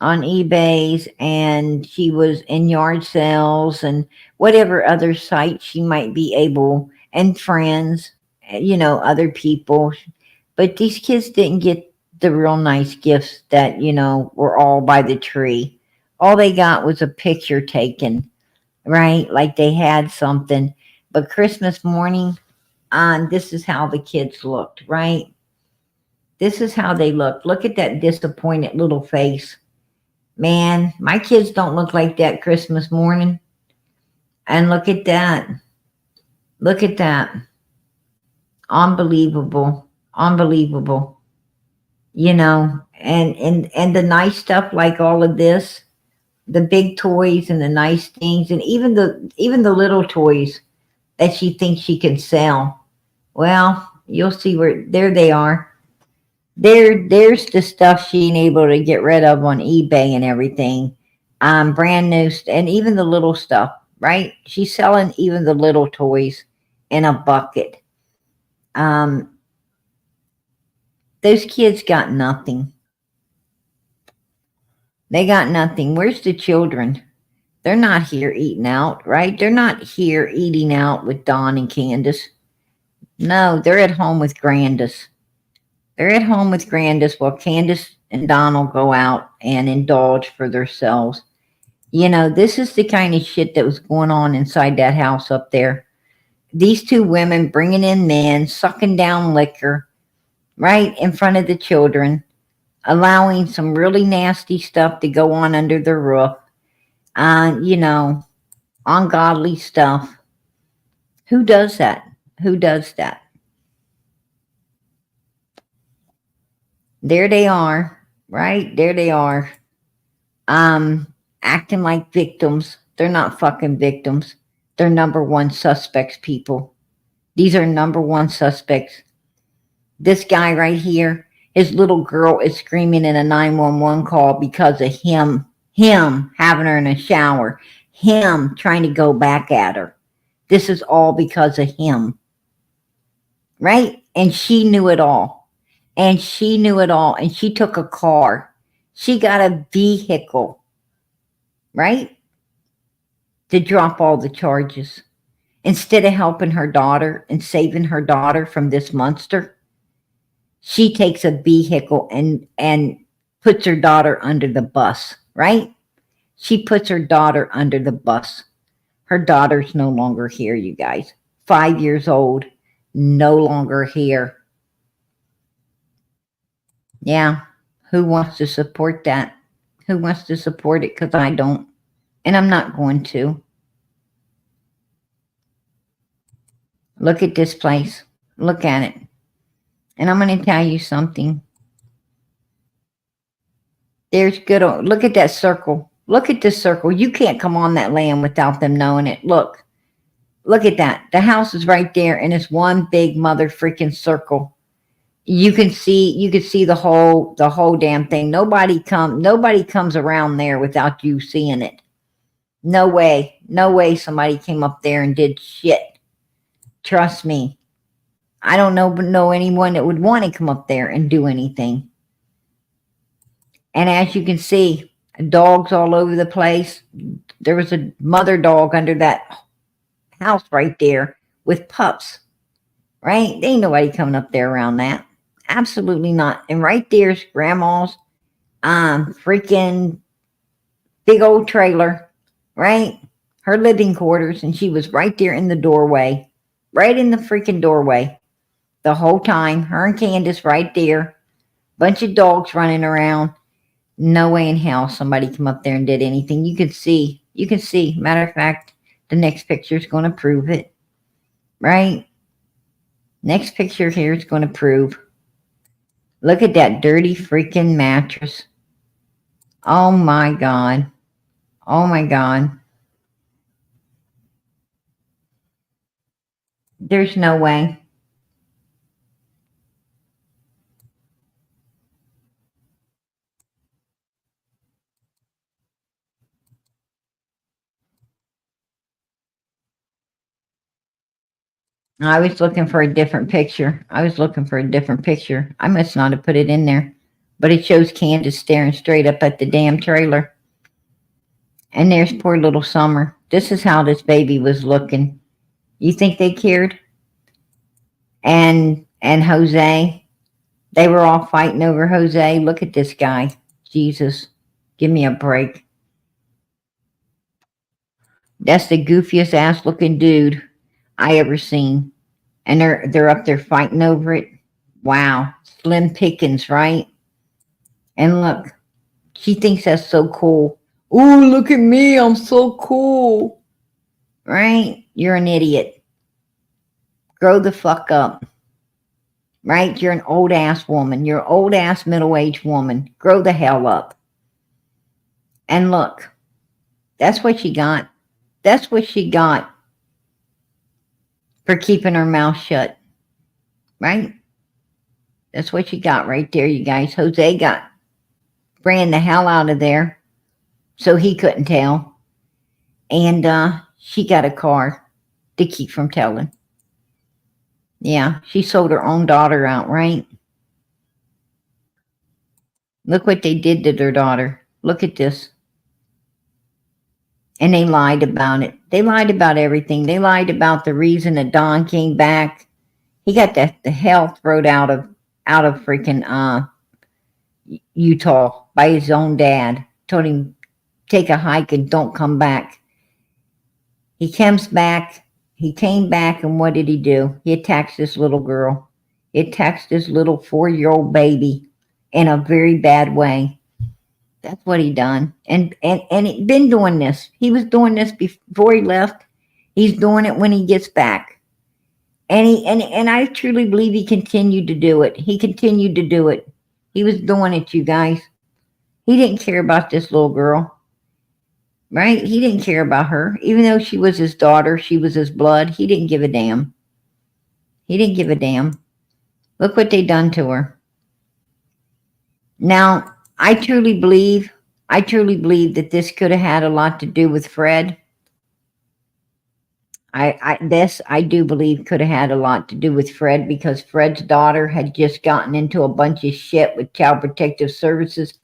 Speaker 1: On eBay's, and she was in yard sales and whatever other sites she might be able, and friends, other people. But these kids didn't get the real nice gifts that, were all by the tree. All they got was a picture taken, right? Like they had something. But Christmas morning, this is how the kids looked, right? This is how they looked. Look at that disappointed little face. Man, my kids don't look like that Christmas morning. And look at that. Look at that. Unbelievable. Unbelievable. And the nice stuff like all of this, the big toys and the nice things, and even the little toys that she thinks she can sell. Well, you'll see where there they are. There's the stuff she ain't able to get rid of on eBay and everything. Brand new, and even the little stuff, right? She's selling even the little toys in a bucket. Those kids got nothing. They got nothing. Where's the children? They're not here eating out, right? They're not here eating out with Dawn and Candace. No, they're at home with Grandis. They're at home with Grandis while Candace and Donald go out and indulge for themselves. This is the kind of shit that was going on inside that house up there. These two women bringing in men, sucking down liquor right in front of the children, allowing some really nasty stuff to go on under the roof. Ungodly stuff. Who does that? Who does that? There they are, right? There they are. Acting like victims. They're not fucking victims. They're number one suspects, people. These are number one suspects. This guy right here, his little girl is screaming in a 911 call because of him having her in a shower, him trying to go back at her. This is all because of him, right? And she knew it all. And she knew it all. And she took a car. She got a vehicle, right? To drop all the charges. Instead of helping her daughter and saving her daughter from this monster, she takes a vehicle and puts her daughter under the bus, right? She puts her daughter under the bus. Her daughter's no longer here, you guys. 5 years old, no longer here. Yeah, Who wants to support that? Who wants to support it? Because I don't. And I'm not going to. Look at this place. Look at it. And I'm going to tell you something. There's good. Look at that circle. Look at this circle. You can't come on that land without them knowing it. Look. Look at that. The house is right there, and it's one big mother freaking circle. You can see the whole damn thing. Nobody comes around there without you seeing it. No way. No way somebody came up there and did shit. Trust me. I don't know anyone that would want to come up there and do anything. And as you can see, dogs all over the place. There was a mother dog under that house right there with pups. Right? There ain't nobody coming up there around that. Absolutely not. And right there's grandma's freaking big old trailer, right? Her living quarters, and she was right there in the doorway. Right in the freaking doorway. The whole time. Her and Candace right there. Bunch of dogs running around. No way in hell somebody come up there and did anything. You can see. Matter of fact, the next picture is going to prove it. Right? Next picture here is going to prove. Look at that dirty freaking mattress. Oh my God. Oh my God. There's no way. I was looking for a different picture. I must not have put it in there. But it shows Candace staring straight up at the damn trailer. And there's poor little Summer. This is how this baby was looking. You think they cared? And Jose, they were all fighting over Jose. Look at this guy. Jesus, give me a break. That's the goofiest ass looking dude I ever seen. And they're up there fighting over it. Wow. Slim pickings, right? And look, she thinks that's so cool. Oh, look at me, I'm so cool. Right? You're an idiot. Grow the fuck up. Right? You're an old ass woman. You're an old ass middle aged woman. Grow the hell up. And look, that's what she got. That's what she got for keeping her mouth shut. Right? That's what she got right there, you guys. Jose ran the hell out of there so he couldn't tell. And she got a car to keep from telling. Yeah, she sold her own daughter out, right? Look what they did to their daughter. Look at this. And they lied about it. They lied about everything. They lied about the reason that Don came back. He got the hell thrown out of freaking Utah by his own dad. Told him take a hike and don't come back. He comes back. He came back, and what did he do? He attacks this little girl. He attacks this little 4-year-old baby in a very bad way. That's what he done. And he been doing this. He was doing this before he left. He's doing it when he gets back. And I truly believe he continued to do it. He continued to do it. He was doing it, you guys. He didn't care about this little girl. Right? He didn't care about her. Even though she was his daughter, she was his blood, he didn't give a damn. He didn't give a damn. Look what they done to her. Now, I truly believe that this could have had a lot to do with Fred. I do believe could have had a lot to do with Fred, because Fred's daughter had just gotten into a bunch of shit with Child Protective Services,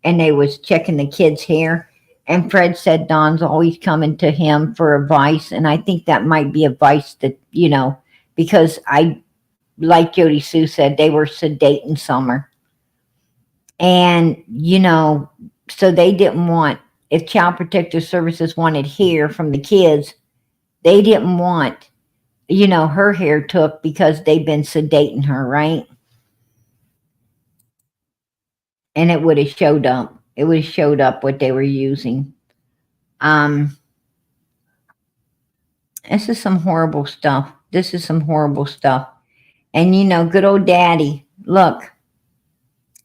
Speaker 1: and they was checking the kid's hair. And Fred said Don's always coming to him for advice. And I think that might be advice that, because like Jody Sue said, they were sedating Summer. And, so they didn't want, if Child Protective Services wanted hair from the kids, they didn't want, her hair took because they've been sedating her, right? and it would have showed up. It would have showed up what they were using. Um, this is some horrible stuff. This is some horrible stuff. And you know, good old daddy, look,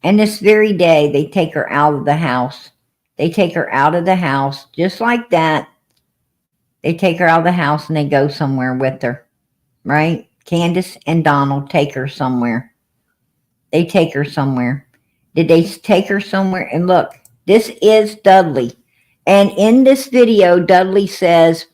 Speaker 1: and this very day they take her out of the house. They take her out of the house just like that. They take her out of the house and they go somewhere with her, right? Candace and Donald take her somewhere. They take her somewhere. Did they take her somewhere? And look, this is Dudley. And in this video, Dudley says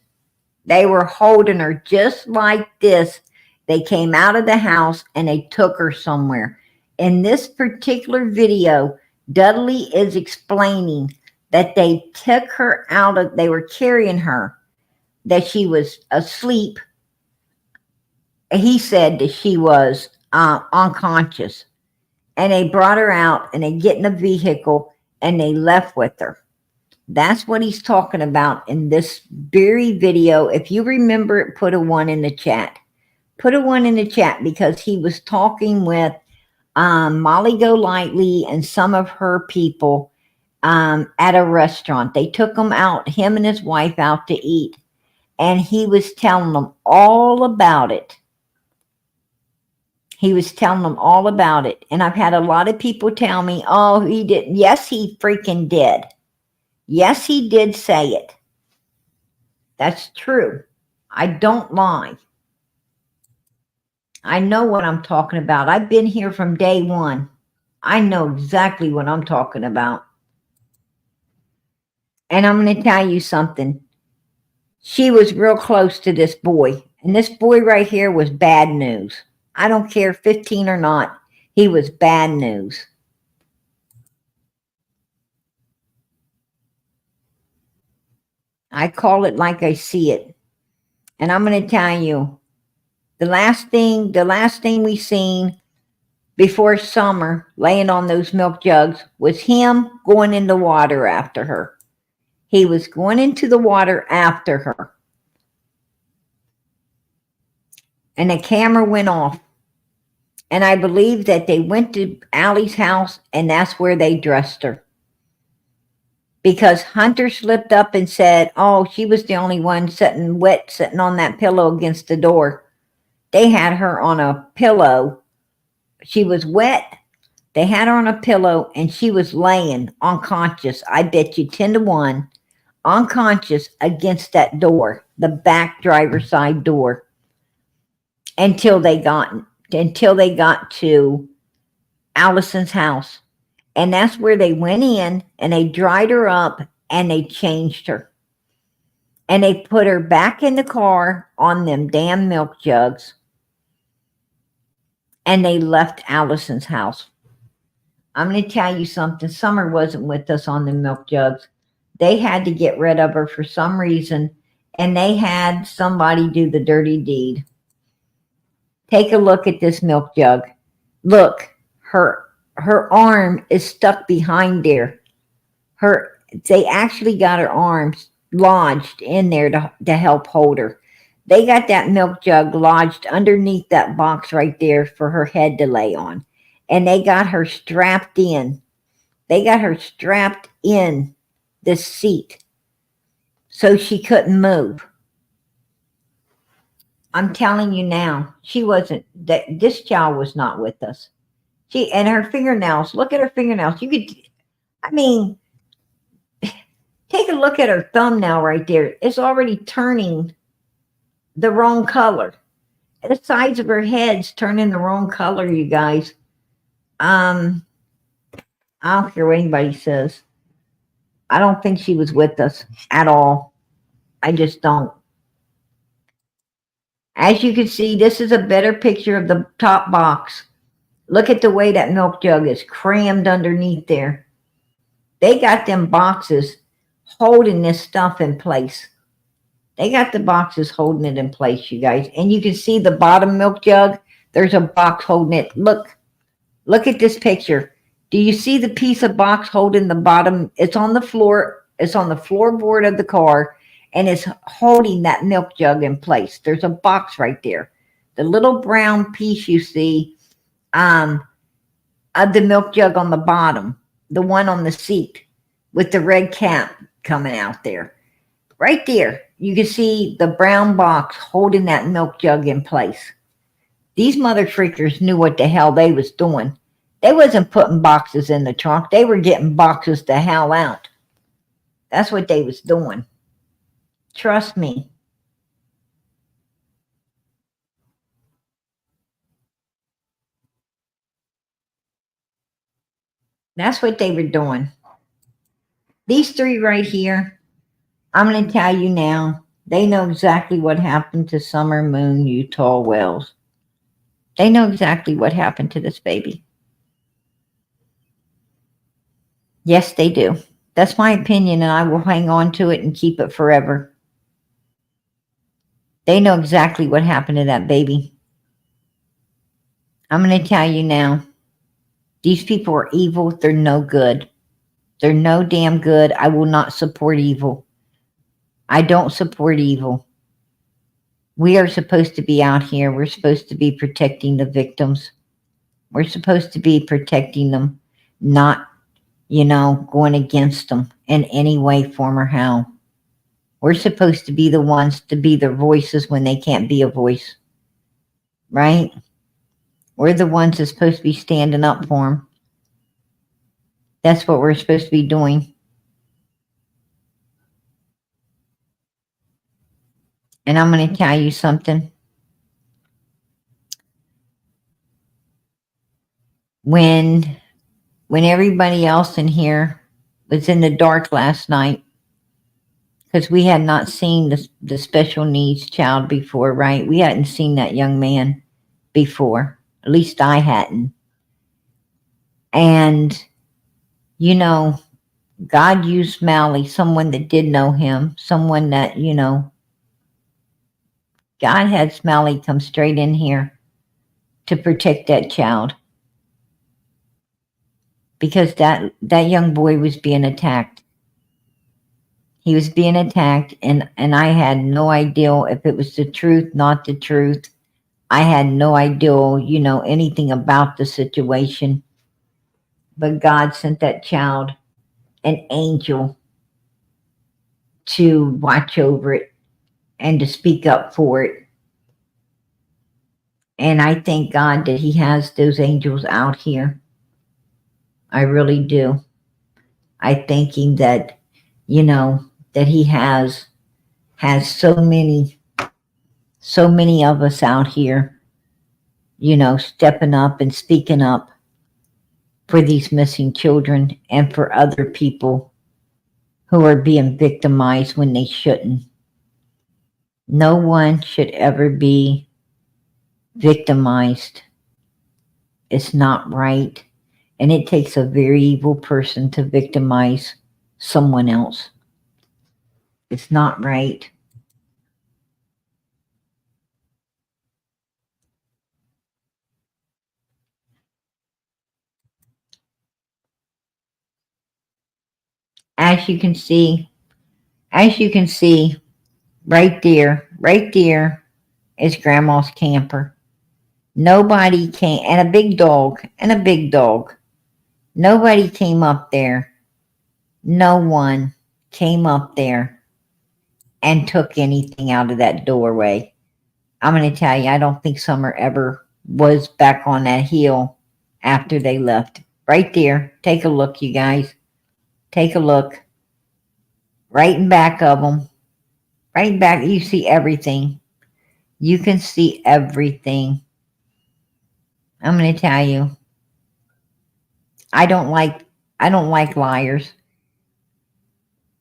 Speaker 1: they were holding her just like this. They came out of the house and they took her somewhere. In this particular video, Dudley is explaining that they took her out of, they were carrying her, that she was asleep. He said that she was unconscious. And they brought her out and they get in a vehicle and they left with her. That's what he's talking about in this very video. If you remember it, put a 1 in the chat. Put a 1 in the chat because he was talking with Molly Golightly and some of her people at a restaurant. They took him out, him and his wife, out to eat. And he was telling them all about it. He was telling them all about it. And I've had a lot of people tell me, oh, he didn't. Yes, he freaking did. Yes, he did say it. That's true. I don't lie. I know what I'm talking about. I've been here from day one. I know exactly what I'm talking about. And I'm going to tell you something. She was real close to this boy. And this boy right here was bad news. I don't care 15 or not. He was bad news. I call it like I see it. And I'm going to tell you, the last thing we seen before Summer laying on those milk jugs was him going in the water after her. He was going into the water after her. And the camera went off. And I believe that they went to Allie's house and that's where they dressed her. Because Hunter slipped up and said, oh, she was the only one sitting on that pillow against the door. They had her on a pillow. She was wet. They had her on a pillow and she was laying unconscious. I bet you 10 to 1, unconscious against that door, the back driver's side door, until they got to Allison's house. And that's where they went in and they dried her up and they changed her. And they put her back in the car on them damn milk jugs. And they left Allison's house. I'm going to tell you something. Summer wasn't with us on the milk jugs. They had to get rid of her for some reason. And they had somebody do the dirty deed. Take a look at this milk jug. Look, her arm is stuck behind there. They actually got her arms lodged in there to help hold her. They got that milk jug lodged underneath that box right there for her head to lay on. And they got her strapped in. They got her strapped in this seat so she couldn't move. I'm telling you now, this child was not with us. And her fingernails, look at her fingernails. Take a look at her thumbnail right there. It's already turning the wrong color. The sides of her head's turning the wrong color, you guys. I don't care what anybody says. I don't think she was with us at all. I just don't. As you can see, this is a better picture of the top box. Look at the way that milk jug is crammed underneath there. They got them boxes holding this stuff in place. They got the boxes holding it in place, you guys. And you can see the bottom milk jug. There's a box holding it. Look at this picture. Do you see the piece of box holding the bottom? It's on the floor. It's on the floorboard of the car. And it's holding that milk jug in place. There's a box right there. The little brown piece you see of the milk jug on the bottom. the one on the seat with the red cap coming out there. Right there, you can see the brown box holding that milk jug in place. These mother freakers knew what the hell they was doing. They wasn't putting boxes in the trunk. They were getting boxes the hell out. That's what they was doing. Trust me. That's what they were doing. These three right here, I'm going to tell you now, they know exactly what happened to Summer Moon Utah Wells. They know exactly what happened to this baby. Yes, they do. That's my opinion, and I will hang on to it and keep it forever. They know exactly what happened to that baby. I'm going to tell you now, these people are evil. They're no good. They're no damn good. I will not support evil. I don't support evil. We are supposed to be out here. We're supposed to be protecting the victims. We're supposed to be protecting them, not, going against them in any way, form, or how. We're supposed to be the ones to be their voices when they can't be a voice. Right? We're the ones that's supposed to be standing up for them. That's what we're supposed to be doing. And I'm going to tell you something. When everybody else in here was in the dark last night, because we had not seen the special needs child before, right? We hadn't seen that young man before. At least I hadn't. And, God used Mally, someone that did know him, someone that, God had Smiley come straight in here to protect that child. Because that young boy was being attacked. He was being attacked, and I had no idea if it was the truth, not the truth. I had no idea, anything about the situation. But God sent that child, an angel, to watch over it and to speak up for it. And I thank God that He has those angels out here. I really do. I thank Him that, that He has so many of us out here, stepping up and speaking up for these missing children and for other people who are being victimized when they shouldn't. No one should ever be victimized. It's not right. And it takes a very evil person to victimize someone else. It's not right. As you can see, right there is Grandma's camper. Nobody came, and a big dog. Nobody came up there. No one came up there and took anything out of that doorway. I'm going to tell you, I don't think Summer ever was back on that hill after they left. Right there. Take a look, you guys. Take a look. Right in back of them. Right back. You see everything. You can see everything. I'm going to tell you, I don't like liars.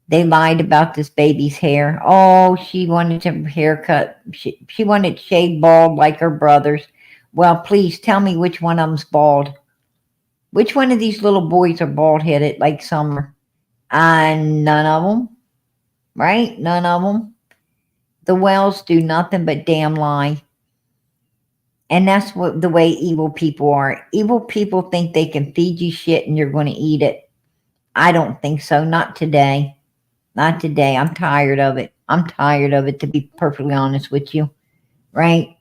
Speaker 1: They lied about this baby's hair. Oh, she wanted her haircut. She wanted shaved bald like her brothers. Well, please tell me which one of them's bald. Which one of these little boys are bald-headed like Summer? None of them. Right? None of them. The Wells do nothing but damn lie. And that's what the way evil people are. Evil people think they can feed you shit and you're going to eat it. I don't think so. Not today. Not today. I'm tired of it. I'm tired of it, to be perfectly honest with you. Right?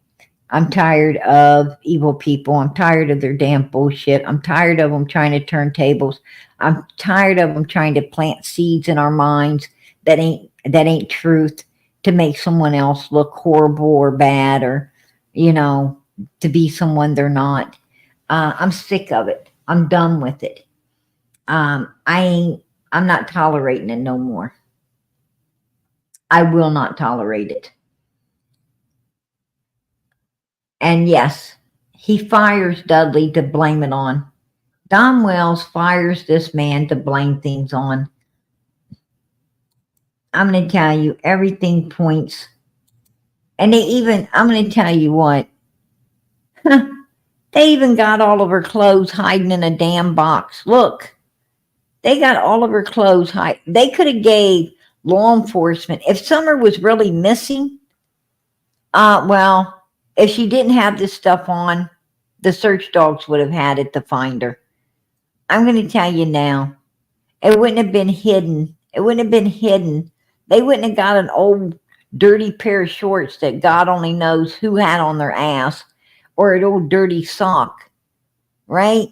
Speaker 1: I'm tired of evil people. I'm tired of their damn bullshit. I'm tired of them trying to turn tables. I'm tired of them trying to plant seeds in our minds that ain't truth, to make someone else look horrible or bad, or you know, to be someone they're not. I'm sick of it. I'm done with it. I ain't. I'm not tolerating it no more. I will not tolerate it. And yes, he fires Dudley to blame it on. Don Wells fires this man to blame things on. I'm going to tell you, everything points. And I'm going to tell you what, they even got all of her clothes hiding in a damn box. Look, they got all of her clothes hiding. They could have gave law enforcement, if Summer was really missing, well, if she didn't have this stuff on, the search dogs would have had it to find her. I'm going to tell you now, it wouldn't have been hidden. It wouldn't have been hidden. They wouldn't have got an old dirty pair of shorts that God only knows who had on their ass, or an old dirty sock, right?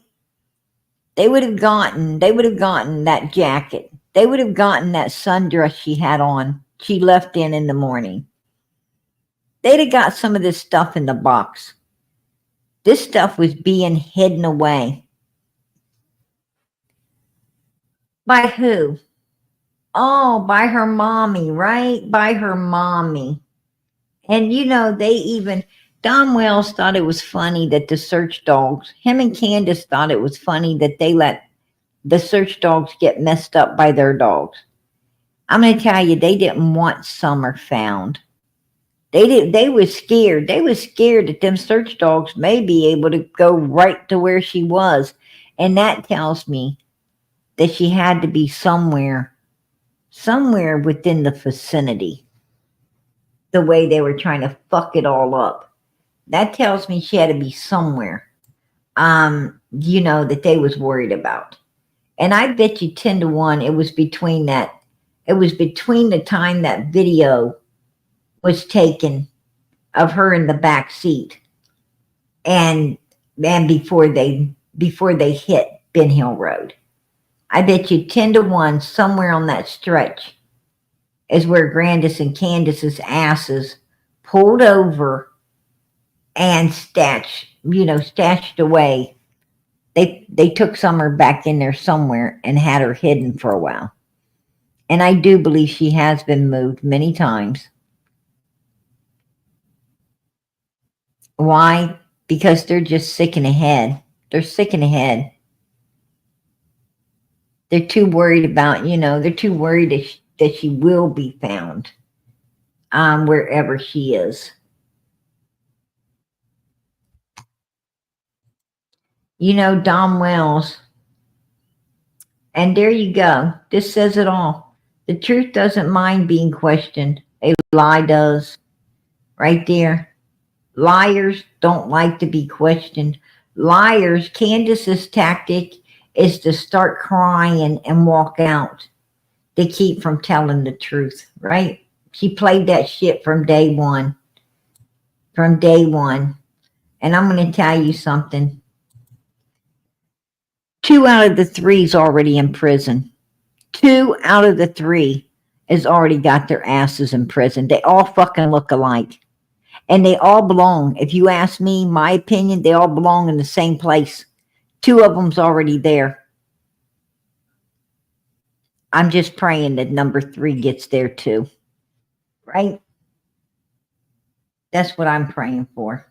Speaker 1: They would have gotten that jacket. They would have gotten that sundress she had on. She left in the morning. They'd have got some of this stuff in the box. This stuff was being hidden away. By who? Oh, by her mommy, right? By her mommy. And they even, Don Wells thought it was funny that the search dogs, him and Candace thought it was funny that they let the search dogs get messed up by their dogs. I'm going to tell you, they didn't want Summer found. They was scared. They was scared that them search dogs may be able to go right to where she was. And that tells me that she had to be somewhere within the vicinity, the way they were trying to fuck it all up. That tells me she had to be somewhere, that they was worried about. And I bet you 10 to 1 it was between the time that video was taken of her in the back seat, and before they hit Ben Hill Road. I bet you 10 to 1 somewhere on that stretch is where Grandis and Candace's asses pulled over and stashed away. They took Summer back in there somewhere and had her hidden for a while. And I do believe she has been moved many times. Why? Because they're just sick in the head. They're sick in the head. They're too worried about, they're too worried that she will be found, wherever she is. Don Wells. And there you go. This says it all. The truth doesn't mind being questioned. A lie does. Right there. Liars don't like to be questioned. Liars, Candace's tactic is to start crying and walk out to keep from telling the truth, right? She played that shit from day one. From day one. And I'm going to tell you something. 2 out of the 3's already in prison. 2 out of the 3 has already got their asses in prison. They all fucking look alike. And they all belong. If you ask me, my opinion, they all belong in the same place. 2 of them's already there. I'm just praying that number 3 gets there too. Right? That's what I'm praying for.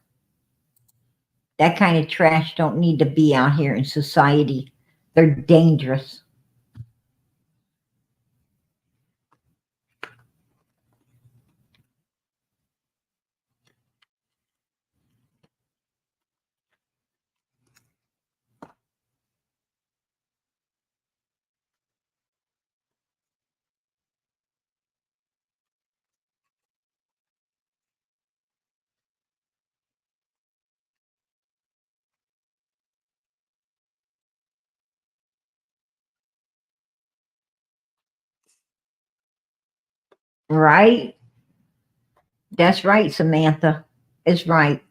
Speaker 1: That kind of trash don't need to be out here in society. They're dangerous. Right? That's right, Samantha. It's right.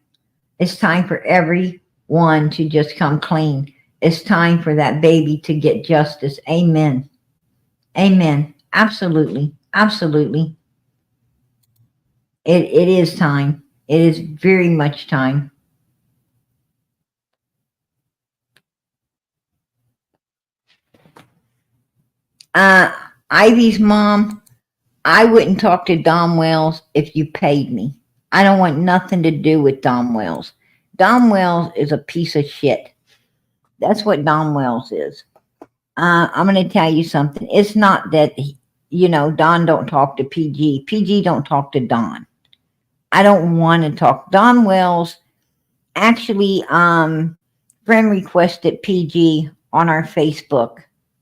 Speaker 1: It's time for everyone to just come clean. It's time for that baby to get justice. Amen. Amen. Absolutely. Absolutely. It is time. It is very much time. Uh, Ivy's mom, I wouldn't talk to Dom Wells if you paid me. I don't want nothing to do with Dom Wells. Dom Wells is a piece of shit. That's what Dom Wells is. I'm going to tell you something. It's not that, Don don't talk to PG. PG don't talk to Don. I don't want to talk. Don Wells actually, friend requested PG on our Facebook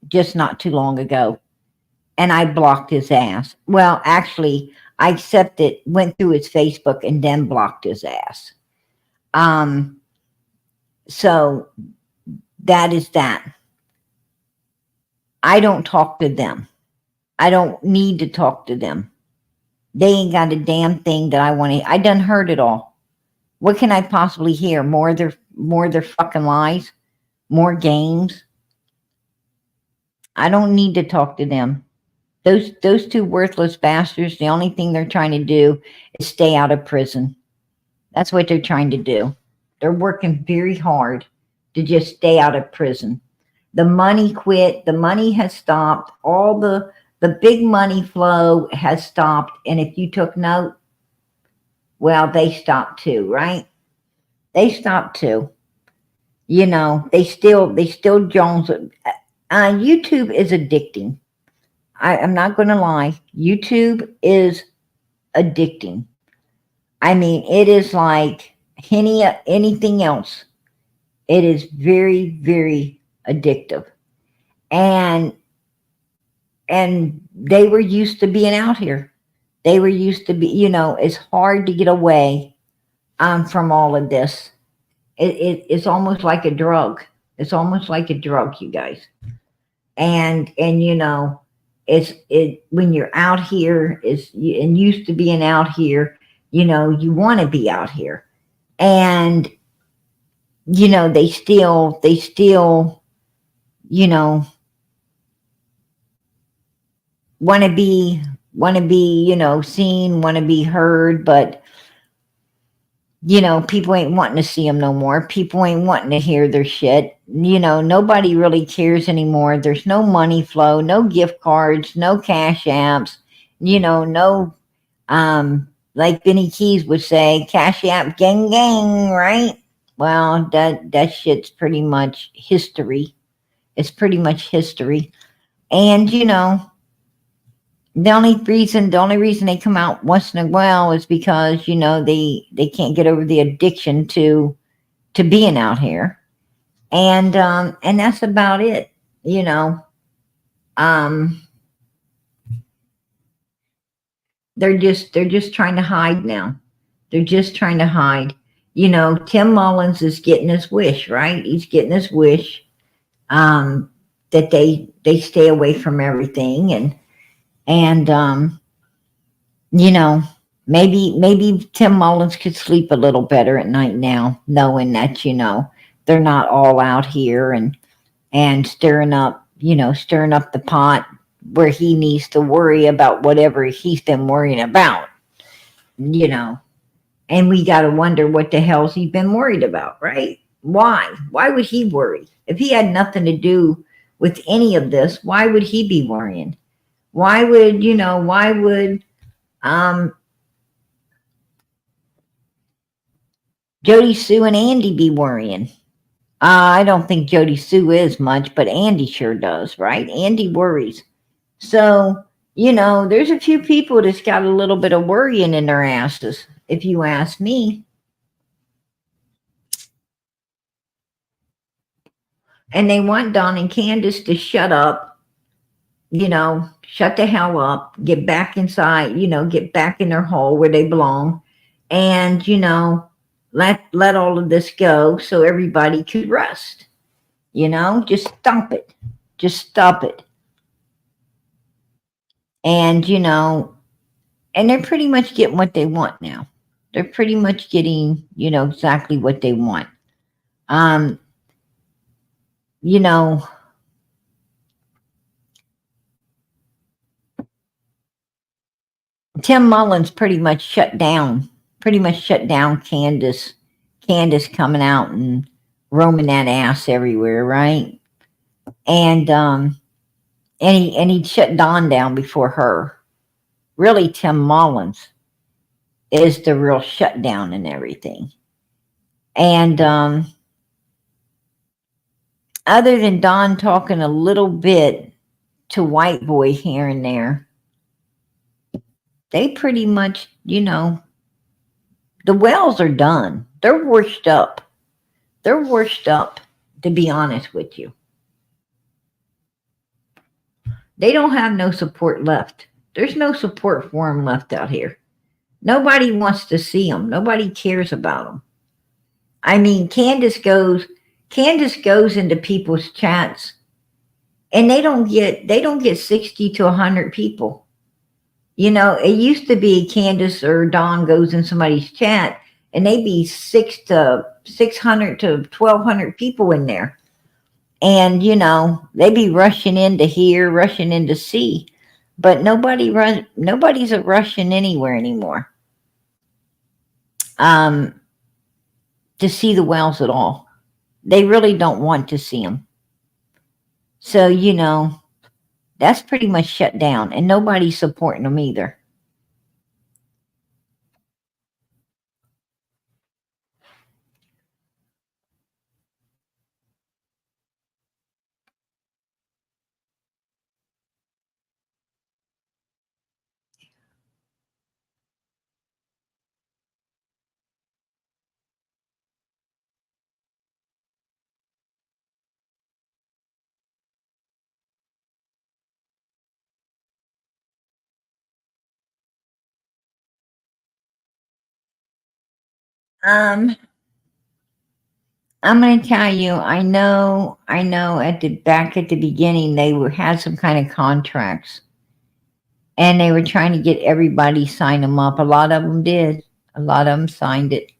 Speaker 1: just not too long ago, and I blocked his ass. Well, actually, I accepted, went through his Facebook, and then blocked his ass. Um, so that is that. I don't talk to them. I don't need to talk to them. They ain't got a damn thing that I want to. I done heard it all. What can I possibly hear? More of their fucking lies, more games. I don't need to talk to them. Those two worthless bastards. The only thing they're trying to do is stay out of prison. That's what they're trying to do. They're working very hard to just stay out of prison. The money quit. The money has stopped. All the big money flow has stopped. And if you took note, well, they stopped too, right? They stopped too. They still Jones. YouTube is addicting. I'm not going to lie. YouTube is addicting. I mean, it is like anything else. It is very, very addictive. And they were used to being out here. They were used to be, it's hard to get away from all of this. It's almost like a drug. It's almost like a drug, you guys. And it when you're out here is and used to being out here, you want to be out here, and they still you know want to be seen, want to be heard, but people ain't wanting to see them no more. People ain't wanting to hear their shit. Nobody really cares anymore. There's no money flow, no gift cards, no cash apps, no, like Benny Keys would say, cash app gang gang, right? Well, that shit's pretty much history. It's pretty much history. And, the only reason they come out once in a while is because they can't get over the addiction to being out here, and that's about it. you know um they're just trying to hide now. They're just trying to hide. Tim Mullins is getting his wish, right? He's getting his wish, that they stay away from everything, and you know, maybe Tim Mullins could sleep a little better at night now, knowing that they're not all out here and stirring up the pot where he needs to worry about whatever he's been worrying about. You know, and we got to wonder what the hell's he been worried about, right? Why? Why would he worry if he had nothing to do with any of this? Why would he be worrying? Why would um Jody Sue and Andy be worrying? I don't think Jody Sue is much, but Andy sure does, right? Andy worries. So, there's a few people that's got a little bit of worrying in their asses, if you ask me. And they want Don and Candace to shut up, shut the hell up, get back inside, get back in their hole where they belong, and, let all of this go so everybody could rest. Just stop it. Just stop it. And, and they're pretty much getting what they want now. They're pretty much getting, exactly what they want. Um, you know, Tim Mullins pretty much shut down Candace coming out and roaming that ass everywhere, right? And he shut Don down before her. Really, Tim Mullins is the real shutdown and everything. And other than Don talking a little bit to White Boy here and there, they pretty much, the wells are done. They're washed up. They're washed up, to be honest with you. They don't have no support left. There's no support for them left out here. Nobody wants to see them. Nobody cares about them. I mean, Candace goes into people's chats, and they don't get 60 to 100 people. It used to be Candace or Dawn goes in somebody's chat, and they be 600 to 1,200 people in there. And, they be rushing in to hear, rushing in to see. But nobody's a rushing anywhere anymore to see the wells at all. They really don't want to see them. So, that's pretty much shut down. And nobody's supporting them either. Um, I'm going to tell you, I know back at the beginning, they had some kind of contracts, and they were trying to get everybody sign them up. A lot of them did. A lot of them signed it.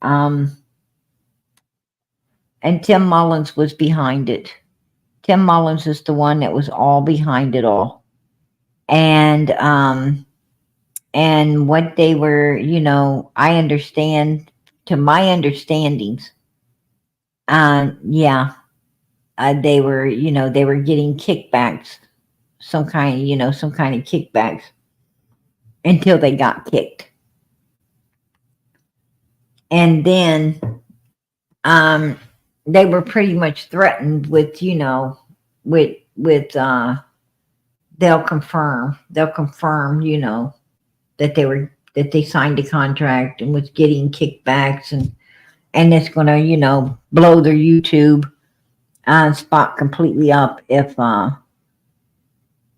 Speaker 1: Um, and Tim Mullins was behind it. Tim Mullins is the one that was all behind it all. And what they were, I understand, to my understandings, yeah, they were getting kickbacks, some kind of kickbacks until they got kicked. And then um, they were pretty much threatened with, with they'll confirm, that they signed a contract and was getting kickbacks, and it's gonna, blow their YouTube spot completely up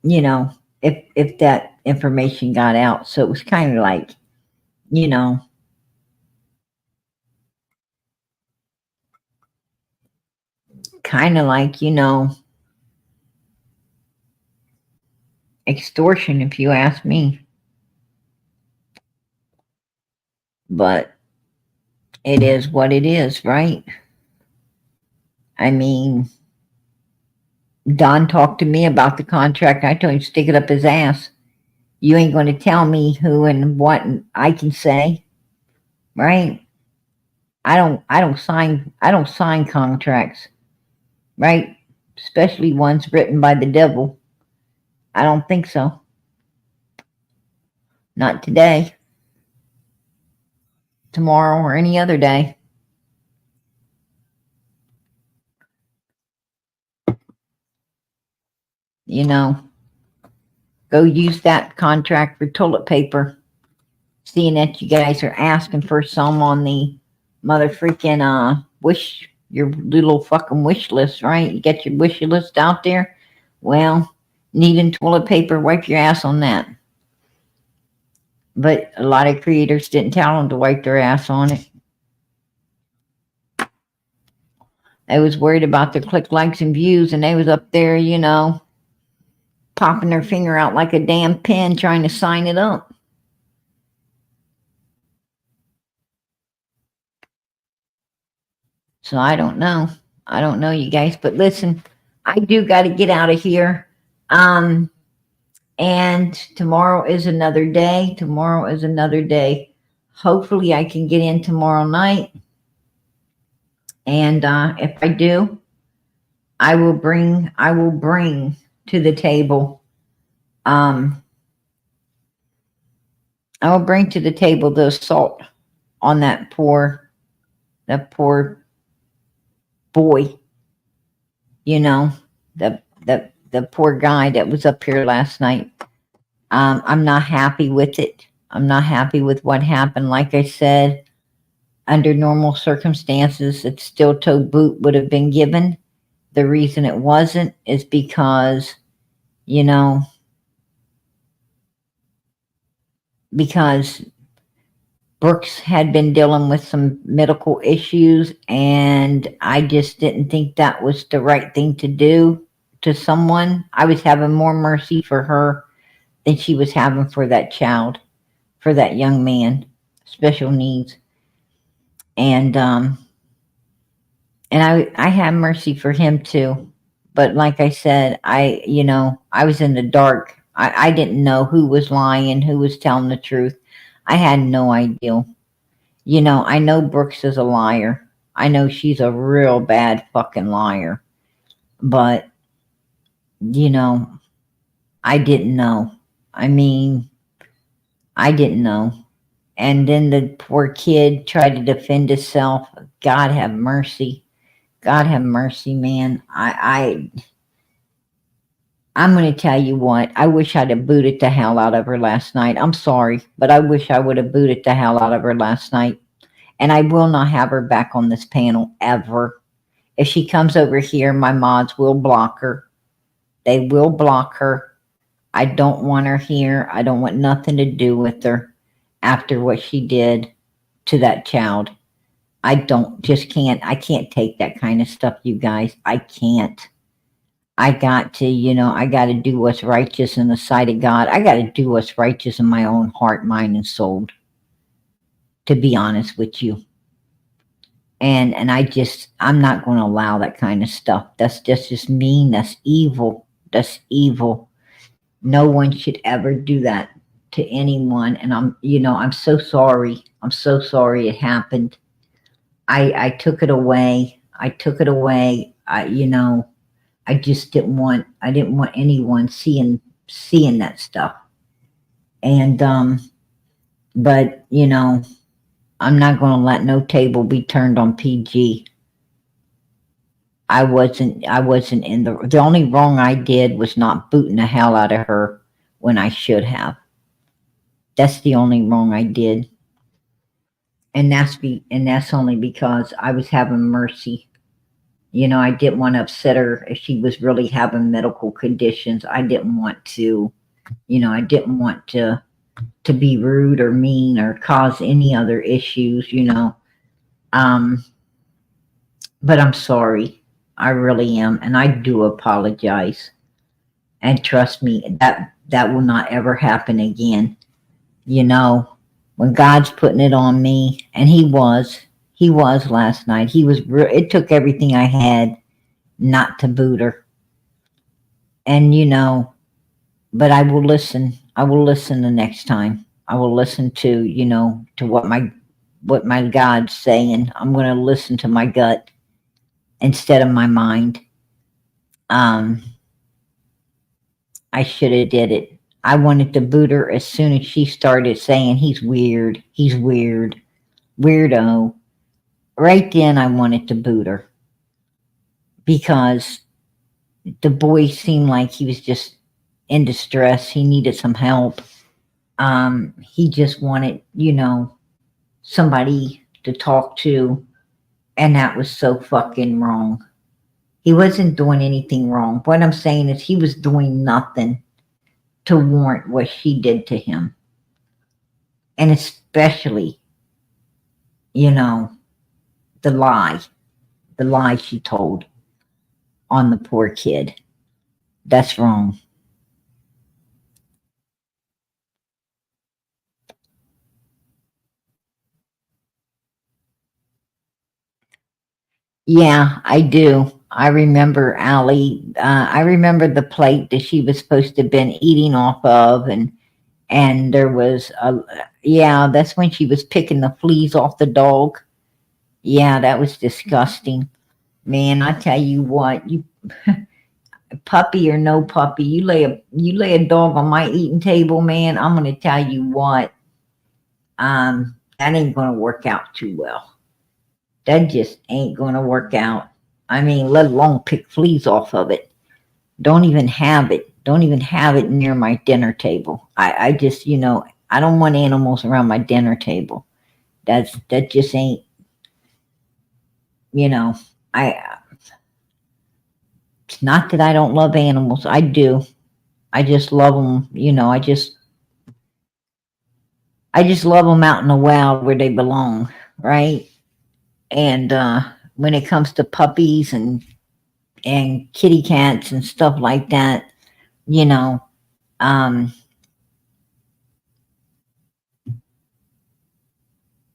Speaker 1: you know, if that information got out. So it was kind of like, you know, kind of like, extortion, if you ask me. But it is what it is, right? I mean, Don talked to me about the contract. I told him to stick it up his ass. You ain't going to tell me who and what I can say, right? I don't sign contracts, right? Especially ones written by the devil. I don't think so. Not today, tomorrow, or any other day. You know, go use that contract for toilet paper. Seeing that you guys are asking for some on the mother freaking your little fucking wish list, right? You got your wish list out there. Well, needing toilet paper, wipe your ass on that. But a lot of creators didn't tell them to wipe their ass on it. They was worried about their click, likes, and views, and they was up there, popping their finger out like a damn pen trying to sign it up. So I don't know. I don't know, you guys. But listen, I do got to get out of here. Um, and tomorrow is another day. Tomorrow is another day. Hopefully, I can get in tomorrow night. And if I do, I will bring. I will bring to the table. Um, I will bring to the table the assault on that poor boy. You know, the poor guy that was up here last night. I'm not happy with it. I'm not happy with what happened. Like I said, under normal circumstances, it's still toe boot would have been given. The reason it wasn't is because, you know, because Brooks had been dealing with some medical issues, and I just didn't think that was the right thing to do to someone. I was having more mercy for her than she was having for that child, for that young man, special needs. And I had mercy for him too. But like I said, I was in the dark. I didn't know who was lying, who was telling the truth. I had no idea. I know Brooks is a liar. I know she's a real bad fucking liar. But, you know, I didn't know. I mean, I didn't know. And then the poor kid tried to defend himself. God have mercy. God have mercy, man. I'm going to tell you what. I wish I'd have booted the hell out of her last night. I'm sorry, but I wish I would have booted the hell out of her last night. And I will not have her back on this panel ever. If she comes over here, my mods will block her. They will block her. I don't want her here. I don't want nothing to do with her after what she did to that child. I don't, just can't, I can't take that kind of stuff, you guys. I can't. I got to, I got to do what's righteous in the sight of God. I got to do what's righteous in my own heart, mind, and soul, to be honest with you. And I'm not going to allow that kind of stuff. That's just mean. That's evil. That's evil. No one should ever do that to anyone. And I'm so sorry. I'm so sorry it happened. I took it away. I took it away. I just I didn't want anyone seeing that stuff. And but I'm not going to let no table be turned on PG. I wasn't in the only wrong I did was not booting the hell out of her when I should have. That's the only wrong I did. And that's only because I was having mercy. I didn't want to upset her if she was really having medical conditions. I didn't want to, I didn't want to be rude or mean or cause any other issues, Um, but I'm sorry. I really am, and I do apologize. And trust me, that will not ever happen again. When God's putting it on me, and he was last night. It took everything I had not to boot her. And but I will listen. I will listen the next time. I will listen to what my God's saying. I'm going to listen to my gut instead of my mind. Um, I should have did it. I wanted to boot her as soon as she started saying he's weird. He's weird. Weirdo. Right then I wanted to boot her because the boy seemed like he was just in distress. He needed some help. He just wanted, somebody to talk to, and that was so fucking wrong. He wasn't doing anything wrong. What I'm saying is he was doing nothing to warrant what she did to him. And especially, you know, the lie she told on the poor kid. That's wrong. Yeah, I do. I remember Allie. I remember the plate that she was supposed to have been eating off of, and there was a, yeah, that's when she was picking the fleas off the dog. Yeah, that was disgusting. Man, I tell you what, you puppy or no puppy, you lay a dog on my eating table, man. I'm gonna tell you what, that ain't gonna work out too well. That just ain't gonna work out. I mean, let alone pick fleas off of it. Don't even have it. Don't even have it near my dinner table. I just, I don't want animals around my dinner table. That just ain't, you know, I. It's not that I don't love animals. I do. I just love them. I just love them out in the wild where they belong, right? And when it comes to puppies and kitty cats and stuff like that, you know, um,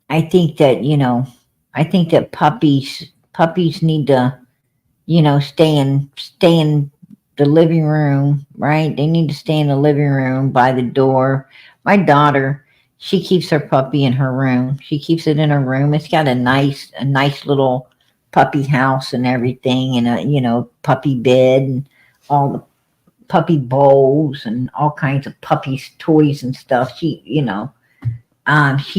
Speaker 1: I think that I think that puppies need to stay in the living room, right? They need to stay in the living room by the door. My daughter, she keeps her puppy in her room. She keeps it in her room. It's got a nice little puppy house and everything, and a puppy bed and all the puppy bowls and all kinds of puppies toys and stuff. She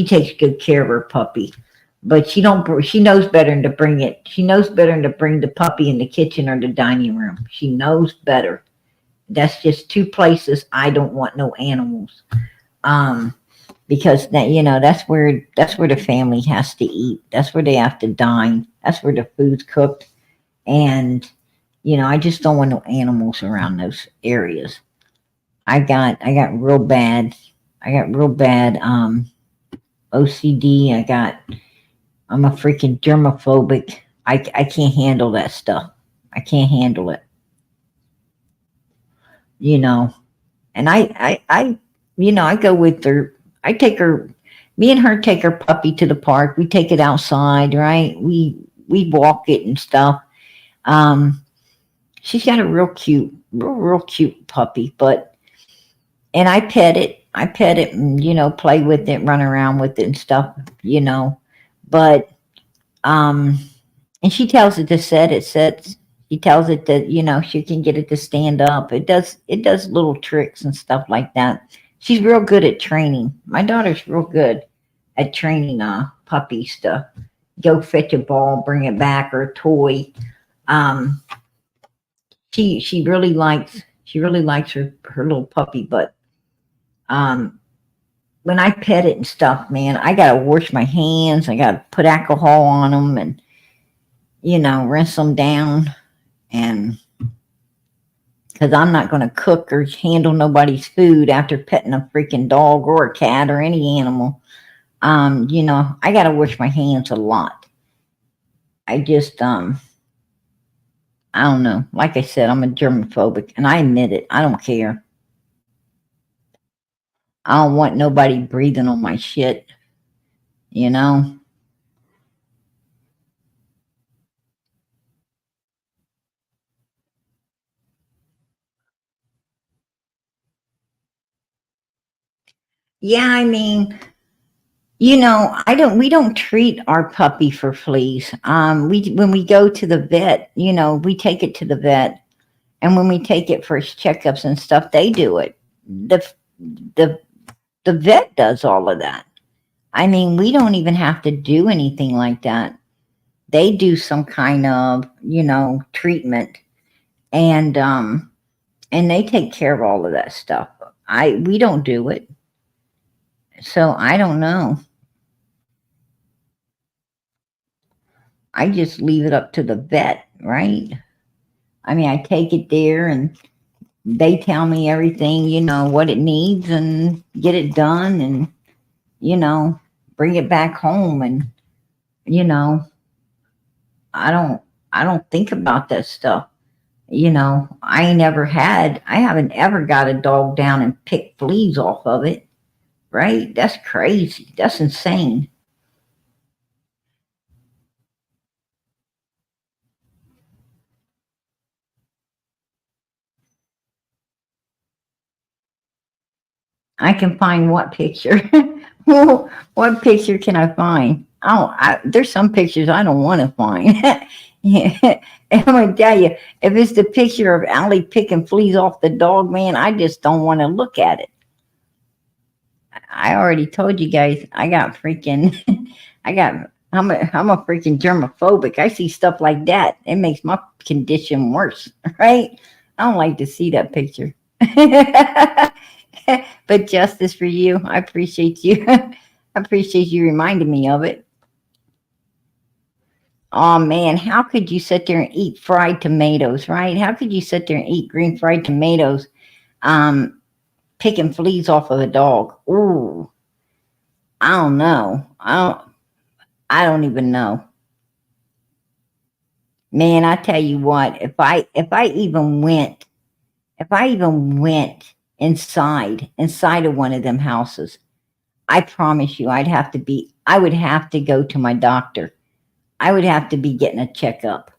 Speaker 1: takes good care of her puppy, but she don't. She knows better than to bring it. She knows better than to bring the puppy in the kitchen or the dining room. She knows better. That's just two places I don't want no animals. Um, because that's where the family has to eat. That's where they have to dine. That's where the food's cooked, and I just don't want no animals around those areas. I got real bad. I got real bad OCD. I'm a freaking germophobic. I can't handle that stuff. I can't handle it. You know. And I go with her. I take her. Me and her take her puppy to the park. We take it outside, right? We walk it and stuff. Um, she's got a real cute puppy, and I pet it. I pet it and play with it, run around with it and stuff. You know, but um, and she tells it to sit. It sits. She tells it that she can get it to stand up. It does little tricks and stuff like that. She's real good at training. My daughter's real good at training puppies to go fetch a ball, bring it back, or a toy. Um, she really likes her little puppy, but um, when I pet it and stuff, man, I gotta wash my hands. I gotta put alcohol on them and rinse them down, and because I'm not going to cook or handle nobody's food after petting a freaking dog or a cat or any animal. I got to wash my hands a lot. I just, I don't know. Like I said, I'm a germophobic, and I admit it. I don't care. I don't want nobody breathing on my shit. You know. Yeah, I mean, I don't. We don't treat our puppy for fleas. We when we go to the vet, we take it to the vet, and when we take it for its checkups and stuff, they do it. The the vet does all of that. I mean, we don't even have to do anything like that. They do some kind of, treatment, and and they take care of all of that stuff. We don't do it. So I don't know. I just leave it up to the vet, right? I mean, I take it there and they tell me everything, what it needs and get it done and, you know, bring it back home and, you know, I don't I don't think about that stuff. I haven't ever got a dog down and picked fleas off of it, right? That's crazy. That's insane. I can find what picture? What picture can I find? Oh, there's some pictures I don't want to find. Yeah. I'm gonna tell you, if it's the picture of Allie picking fleas off the dog, man, I just don't want to look at it. I already told you guys, I got freaking, I got, I'm a freaking germophobic. I see stuff like that. It makes my condition worse, right? I don't like to see that picture. But justice for you. I appreciate you. I appreciate you reminding me of it. Oh man, how could you sit there and eat fried tomatoes, right? How could you sit there and eat green fried tomatoes, um, picking fleas off of a dog? Ooh, I don't know. I don't even know. Man, I tell you what, if I even went inside of one of them houses, I promise you I would have to go to my doctor. I would have to be getting a checkup.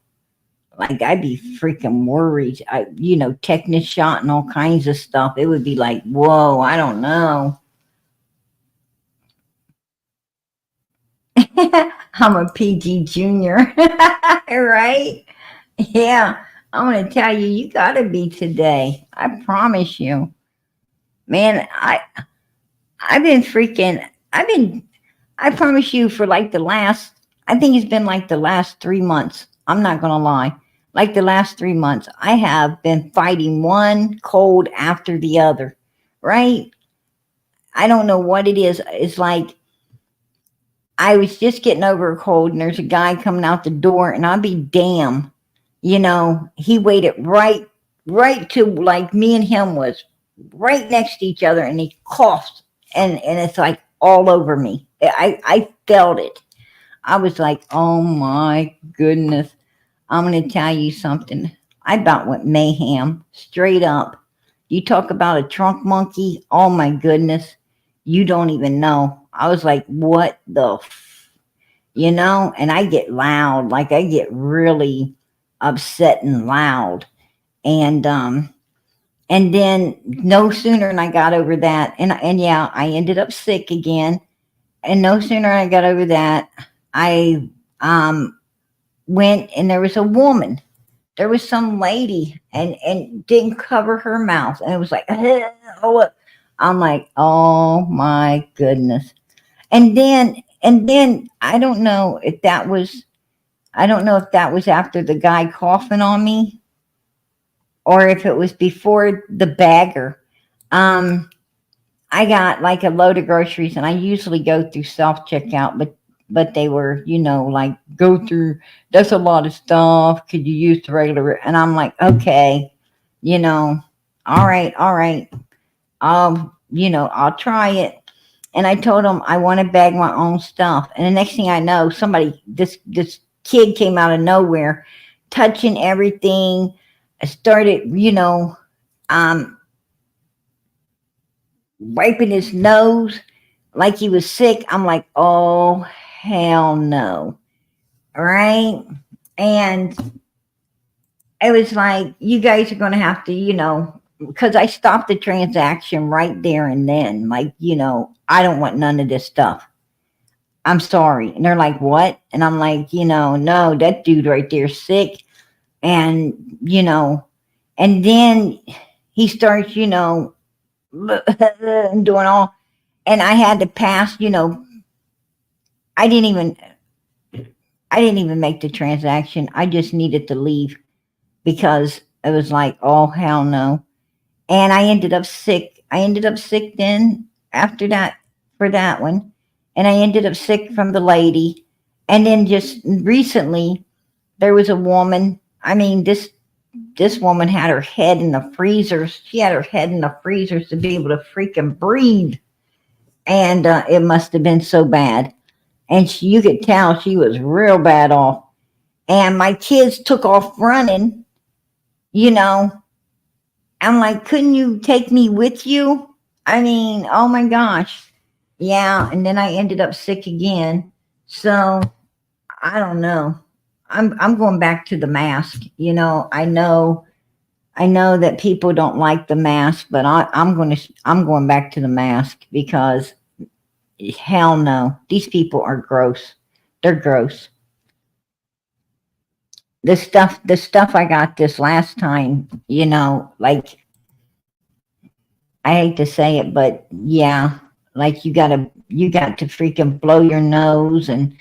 Speaker 1: Like I'd be freaking worried. Tetanus shot and all kinds of stuff. It would be like, whoa, I don't know. I'm a PG junior, right? Yeah, I'm gonna tell you, you gotta be today. I promise you, man. I've been freaking. I've been. I promise you, for like the last. I think it's been like the last 3 months. I'm not gonna lie. Like the last 3 months, I have been fighting one cold after the other. Right? I don't know what it is. It's like I was just getting over a cold, and there's a guy coming out the door, and I'll be damn. He waited right to like me and him was right next to each other, and he coughed, and it's like all over me. I felt it. I was like, oh my goodness. I'm gonna tell you something. I about went mayhem straight up. You talk about a trunk monkey. Oh my goodness. You don't even know. I was like, what the and I get loud, like I get really upset and loud. And then no sooner than I got over that, and yeah, I ended up sick again. And no sooner than I got over that, I went, and there was a woman. There was some lady, and didn't cover her mouth, and it was like, oh, I'm like, oh my goodness. And then I don't know if that was after the guy coughing on me, or if it was before the bagger. Um, I got like a load of groceries, and I usually go through self checkout, but they were, like, go through. That's a lot of stuff. Could you use the regular? And I'm like, okay, you know, all right. I'll try it. And I told him I want to bag my own stuff. And the next thing I know, this kid came out of nowhere, touching everything. I started, um, wiping his nose like he was sick. I'm like, oh hell no, right? And it was like, you guys are going to have to, because I stopped the transaction right there and then. Like, I don't want none of this stuff. I'm sorry. And they're like, what? And I'm like, no, that dude right there's sick. And, and then he starts, doing all, and I had to pass, I didn't even, I didn't even make the transaction. I just needed to leave because it was like, oh, hell no. And I ended up sick. I ended up sick then after that for that one. And I ended up sick from the lady. And then just recently, there was a woman. I mean, this woman had her head in the freezer. She had her head in the freezers to be able to freaking breathe. And it must have been so bad. And you could tell she was real bad off. And my kids took off running, you know. I'm like, couldn't you take me with you? I mean, oh my gosh. Yeah, and then I ended up sick again. So I don't know. I'm going back to the mask. I know I know that people don't like the mask, but I'm going back to the mask because hell no, these people are gross. They're gross. The stuff I got this last time, like I hate to say it, but yeah, like you got to freaking blow your nose, and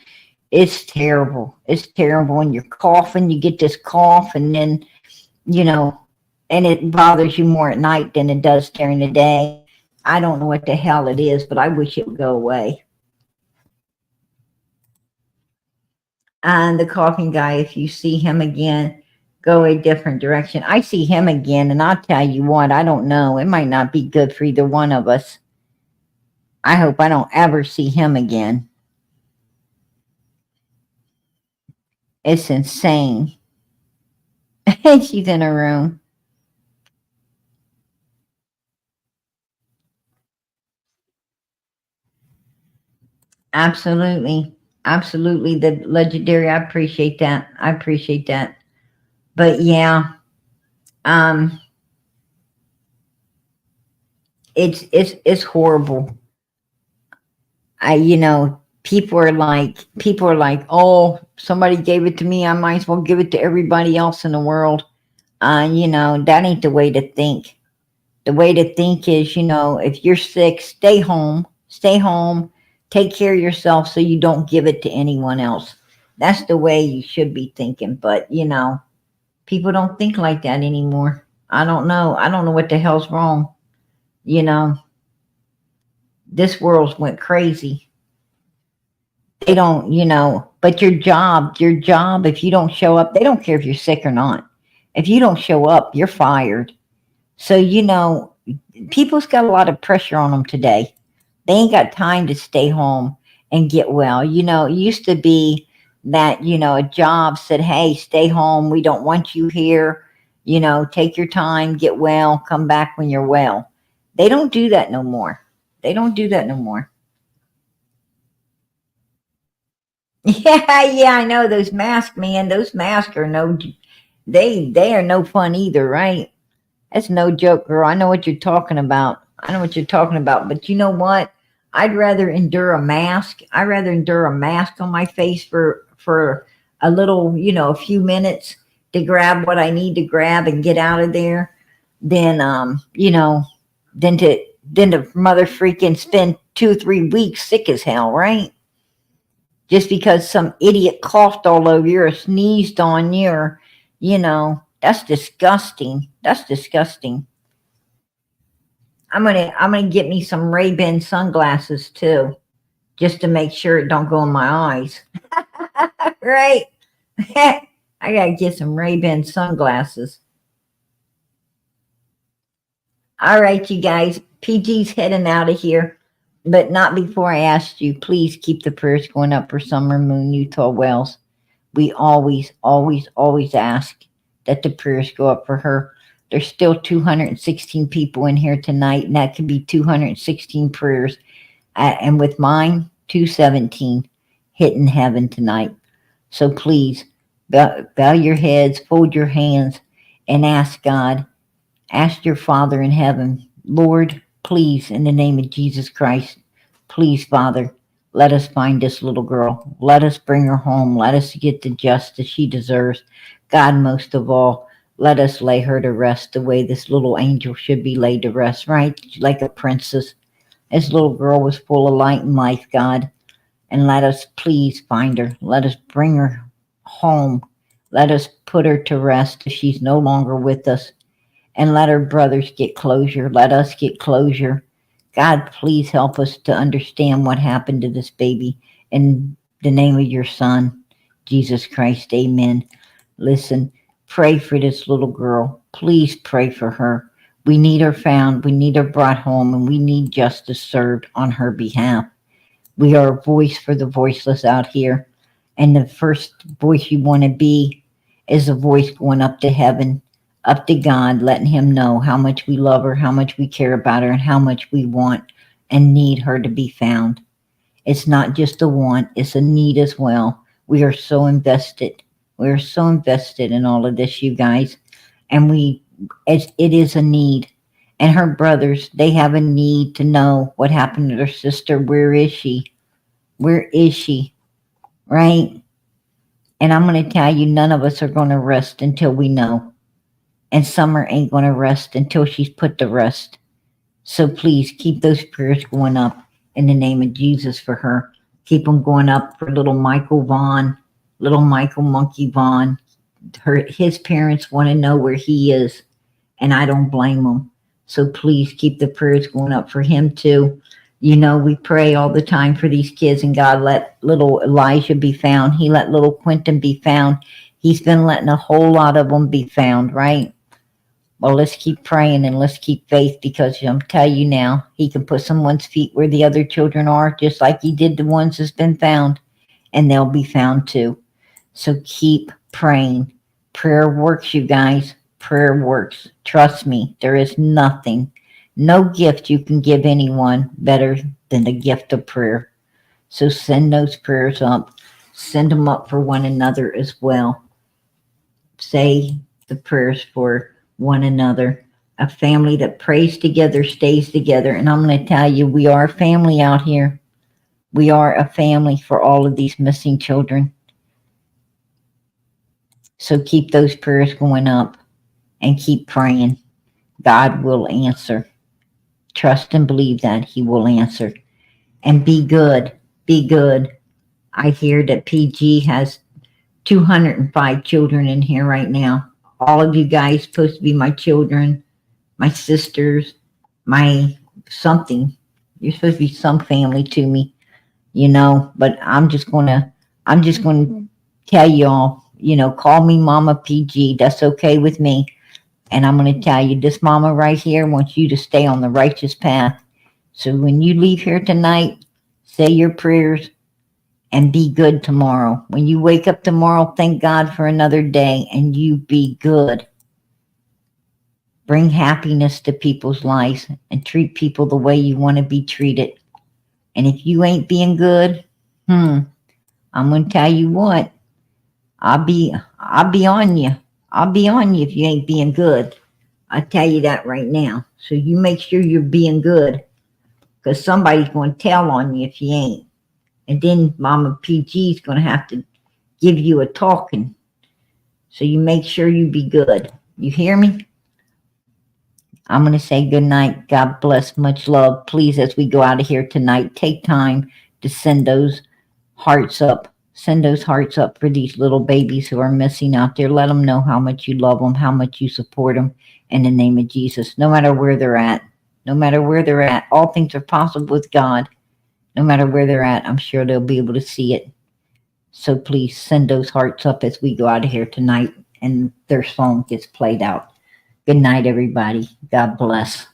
Speaker 1: it's terrible. It's terrible. And you're coughing, you get this cough, and then you know, and it bothers you more at night than it does during the day. I don't know what the hell it is, but I wish it would go away. And the coughing guy, if you see him again, go a different direction. I see him again, and I'll tell you what, I don't know. It might not be good for either one of us. I hope I don't ever see him again. It's insane. She's in her room. Absolutely. Absolutely. The legendary, I appreciate that. I appreciate that. But yeah, um, it's horrible. People are like, oh, somebody gave it to me, I might as well give it to everybody else in the world. That ain't the way to think. The way to think is, if you're sick, stay home, take care of yourself so you don't give it to anyone else. That's the way you should be thinking. But people don't think like that anymore. I don't know what the hell's wrong. You know, this world's went crazy. They don't, but your job, if you don't show up, they don't care if you're sick or not. If you don't show up, you're fired. So, people's got a lot of pressure on them today. They ain't got time to stay home and get well. It used to be that, a job said, hey, stay home. We don't want you here. Take your time, get well, come back when you're well. They don't do that no more. They don't do that no more. Yeah, yeah, I know those masks, man. Those masks are they are no fun either, right? That's no joke, girl. I know what you're talking about. I know what you're talking about. But you know what? I'd rather endure a mask. I'd rather endure a mask on my face for a little, a few minutes to grab what I need to grab and get out of there than than to mother freaking spend 2 or 3 weeks sick as hell, right? Just because some idiot coughed all over you or sneezed on you, or that's disgusting. That's disgusting. I'm gonna get me some Ray-Ban sunglasses too, just to make sure it don't go in my eyes. Right? I gotta get some Ray-Ban sunglasses. All right, you guys. PG's heading out of here, but not before I asked you. Please keep the prayers going up for Summer Moon Utah Wells. We always, always, always ask that the prayers go up for her. There's still 216 people in here tonight, and that could be 216 prayers. And with mine, 217 hitting heaven tonight. So please bow your heads, fold your hands, and ask God. Ask your Father in heaven, Lord, please, in the name of Jesus Christ, please, Father, let us find this little girl. Let us bring her home. Let us get the justice she deserves. God, most of all, let us lay her to rest the way this little angel should be laid to rest, right? Like a princess. This little girl was full of light and life, God. And let us please find her. Let us bring her home. Let us put her to rest if she's no longer with us, and let our brothers get closure. Let us get closure. God, please help us to understand what happened to this baby. In the name of your Son, Jesus Christ, amen. Listen, pray for this little girl. Please pray for her. We need her found. We need her brought home, and we need justice served on her behalf. We are a voice for the voiceless out here. And the first voice you want to be is a voice going up to heaven, up to God, letting him know how much we love her, how much we care about her, and how much we want and need her to be found. It's not just a want, it's a need as well. We are so invested. We are so invested in all of this, you guys. And it is a need. And her brothers, they have a need to know what happened to their sister. Where is she? Where is she? Right? And I'm going to tell you, none of us are going to rest until we know. And Summer ain't going to rest until she's put to rest. So please keep those prayers going up in the name of Jesus for her. Keep them going up for little Michael Vaughn, little Michael Monkey Vaughn. His parents want to know where he is, and I don't blame them. So please keep the prayers going up for him too. You know, we pray all the time for these kids, and God let little Elijah be found. He let little Quentin be found. He's been letting a whole lot of them be found, right? Well, let's keep praying and let's keep faith, because I'm telling you now, he can put someone's feet where the other children are, just like he did the ones that's been found, and they'll be found too. So keep praying. Prayer works, you guys. Prayer works. Trust me, there is nothing, no gift you can give anyone better than the gift of prayer. So send those prayers up. Send them up for one another as well. Say the prayers for one another. A family that prays together stays together. And I'm going to tell you, we are a family out here. We are a family for all of these missing children. So keep those prayers going up and keep praying. God will answer. Trust and believe that he will answer. And be good. Be good. I hear that PG has 205 children in here right now. All of you guys supposed to be my children, my sisters, my something. You're supposed to be some family to me, you know, but I'm just going to tell y'all, you know, call me Mama PG. That's okay with me. And I'm going to tell you, this mama right here wants you to stay on the righteous path. So when you leave here tonight, say your prayers and be good tomorrow. When you wake up tomorrow, thank God for another day, and you be good. Bring happiness to people's lives and treat people the way you want to be treated. And if you ain't being good, I'm going to tell you what, I'll be on you. I'll be on you if you ain't being good. I tell you that right now. So you make sure you're being good, because somebody's going to tell on you if you ain't. And then Mama PG is going to have to give you a talking. So you make sure you be good. You hear me? I'm going to say good night. God bless. Much love. Please, as we go out of here tonight, take time to send those hearts up. Send those hearts up for these little babies who are missing out there. Let them know how much you love them, how much you support them in the name of Jesus, no matter where they're at. No matter where they're at. All things are possible with God. No matter where they're at, I'm sure they'll be able to see it. So please send those hearts up as we go out of here tonight and their song gets played out. Good night, everybody. God bless.